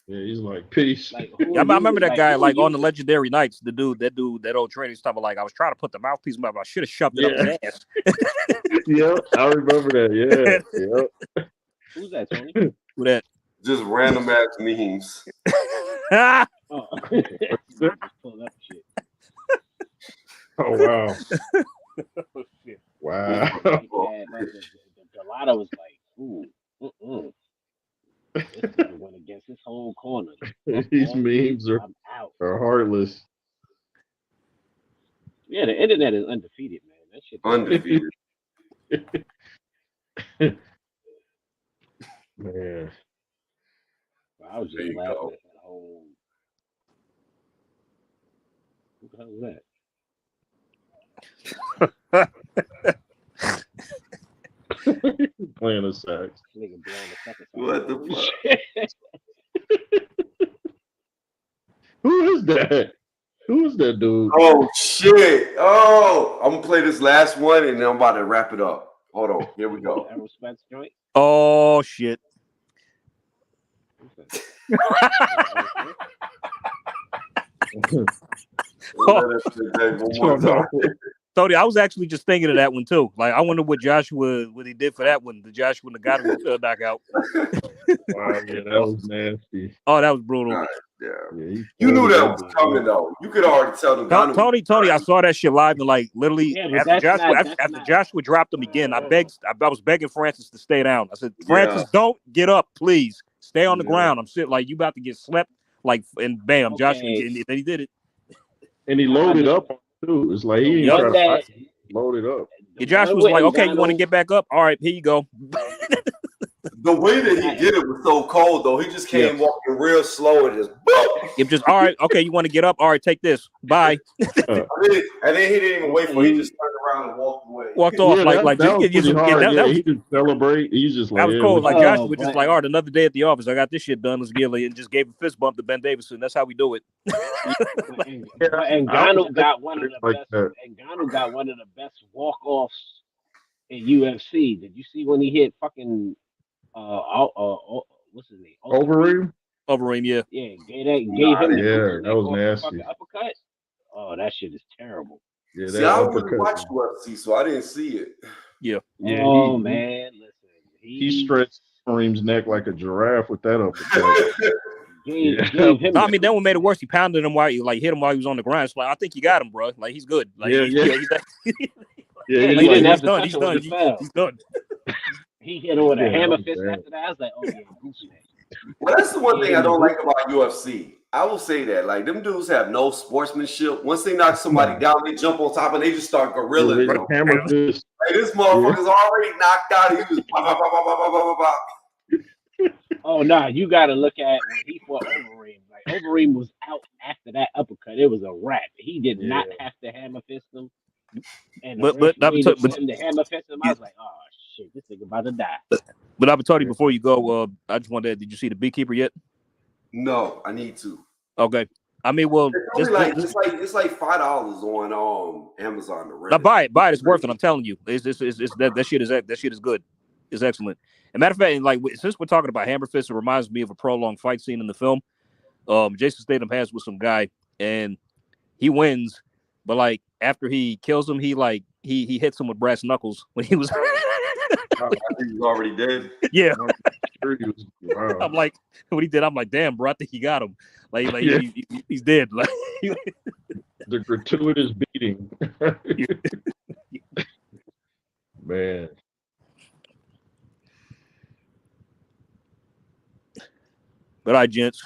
Yeah, he's like, peace. Like, I remember that guy, like on the Legendary Nights, that old trainer, he's talking like, I was trying to put the mouthpiece in my mouth. I should have shoved it up his ass. Yep, I remember that. Yeah, yep. Who's that, Tony? Who that? Just random ass memes. Oh, just pull up shit. Oh wow. Oh, shit. Wow. Delano was like, ooh, this nigga went against his whole corner. These memes are heartless. Yeah, the internet is undefeated, man. That shit. Undefeated. Man. I was just laughing at that whole. What the hell was that? Playing a sax. Nigga blowing the second. What the fuck? Who is that? Who is that dude? Oh shit! Oh, I'm gonna play this last one and then I'm about to wrap it up. Hold on, here we go. Errol Spence joint. Oh shit! Tony, I was actually just thinking of that one too. Like, I wonder what he did for that one. The Joshua Nagano knockout. Wow, yeah, that was nasty. Oh, that was brutal. Yeah. You knew that was coming though. You could already tell the Tony, I saw that shit live and like literally after Joshua dropped him again, I was begging Francis to stay down. I said, Francis, don't get up, please. Stay on the ground. I'm sitting like you about to get slept. Like, and bam, Joshua, and then he did it. And he loaded up too. It's like he didn't try to load it up. Yeah, Joshua was like, okay, you want to get back up? All right, here you go. The way that he did it was so cold, though. He just came walking real slow and just boom. It just all right. Okay, you want to get up? All right, take this. Bye. And then he didn't even wait for it. He just turned around and walked away. Walked off he didn't celebrate. He's just like that was cool. Like Joshua was just like, all right, another day at the office. I got this shit done. Let's get it, and just gave a fist bump to Ben Davison. That's how we do it. And Gano got one of the best. And Gano got one of the best walk-offs in UFC. Did you see when he hit fucking what's his name? Overeem, yeah. Yeah, gave him that was nasty. Uppercut. Oh, that shit is terrible. Yeah, see, I don't really watch UFC, so I didn't see it. Yeah. Oh man, listen. He stretched Overeem's neck like a giraffe with that uppercut. Gave him. I mean, that one made it worse. He pounded him while he hit him while he was on the ground. It's like, I think you got him, bro. Like, he's good. Like, he didn't have to touch him. He's done. He hit him with a hammer fist after that. I was like, oh yeah, Gucci. Well, that's the one thing I don't like about UFC. I will say that, like, them dudes have no sportsmanship. Once they knock somebody down, they jump on top and they just start gorilling them. Hammer fist. Like, this motherfucker's already knocked out. He was bah, bah, bah, bah, bah, bah, bah, bah. Oh nah, you gotta look at when he fought Overeem. Like Overeem was out after that uppercut. It was a wrap. He did not have to hammer fist him. And the referee for him to hammer fist him, I was like, oh shit, this nigga about to die. But I've been telling you before you go. I just wanted. Did you see The Beekeeper yet? No, I need to. Okay. I mean, well, it's like $5 on Amazon. Now buy it. It's worth it. I'm telling you, it's that shit is good. It's excellent. As a matter of fact, like since we're talking about hammer fists, it reminds me of a prolonged fight scene in the film. Jason Statham has with some guy, and he wins, but like after he kills him, he hits him with brass knuckles when he was. I think he was already dead. Yeah. Wow. I'm like, what he did, I'm like, damn, bro, I think he got him. Like he's dead. Like the gratuitous beating. Man. But all right, gents.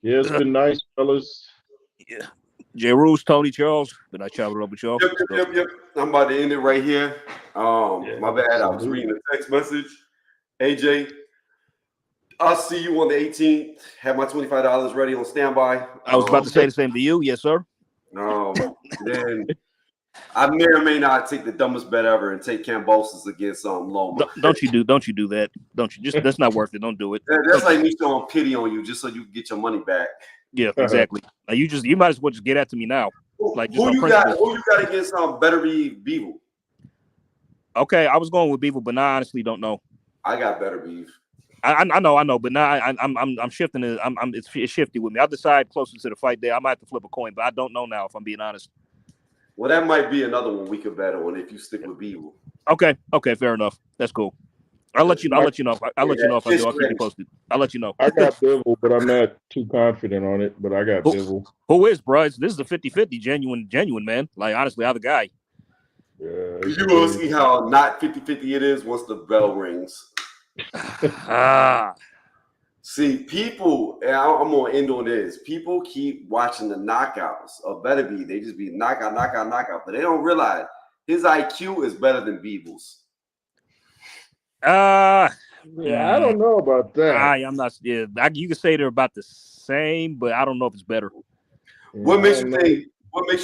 Yeah, it's been nice, fellas. Yeah. J. Roos, Tony, Charles. Did I chop it up with y'all? Yep. I'm about to end it right here. My bad. I was reading a text message. AJ, I'll see you on the 18th. Have my $25 ready on standby. I was about to say the same to you. Yes, sir. Then I may or may not take the dumbest bet ever and take Cambosis against Loma. Don't you do that. Don't you? Just that's not worth it. Don't do it. That's like me showing pity on you just so you can get your money back. Yeah, exactly. You might as well just get at to me now. Like just who you got against Better Be Beevil? Okay, I was going with Beevil, but now I honestly don't know. I got Better Beef. I know, but now I'm shifting it. It's shifty with me. I'll decide closer to the fight day. I might have to flip a coin, but I don't know now if I'm being honest. Well, that might be another one we could bet on if you stick with Beevil. Okay, fair enough. That's cool. I'll let you know. I'll let you know if I do. I'll keep you posted. I'll let you know. I got Bivol, but I'm not too confident on it. But I got Bivol. Who is, bro? This is a 50-50 genuine, man. Like, honestly, I'm the guy. Yeah, you will see how not 50-50 it is once the bell rings. See, people, and I'm going to end on this. People keep watching the knockouts of Better Be. They just be knockout. But they don't realize his IQ is better than Beevil's. Yeah, I don't know about that. I'm not. Yeah, you can say they're about the same, but I don't know if it's better. Yeah, What makes you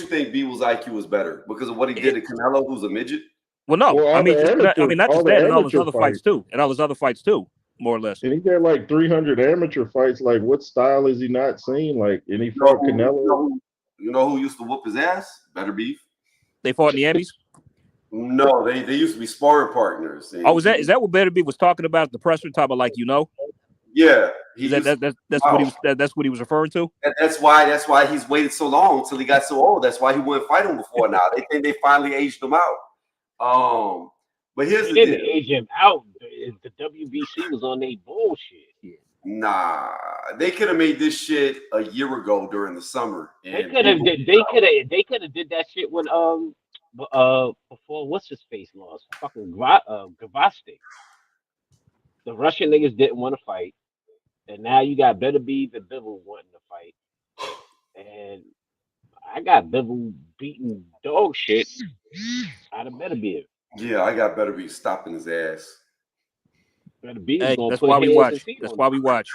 think Beevil's IQ is better? Because of what he did to Canelo, who's a midget? Well, no. Well, I mean, not just that, and all his other fights too, more or less. And he got like 300 amateur fights. Like, what style is he not seen? Like, and he fought Canelo. You know who used to whoop his ass? Better Beef. They fought in the Emmys. No, they used to be sparring partners. Oh, is that what Better Beef was talking about? The presser talking about, like, Yeah, that's what he was referring to. That's why he's waited so long until he got so old. That's why he wouldn't fight him before now. They think they finally aged him out. But here's the deal. They didn't age him out. The WBC was on their bullshit. Nah, they could have made this shit a year ago during the summer. They could have did that shit when before what's his face lost fucking Gavastik. The Russian niggas didn't want to fight, and now you got Better Be the Bivol wanting to fight, and I got Bivol beating dog shit out of Better Be. Yeah, I got Better Be stopping his ass. Better Be. Hey, that's why we watch. That's why we watch.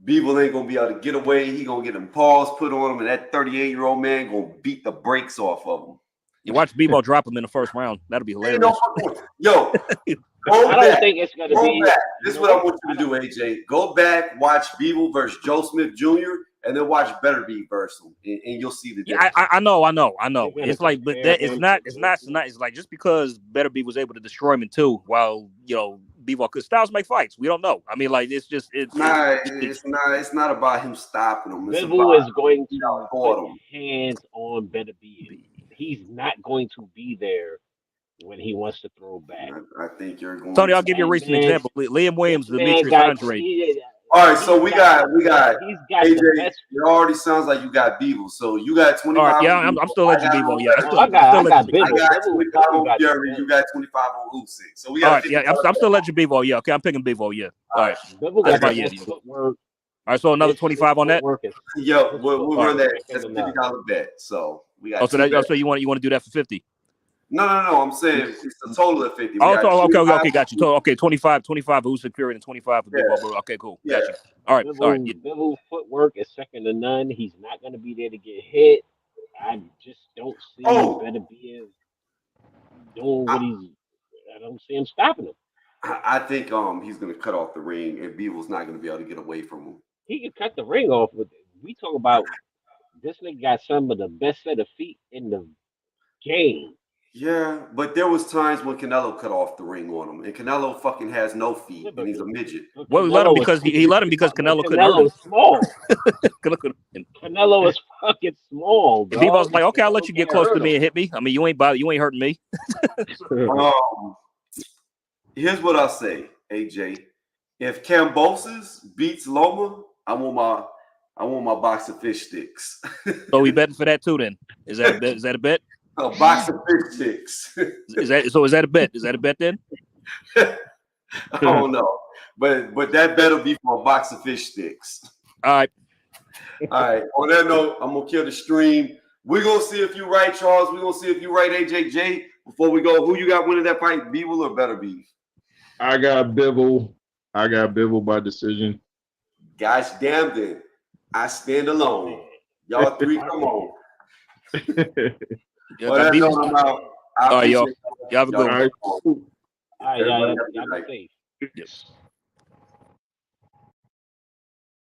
Beevil ain't gonna be able to get away. He gonna get them paws put on him, and that 38-year-old man gonna beat the brakes off of him. You watch Bebo drop him in the first round. That'll be hilarious. Yo, I don't think it's gonna be. This is what I want you to do, AJ. Go back, watch Beevil versus Joe Smith Jr., and then watch Better Be versus him, and you'll see the difference. Yeah, I know. It's like, but that it's not. It's like just because Better Be was able to destroy him in two, while Bebo, because styles make fights. We don't know. I mean, like it's not about him stopping him. Bivol is going to put hands on Better Be. He's not going to be there when he wants to throw back. I think you're going. Tony, I'll give you a recent example. Liam Williams, Demetrius Andre. All right, so we got He's got the AJ. best. It already sounds like you got Beeble. So you got 25. All right, yeah, I'm still let you be on. Yeah, I still I let got you be. I Bibble. got 25 on got the Fury. best. You got 25 on Usyk. So we All got right, 50. yeah, I'm still letting you be. Yeah, okay, I'm picking Bevo. Yeah, all right. Bibble That's got right. the Yeah, best yeah. footwork. All right, so another His 25 on that. footwork is Yo, his we'll footwork run is that. second That's to a none. $50 bet. So we got. Oh, so you want to do that for 50? No. I'm saying it's a total of 50. Oh, so, okay, 25. got you. Okay, 25 for Usyk Fury and 25 for Yeah, Bevo. Okay, cool, yeah. got you. All right. Yeah. Bibble footwork is second to none. He's not going to be there to get hit. I just don't see Better being doing what he's. I don't see him stopping him. I think he's gonna cut off the ring, and Beeble's not gonna be able to get away from him. He can cut the ring off with it. We talk about this nigga got some of the best set of feet in the game. Yeah, but there was times when Canelo cut off the ring on him, and Canelo fucking has no feet, and he's a midget. Well, he let him because Canelo couldn't hurt him. Canelo is small. Canelo is fucking small, dog. Bevo's like, okay, I'll let you get close to me and hit me. I mean, you ain't hurting me. Here's what I'll say, AJ. If Cambosis beats Loma, I want my box of fish sticks. So we betting for that too then? Is that a bet? Is that a bet? A box of fish sticks. Is that a bet? Is that a bet then? I don't know. But that bet will be for a box of fish sticks. All right. All right. On that note, I'm gonna kill the stream. We're gonna see if you right, Charles. We're gonna see if you right, AJJ. Before we go, who you got winning that fight, Beeble or Better Beef? I got Bibble. By decision. Gosh damn it. I stand alone. Y'all three, come on. Yeah, I'm out. All right, y'all. Y'all have a good one. All right. All right, y'all be safe. Yes.